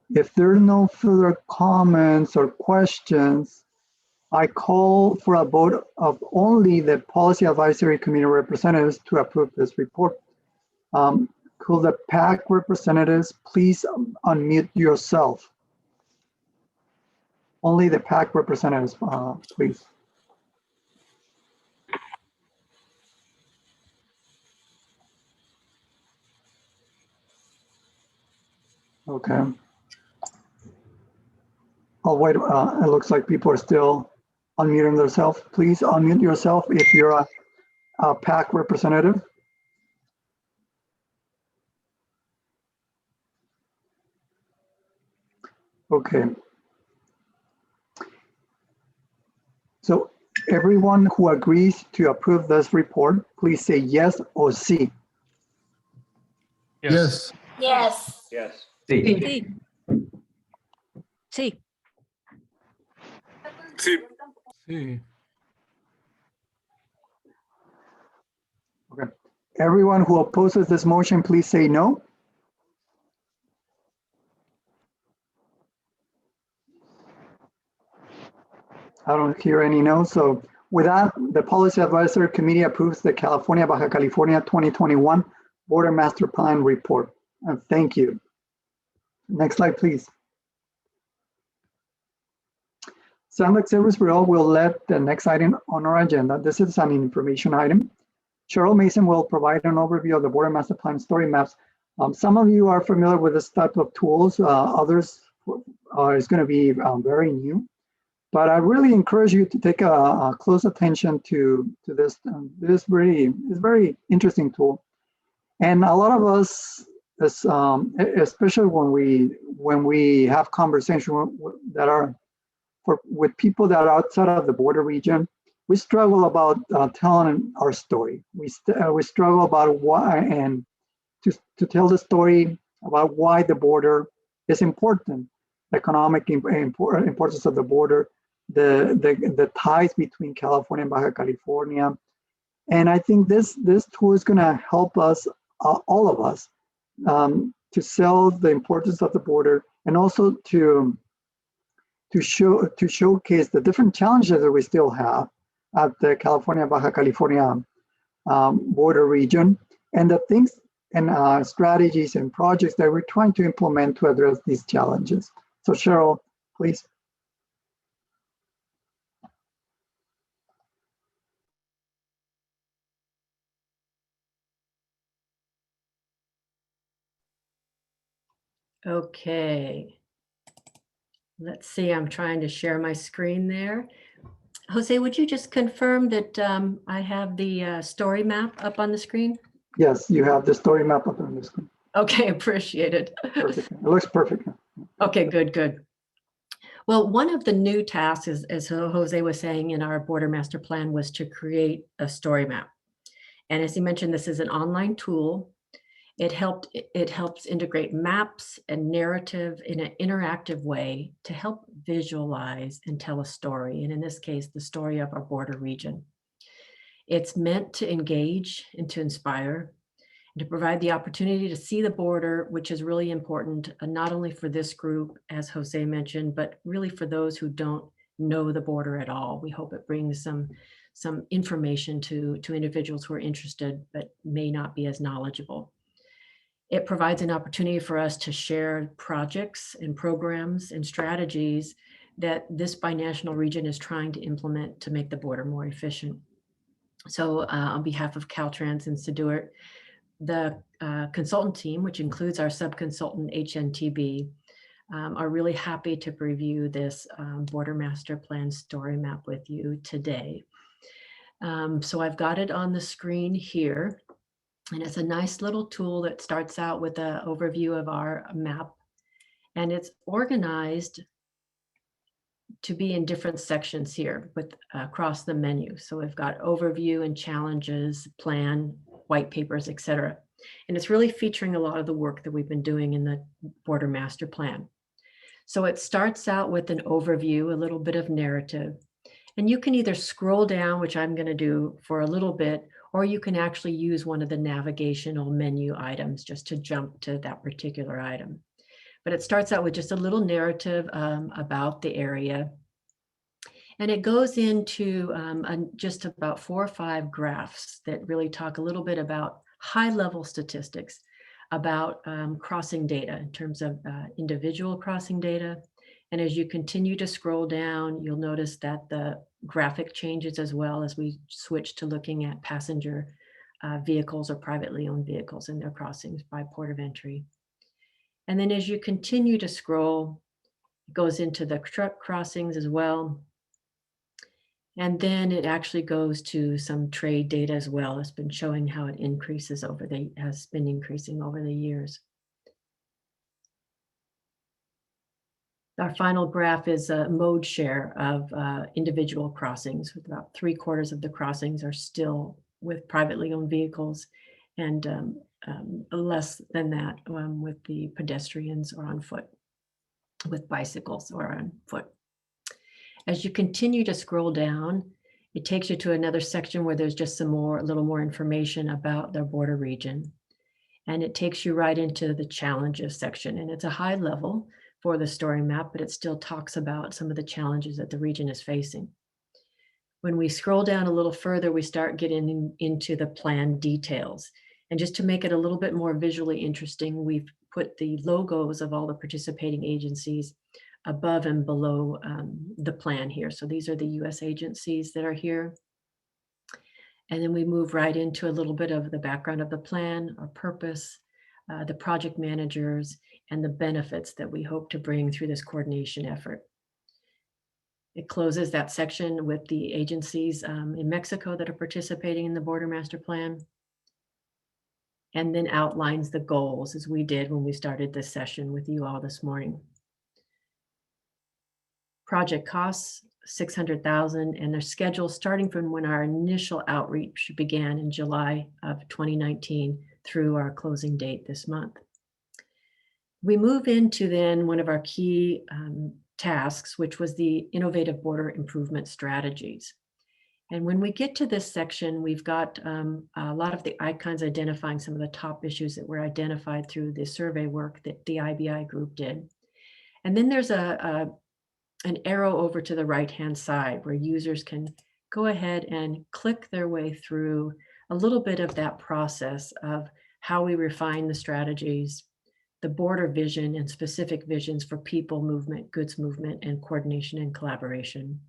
If there are no further comments or questions, I call for a vote of only the Policy Advisory Committee representatives to approve this report. Could the PAC representatives please unmute yourself? Only the PAC representatives, please. Okay. I'll wait. It looks like people are still unmuting themselves. Please unmute yourself if you're a PAC representative. Okay. So everyone who agrees to approve this report, please say yes or sí. Yes. Yes. Yes. Sí. Sí. Sí. Okay. Everyone who opposes this motion, please say no. I don't hear any no. So with that, the Policy Advisory Committee approves the California-Baja California 2021 Border Master Plan report. And thank you. Next slide, please. SANDAG Service Bureau will let the next item on our agenda. This is an information item. Cheryl Mason will provide an overview of the Border Master Plan story maps. Some of you are familiar with this type of tools. Others is going to be very new. But I really encourage you to take a close attention to this. This is very interesting tool. And a lot of us, especially when we have conversations that are with people that are outside of the border region, we struggle about telling our story. We struggle about why, and to tell the story about why the border is important, the economic importance of the border, the ties between California and Baja California. And I think this tool is going to help us, all of us, to sell the importance of the border, and also to showcase the different challenges that we still have at the California-Baja California border region, and the things and strategies and projects that we're trying to implement to address these challenges. So Cheryl, please. Okay. Let's see, I'm trying to share my screen there. Jose, would you just confirm that I have the story map up on the screen? Yes, you have the story map up on the screen. Okay, appreciate it. Perfect. It looks perfect. Okay, good, good. Well, one of the new tasks, as Jose was saying in our border master plan, was to create a story map. And as he mentioned, this is an online tool. It helps integrate maps and narrative in an interactive way to help visualize and tell a story. And in this case, the story of our border region. It's meant to engage and to inspire, and to provide the opportunity to see the border, which is really important, not only for this group, as Jose mentioned, but really for those who don't know the border at all. We hope it brings some information to individuals who are interested, but may not be as knowledgeable. It provides an opportunity for us to share projects and programs and strategies that this binational region is trying to implement to make the border more efficient. So on behalf of Caltrans and SIDURT, the consultant team, which includes our sub-consultant HNTB, are really happy to review this border master plan story map with you today. So I've got it on the screen here. And it's a nice little tool that starts out with an overview of our map. And it's organized to be in different sections here with across the menu. So we've got overview and challenges, plan, white papers, etc. And it's really featuring a lot of the work that we've been doing in the border master plan. So it starts out with an overview, a little bit of narrative. And you can either scroll down, which I'm going to do for a little bit, or you can actually use one of the navigational menu items just to jump to that particular item. But it starts out with just a little narrative about the area. And it goes into just about 4 or 5 graphs that really talk a little bit about high-level statistics about crossing data in terms of individual crossing data. And as you continue to scroll down, you'll notice that the graphic changes as well as we switch to looking at passenger vehicles or privately owned vehicles in their crossings by port of entry. And then as you continue to scroll, it goes into the truck crossings as well. And then it actually goes to some trade data as well. It's been showing how it increases has been increasing over the years. Our final graph is a mode share of individual crossings. With about 3/4 of the crossings are still with privately owned vehicles, and less than that with the pedestrians or on foot, with bicycles or on foot. As you continue to scroll down, it takes you to another section where there's just a little more information about the border region. And it takes you right into the challenges section. And it's a high level for the story map, but it still talks about some of the challenges that the region is facing. When we scroll down a little further, we start getting into the plan details. And just to make it a little bit more visually interesting, we've put the logos of all the participating agencies above and below the plan here. So these are the US agencies that are here. And then we move right into a little bit of the background of the plan, our purpose, the project managers, and the benefits that we hope to bring through this coordination effort. It closes that section with the agencies in Mexico that are participating in the border master plan, and then outlines the goals as we did when we started this session with you all this morning. Project costs $600,000, and they're scheduled starting from when our initial outreach began in July of 2019 through our closing date this month. We move into then one of our key tasks, which was the innovative border improvement strategies. And when we get to this section, we've got a lot of the icons identifying some of the top issues that were identified through the survey work that the IBI group did. And then there's an arrow over to the right-hand side where users can go ahead and click their way through a little bit of that process of how we refine the strategies, the border vision and specific visions for people movement, goods movement, and coordination and collaboration.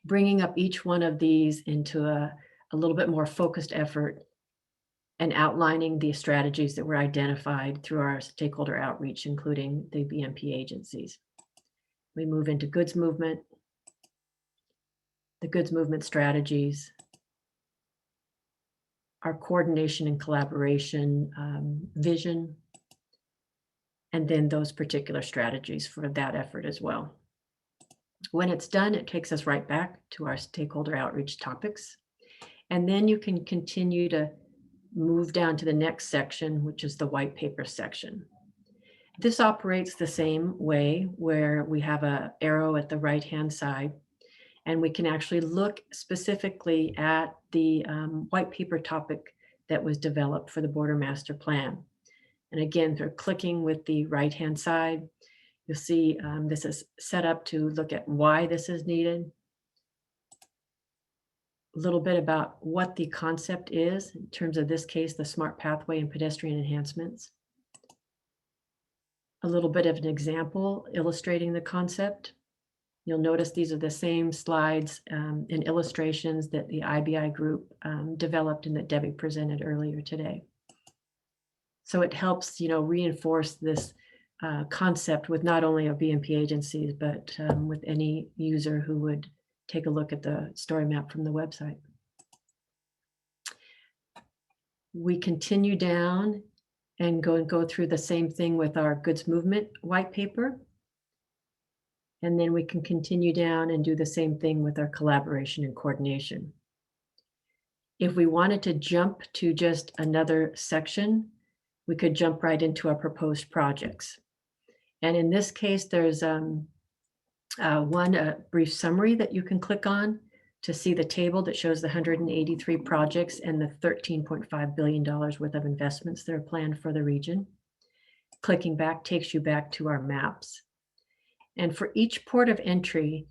Bringing up each one of these into a little bit more focused effort and outlining the strategies that were identified through our stakeholder outreach, including the BMP agencies. We move into goods movement, the goods movement strategies, our coordination and collaboration vision, and then those particular strategies for that effort as well. When it's done, it takes us right back to our stakeholder outreach topics. And then you can continue to move down to the next section, which is the white paper section. This operates the same way, where we have an arrow at the right-hand side, and we can actually look specifically at the white paper topic that was developed for the Border Master Plan. And again, through clicking with the right-hand side, you'll see this is set up to look at why this is needed, a little bit about what the concept is in terms of this case, the smart pathway and pedestrian enhancements, a little bit of an example illustrating the concept. You'll notice these are the same slides and illustrations that the IBI group developed and that Debbie presented earlier today. So it helps, reinforce this concept with not only our BMP agencies, but with any user who would take a look at the story map from the website. We continue down and go through the same thing with our goods movement white paper. And then we can continue down and do the same thing with our collaboration and coordination. If we wanted to jump to just another section, we could jump right into our proposed projects. And in this case, there's a brief summary that you can click on to see the table that shows the 183 projects and the $13.5 billion worth of investments that are planned for the region. Clicking back takes you back to our maps. And for each port of entry,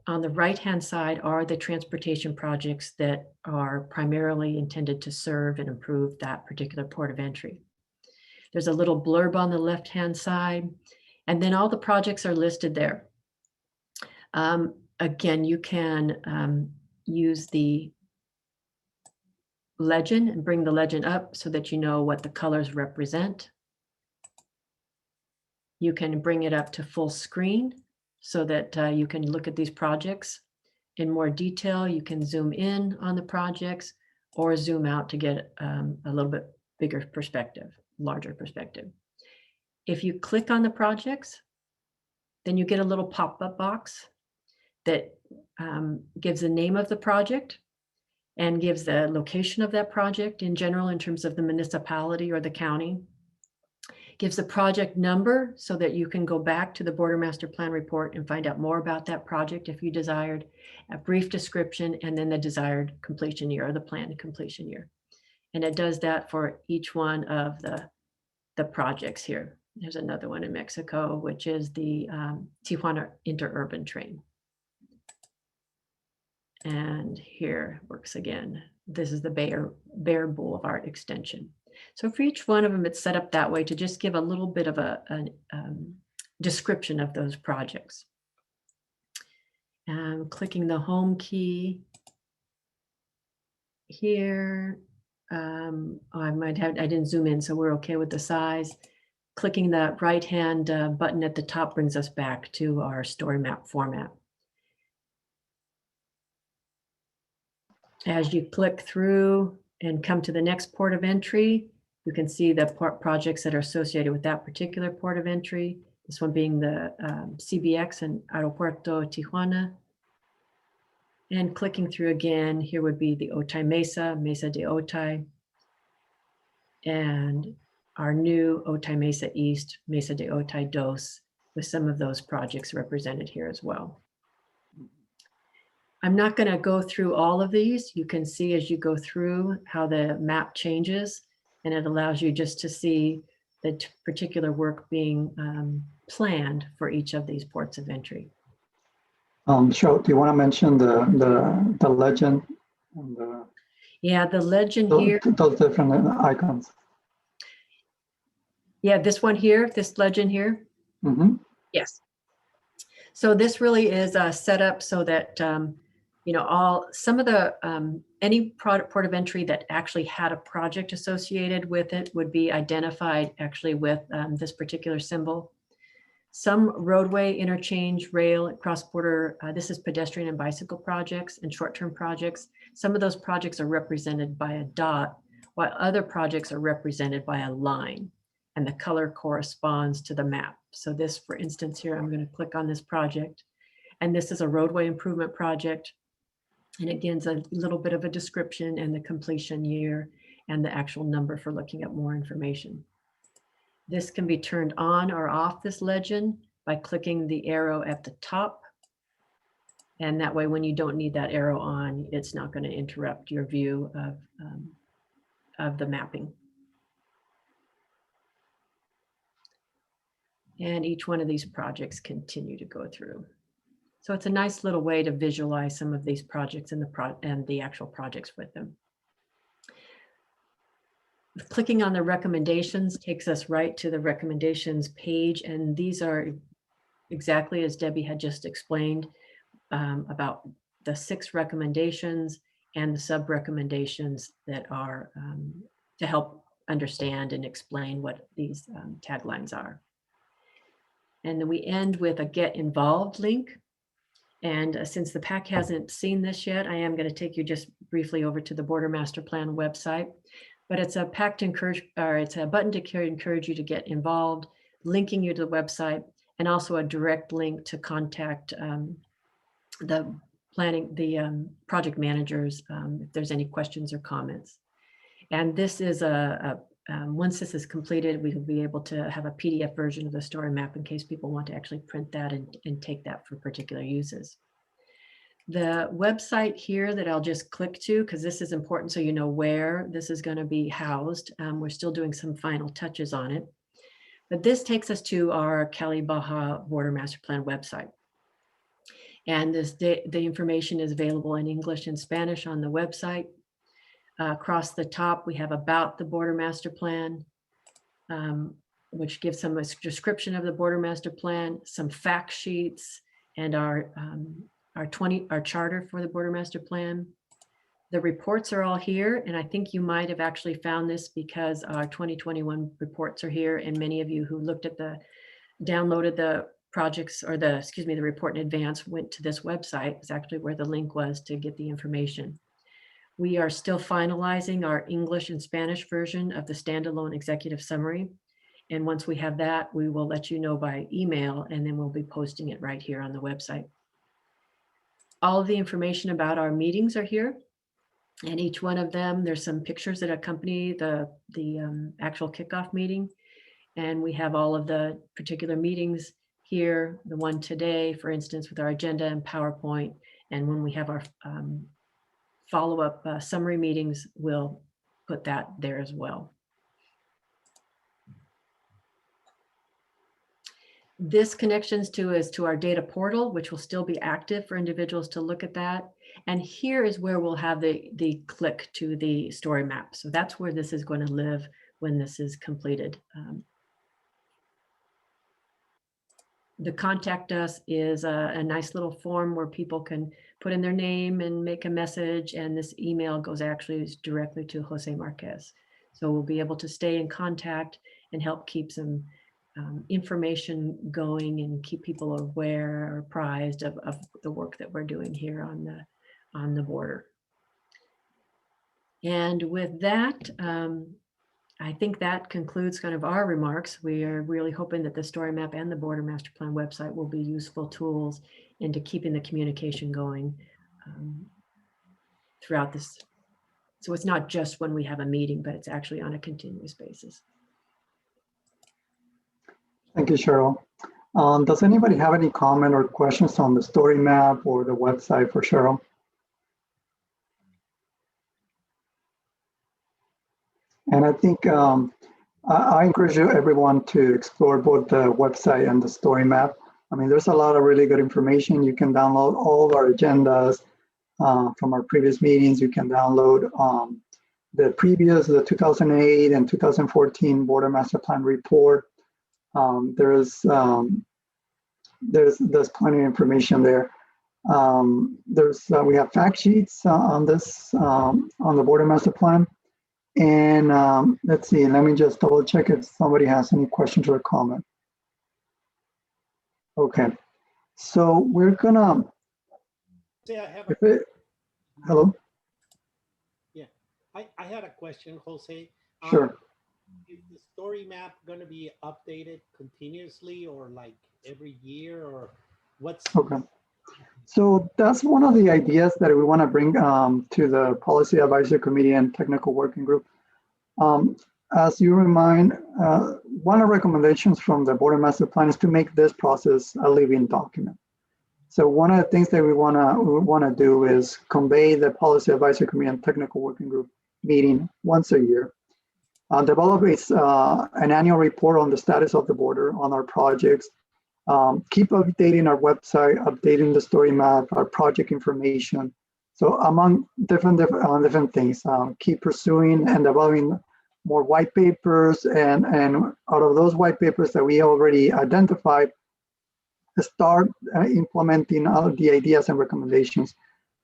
on the right-hand side are the transportation projects that are primarily intended to serve and improve that particular port of entry. There's a little blurb on the left-hand side, and then all the projects are listed there. Again, you can use the legend and bring the legend up so that you know what the colors represent. You can bring it up to full screen so that you can look at these projects in more detail. You can zoom in on the projects or zoom out to get a little bit bigger perspective, larger perspective. If you click on the projects, then you get a little pop-up box that gives the name of the project and gives the location of that project in general in terms of the municipality or the county. Gives the project number so that you can go back to the Border Master Plan report and find out more about that project if you desired, a brief description, and then the desired completion year or the planned completion year. And it does that for each one of the projects here. There's another one in Mexico, which is the Tijuana Interurban Train. And here works again. This is the Bear Boulevard extension. So for each one of them, it's set up that way to just give a little bit of a description of those projects. Clicking the home key here. I didn't zoom in, so we're okay with the size. Clicking the right-hand button at the top brings us back to our story map format. As you click through and come to the next port of entry, you can see the projects that are associated with that particular port of entry. This one being the CBX and Aeropuerto Tijuana. And clicking through again, here would be the Otay Mesa, Mesa de Otay, and our new Otay Mesa East, Mesa de Otay Dos, with some of those projects represented here as well. I'm not going to go through all of these. You can see as you go through how the map changes, and it allows you just to see the particular work being planned for each of these ports of entry. Sure. Do you want to mention the legend? And yeah, the legend here. Those different icons. Yeah, this one here, this legend here. Mm-hmm. Yes. So this really is set up so that you know, some of the any port of entry that actually had a project associated with it would be identified actually with this particular symbol. Some roadway, interchange, rail, cross-border, this is pedestrian and bicycle projects and short-term projects. Some of those projects are represented by a dot, while other projects are represented by a line, and the color corresponds to the map. So this, for instance, here, I'm going to click on this project, and this is a roadway improvement project. And again, it's a little bit of a description and the completion year and the actual number for looking at more information. This can be turned on or off, this legend, by clicking the arrow at the top. And that way, when you don't need that arrow on, it's not going to interrupt your view of the mapping. And each one of these projects continue to go through. So it's a nice little way to visualize some of these projects and the actual projects with them. Clicking on the recommendations takes us right to the recommendations page, and these are exactly as Debbie had just explained about the 6 recommendations and the sub-recommendations that are to help understand and explain what these taglines are. And then we end with a Get Involved link. And since the PAC hasn't seen this yet, I am going to take you just briefly over to the Border Master Plan website. But it's a PAC to encourage, or it's a button to encourage you to get involved, linking you to the website, and also a direct link to contact the project managers if there's any questions or comments. And this is once this is completed, we will be able to have a PDF version of the story map in case people want to actually print that and take that for particular uses. The website here that I'll just click to, because this is important so you know where this is going to be housed. We're still doing some final touches on it. But this takes us to our Cali-Baja Border Master Plan website. And the information is available in English and Spanish on the website. Across the top, we have About the Border Master Plan, which gives some description of the Border Master Plan, some fact sheets, and our charter for the Border Master Plan. The reports are all here, and I think you might have actually found this because our 2021 reports are here, and many of you who looked at downloaded the projects or the report in advance went to this website. It's actually where the link was to get the information. We are still finalizing our English and Spanish version of the standalone executive summary. And once we have that, we will let you know by email, and then we'll be posting it right here on the website. All of the information about our meetings are here, and each one of them, there's some pictures that accompany the actual kickoff meeting. And we have all of the particular meetings here, the one today, for instance, with our agenda and PowerPoint. And when we have our follow-up summary meetings, we'll put that there as well. This connections is to our data portal, which will still be active for individuals to look at that. And here is where we'll have the click to the story map. So that's where this is going to live when this is completed. The contact us is a nice little form where people can put in their name and make a message, and this email goes actually directly to Jose Marquez. So we'll be able to stay in contact and help keep some information going and keep people aware or apprised of the work that we're doing here on the border. And with that, I think that concludes kind of our remarks. We are really hoping that the story map and the border master plan website will be useful tools into keeping the communication going throughout this. So it's not just when we have a meeting, but it's actually on a continuous basis. Thank you, Cheryl. Does anybody have any comment or questions on the story map or the website for Cheryl? And I think I encourage everyone to explore both the website and the story map. I mean, there's a lot of really good information. You can download all of our agendas from our previous meetings. You can download the 2008 and 2014 Border Master Plan report. There's plenty of information there. We have fact sheets on this on the Border Master Plan. And let's see, let me just double check if somebody has any questions or comment. Okay, so we're gonna. Hello? Yeah, I had a question, Jose. Sure. Is the story map gonna be updated continuously or like every year or what's? Okay. So that's one of the ideas that we want to bring to the Policy Advisory Committee and Technical Working Group. As you remind, one of the recommendations from the Border Master Plan is to make this process a living document. So one of the things that we want to do is convey the Policy Advisory Committee and Technical Working Group meeting once a year. Develop an annual report on the status of the border, on our projects. Keep updating our website, updating the story map, our project information. So among different things, keep pursuing and developing more white papers, and out of those white papers that we already identified, start implementing all the ideas and recommendations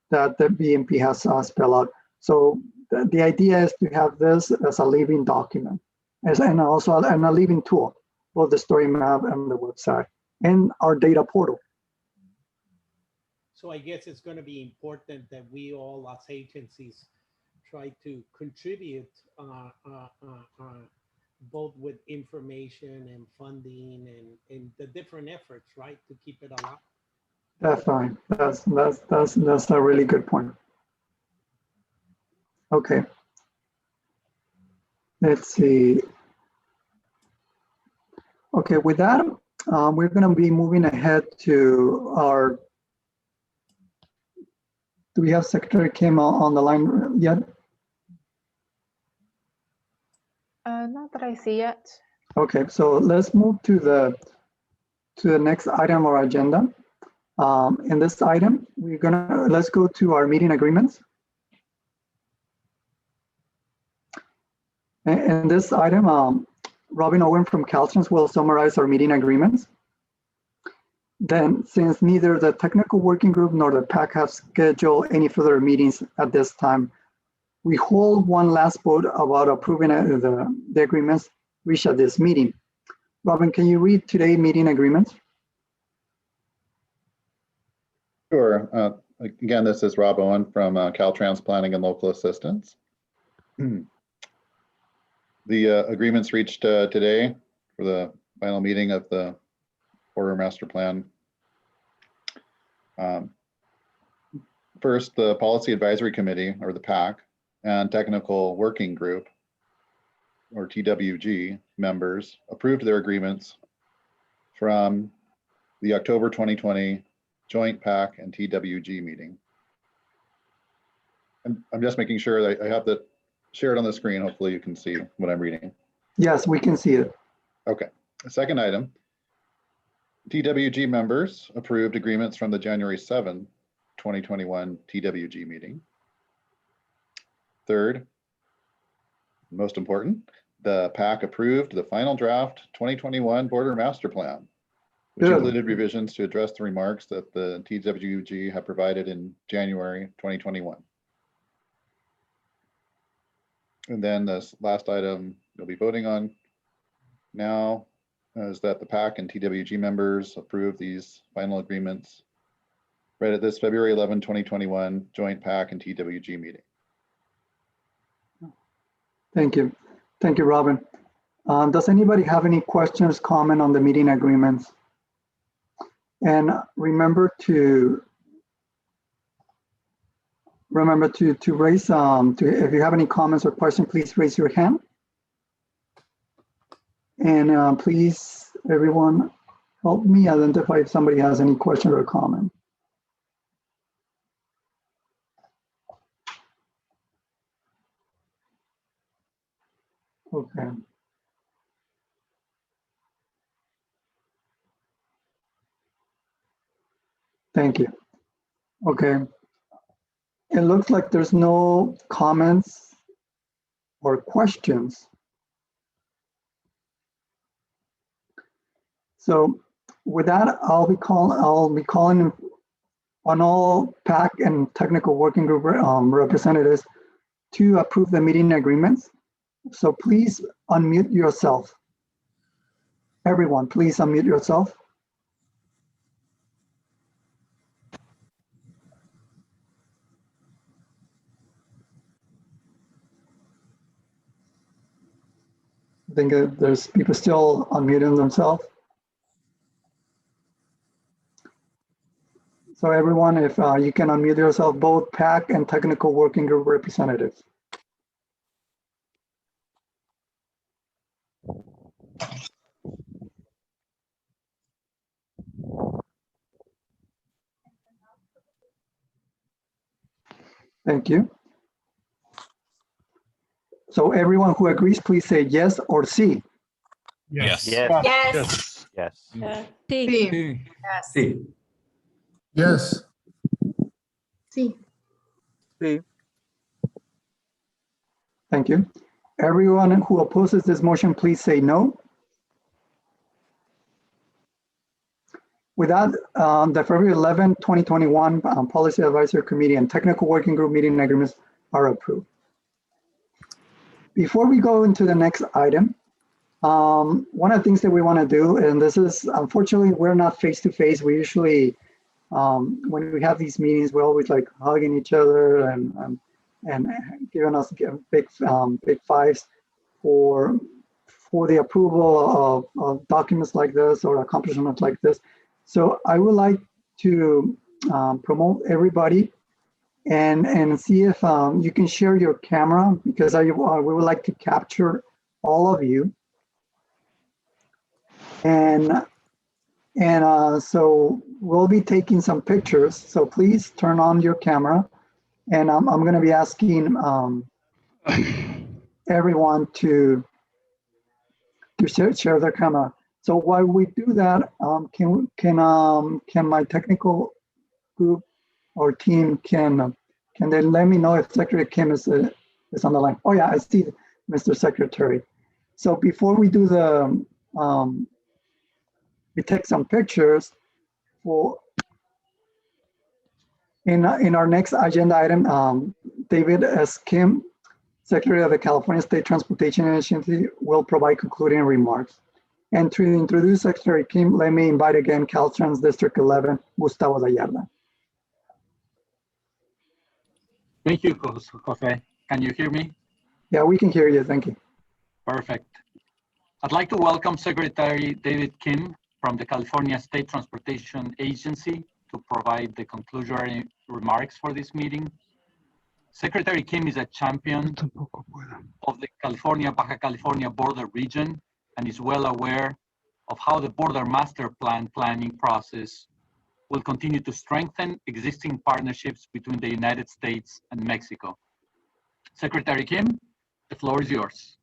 that the BMP has spelled out. So the idea is to have this as a living document, and also a living tool, both the story map and the website, and our data portal. So I guess it's going to be important that we all as agencies try to contribute both with information and funding and the different efforts, right, to keep it alive. Definitely, that's a really good point. Okay, let's see. Okay, with that, we're going to be moving ahead to our. Do we have Secretary Kim on the line yet? Not that I see yet. Okay, so let's move to the next item on our agenda. In this item, let's go to our meeting agreements. In this item, Robin Owen from Caltrans will summarize our meeting agreements. Then, since neither the technical working group nor the PAC have scheduled any further meetings at this time, we hold one last vote about approving the agreements reached at this meeting. Robin, can you read today's meeting agreements? Sure. Again, this is Rob Owen from Caltrans Planning and Local Assistance. The agreements reached today for the final meeting of the Border Master Plan. First, the Policy Advisory Committee, or the PAC, and Technical Working Group, or TWG, members approved their agreements from the October 2020 Joint PAC and TWG meeting. I'm just making sure that I have that shared on the screen. Hopefully you can see what I'm reading. Yes, we can see it. Okay. The second item, TWG members approved agreements from the January 7, 2021 TWG meeting. Third, most important, the PAC approved the final draft 2021 Border Master Plan, which included revisions to address the remarks that the TWG have provided in January 2021. And then this last item you'll be voting on now is that the PAC and TWG members approve these final agreements right at this February 11, 2021 joint PAC and TWG meeting. Thank you. Thank you, Robin. Does anybody have any questions, comment on the meeting agreements? And remember to raise, if you have any comments or questions, please raise your hand. And please, everyone, help me identify if somebody has any question or comment. Okay. Thank you. Okay. It looks like there's no comments or questions. So with that, I'll be calling on all PAC and technical working group representatives to approve the meeting agreements. So please unmute yourself. Everyone, please unmute yourself. I think there's people still unmuting themselves. So everyone, if you can unmute yourself, both PAC and technical working group representatives. Thank you. So everyone who agrees, please say yes or sí. Yes. Yes. Yes. Yes. Sí. Sí. Yes. Sí. Sí. Thank you. Everyone who opposes this motion, please say no. With that, the February 11, 2021 Policy Advisory Committee and Technical Working Group meeting agreements are approved. Before we go into the next item, one of the things that we want to do, and this is, unfortunately, we're not face-to-face. We usually, when we have these meetings, we're always like hugging each other and giving us big fives for the approval of documents like this or accomplishments like this. So I would like to promote everybody and see if you can share your camera, because we would like to capture all of you. And so we'll be taking some pictures. So please turn on your camera. And I'm going to be asking everyone to share their camera. So while we do that, can my technical group or team can they let me know if Secretary Kim is on the line? Oh yeah, I see Mr. Secretary. So before we do the we take some pictures for in our next agenda item. David S. Kim, Secretary of the California State Transportation Agency, will provide concluding remarks. And to introduce Secretary Kim, let me invite again Caltrans District 11, Gustavo Gallarda. Thank you, Jose. Can you hear me? Yeah, we can hear you. Thank you. Perfect. I'd like to welcome Secretary David Kim from the California State Transportation Agency to provide the conclusionary remarks for this meeting. Secretary Kim is a champion of the California-Baja California border region and is well aware of how the border master plan planning process will continue to strengthen existing partnerships between the United States and Mexico. Secretary Kim, the floor is yours.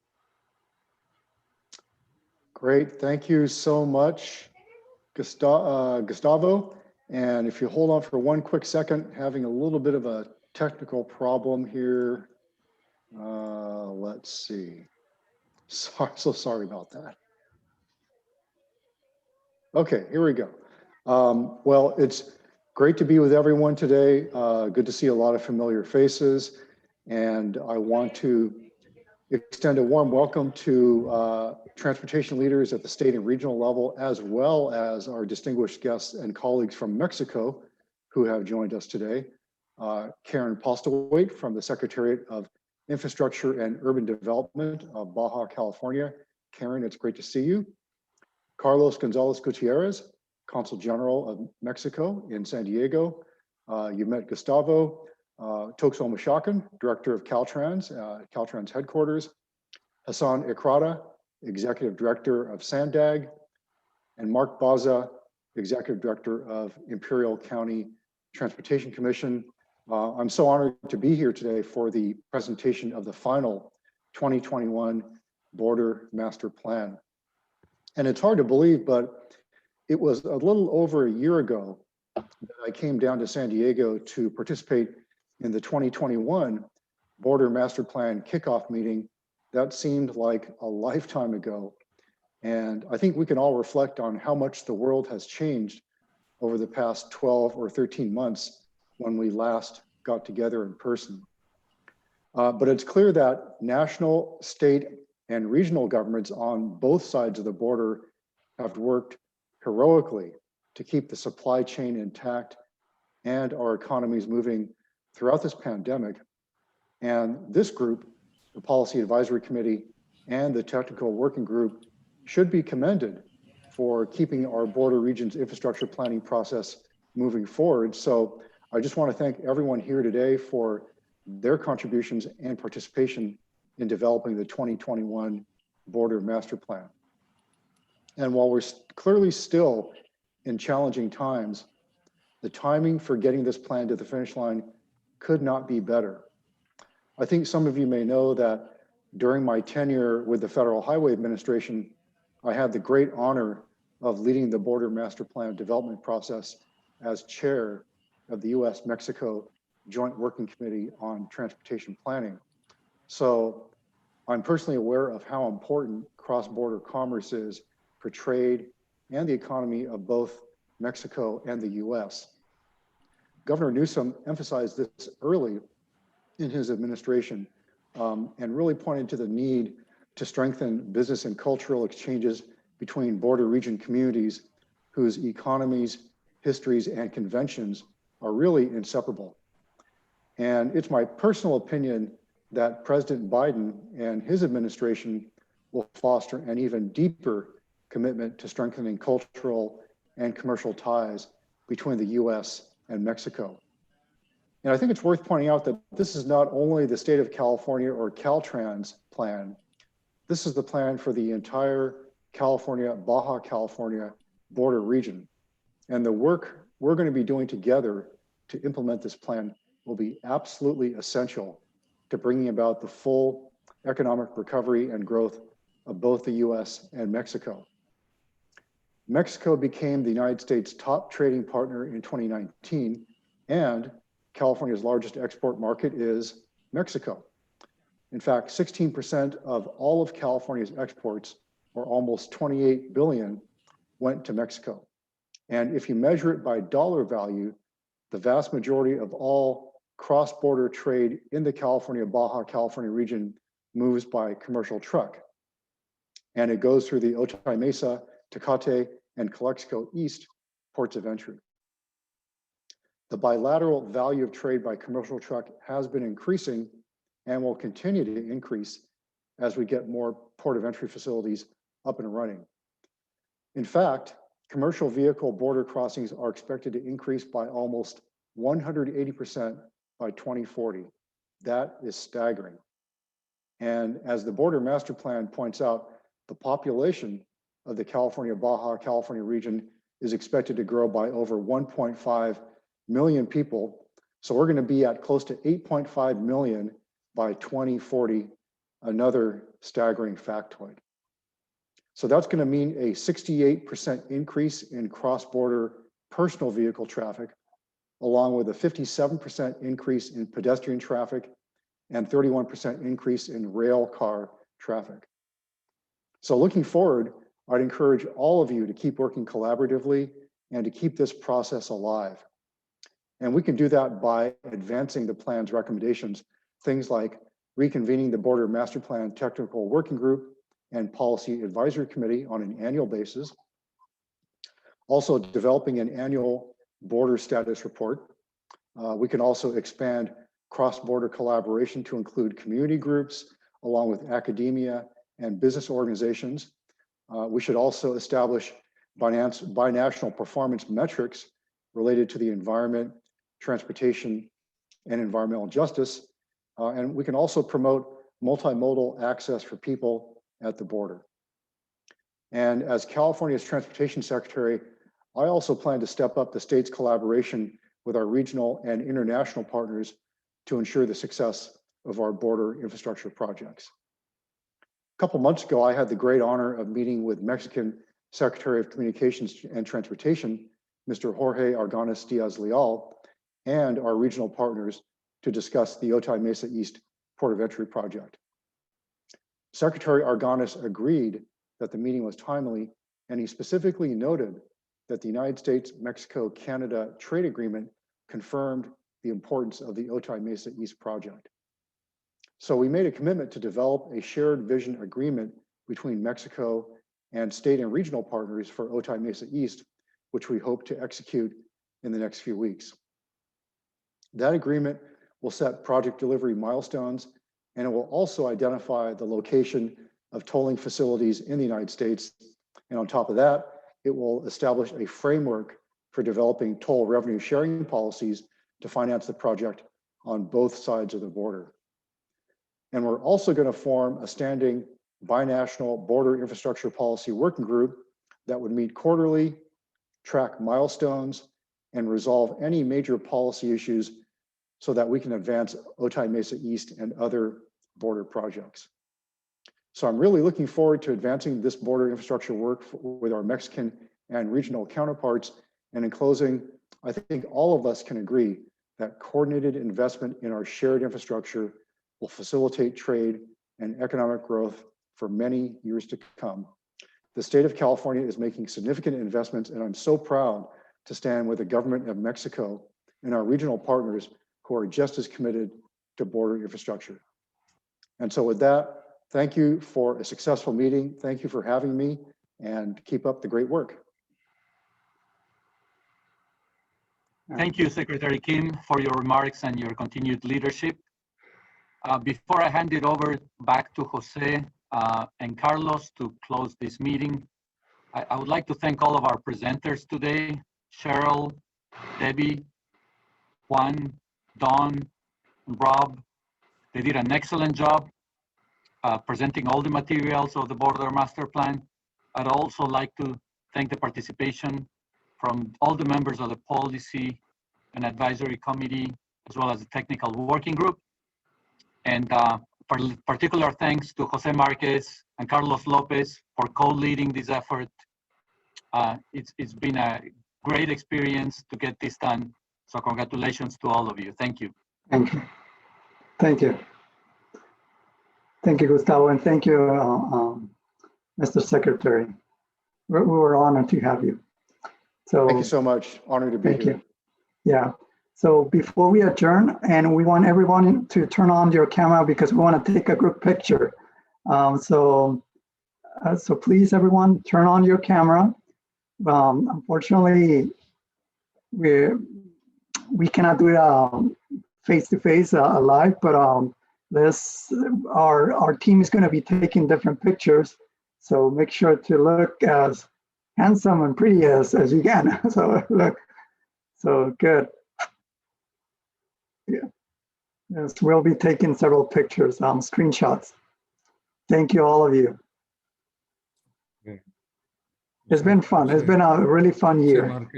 Great, thank you so much, Gustavo. And if you hold on for one quick second, having a little bit of a technical problem here. Let's see. So sorry about that. Okay, here we go. Well, it's great to be with everyone today. Good to see a lot of familiar faces. And I want to extend a warm welcome to transportation leaders at the state and regional level, as well as our distinguished guests and colleagues from Mexico who have joined us today. Karen Postlewaite from the Secretariat of Infrastructure and Urban Development of Baja California. Karen, it's great to see you. Carlos Gonzalez Gutierrez, Consul General of Mexico in San Diego. You met Gustavo Toxo Mashakan, Director of Caltrans, Caltrans headquarters. Hassan Ikrada, Executive Director of SANDAG, and Mark Baza, Executive Director of Imperial County Transportation Commission. I'm so honored to be here today for the presentation of the final 2021 Border Master Plan. And it's hard to believe, but it was a little over a year ago that I came down to San Diego to participate in the 2021 Border Master Plan Kickoff Meeting. That seemed like a lifetime ago. And I think we can all reflect on how much the world has changed over the past 12 or 13 months when we last got together in person. But it's clear that national, state, and regional governments on both sides of the border have worked heroically to keep the supply chain intact and our economies moving throughout this pandemic. And this group, the Policy Advisory Committee and the Technical Working Group, should be commended for keeping our border regions infrastructure planning process moving forward. So I just want to thank everyone here today for their contributions and participation in developing the 2021 Border Master Plan. And while we're clearly still in challenging times, the timing for getting this plan to the finish line could not be better. I think some of you may know that during my tenure with the Federal Highway Administration, I had the great honor of leading the Border Master Plan development process as chair of the U.S.-Mexico Joint Working Committee on Transportation Planning. So I'm personally aware of how important cross-border commerce is for trade and the economy of both Mexico and the U.S. Governor Newsom emphasized this early in his administration and really pointed to the need to strengthen business and cultural exchanges between border region communities whose economies, histories, and conventions are really inseparable. And it's my personal opinion that President Biden and his administration will foster an even deeper commitment to strengthening cultural and commercial ties between the US and Mexico. And I think it's worth pointing out that this is not only the state of California or Caltrans plan, this is the plan for the entire California-Baja California border region. And the work we're going to be doing together to implement this plan will be absolutely essential to bringing about the full economic recovery and growth of both the US and Mexico. Mexico became the United States' top trading partner in 2019, and California's largest export market is Mexico. In fact, 16% of all of California's exports, or almost 28 billion, went to Mexico. And if you measure it by dollar value, the vast majority of all cross-border trade in the California-Baja California region moves by commercial truck. And it goes through the Otay, Mesa, Tecate, and Calexico East ports of entry. The bilateral value of trade by commercial truck has been increasing and will continue to increase as we get more port of entry facilities up and running. In fact, commercial vehicle border crossings are expected to increase by almost 180% by 2040. That is staggering. And as the Border Master Plan points out, the population of the California-Baja California region is expected to grow by over 1.5 million people. So we're going to be at close to 8.5 million by 2040, another staggering factoid. So that's going to mean a 68% increase in cross-border personal vehicle traffic, along with a 57% increase in pedestrian traffic and 31% increase in rail car traffic. So looking forward, I'd encourage all of you to keep working collaboratively and to keep this process alive. And we can do that by advancing the plan's recommendations, things like reconvening the Border Master Plan Technical Working Group and Policy Advisory Committee on an annual basis. Also developing an annual border status report. We can also expand cross-border collaboration to include community groups, along with academia and business organizations. We should also establish binational performance metrics related to the environment, transportation, and environmental justice. And we can also promote multimodal access for people at the border. And as California's Transportation Secretary, I also plan to step up the state's collaboration with our regional and international partners to ensure the success of our border infrastructure projects. A couple months ago, I had the great honor of meeting with Mexican Secretary of Communications and Transportation, Mr. Jorge Arganis Diaz-Leal, and our regional partners to discuss the Otay Mesa East Port of Entry project. Secretary Arganis agreed that the meeting was timely, and he specifically noted that the United States-Mexico-Canada trade agreement confirmed the importance of the Otay Mesa East project. So we made a commitment to develop a shared vision agreement between Mexico and state and regional partners for Otay Mesa East, which we hope to execute in the next few weeks. That agreement will set project delivery milestones, and it will also identify the location of tolling facilities in the United States. And on top of that, it will establish a framework for developing toll revenue sharing policies to finance the project on both sides of the border. And we're also going to form a standing binational border infrastructure policy working group that would meet quarterly, track milestones, and resolve any major policy issues so that we can advance Otay Mesa East and other border projects. So I'm really looking forward to advancing this border infrastructure work with our Mexican and regional counterparts. And in closing, I think all of us can agree that coordinated investment in our shared infrastructure will facilitate trade and economic growth for many years to come. The state of California is making significant investments, and I'm so proud to stand with the government of Mexico and our regional partners who are just as committed to border infrastructure. And so with that, thank you for a successful meeting. Thank you for having me, and keep up the great work. Thank you, Secretary Kim, for your remarks and your continued leadership. Before I hand it over back to Jose and Carlos to close this meeting, I would like to thank all of our presenters today, Cheryl, Debbie, Juan, Don, and Rob. They did an excellent job presenting all the materials of the Border Master Plan. I'd also like to thank the participation from all the members of the Policy and Advisory Committee, as well as the Technical Working Group. And particular thanks to Jose Marquez and Carlos Lopez for co-leading this effort. It's been a great experience to get this done. So congratulations to all of you. Thank you. Thank you. Thank you. Thank you, Gustavo, and thank you, Mr. Secretary. We were honored to have you. So thank you so much. Honored to be here. Thank you. Yeah. So before we adjourn, and we want everyone to turn on your camera because we want to take a group picture. So please, everyone, turn on your camera. Unfortunately, we cannot do it face-to-face live, but our team is going to be taking different pictures. So make sure to look as handsome and pretty as you can. So look, so good. Yeah. Yes, we'll be taking several pictures, screenshots. Thank you, all of you. Okay. It's been fun. It's been a really fun year.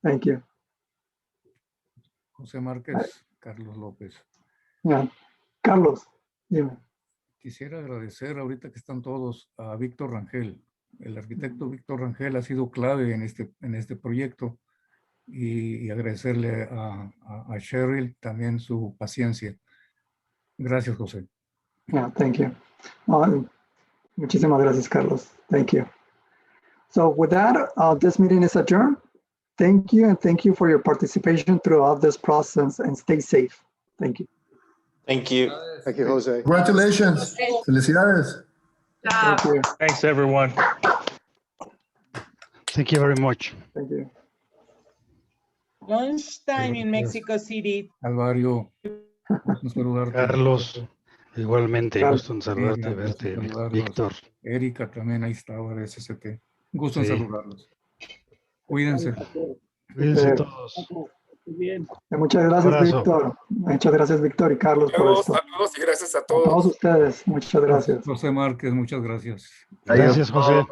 Thank you. Jose Marquez, Carlos López. Yeah. Carlos, dime. Quisiera agradecer ahorita que están todos a Víctor Rangel. El arquitecto Víctor Rangel ha sido clave en este proyecto y agradecerle a Cheryl también su paciencia. Gracias, José. Yeah, thank you. Muchísimas gracias, Carlos. Thank you. So with that, this meeting is adjourned. Thank you, and thank you for your participation throughout this process, and stay safe. Thank you. Thank you. Thank you, Jose. Congratulations. Felicidades. Thank you. Thanks, everyone. Thank you very much. Thank you. Lunchtime in Mexico City. Alvario. Gusto en saludarte. Carlos, igualmente, Carlos. gusto en saludarte, Irma, gusto en verte, saludarlos. Víctor. Erika también ahí estaba de SCT. Gusto en Sí. saludarlos. Cuídense. Cuídense todos. Muchas gracias, Abrazo. Víctor. Muchas gracias, Víctor y Carlos, por esto. Saludos y gracias a A todos todos. ustedes, muchas gracias. José Márquez, muchas gracias. Gracias, José.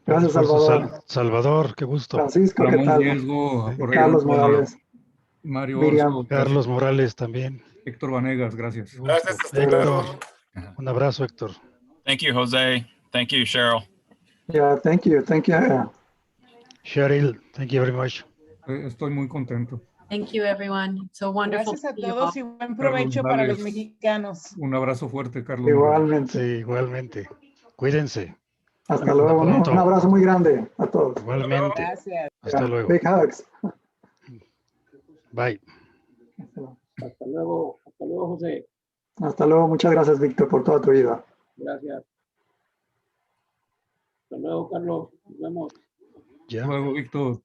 Gracias, Esfuerzo, Salvador. Salvador, qué gusto. Francisco, ¿qué Ramón tal? Diezgo, por ahí Carlos anda. Morales. Mario Miriam. Orso, Carlos Morales también. Héctor Vanegas, gracias. Gracias, hasta Héctor, luego. un abrazo, Héctor. Thank you, Jose. Thank you, Cheryl. Yeah, thank you. Thank you. Cheryl, thank you very much. Estoy muy contento. Thank you, everyone. So wonderful. Gracias a to see you all. todos y buen provecho para los mexicanos. Un abrazo fuerte, Carlos. Igualmente. Sí, igualmente. Cuídense. Hasta luego. Un abrazo muy grande a todos. Igualmente. Gracias. Hasta luego. Big hugs. Bye. Hasta luego, José. Hasta luego. Muchas gracias, Víctor, por toda tu ayuda. Gracias. Hasta luego, Carlos. Nos vemos. Ya. Hasta luego, Víctor.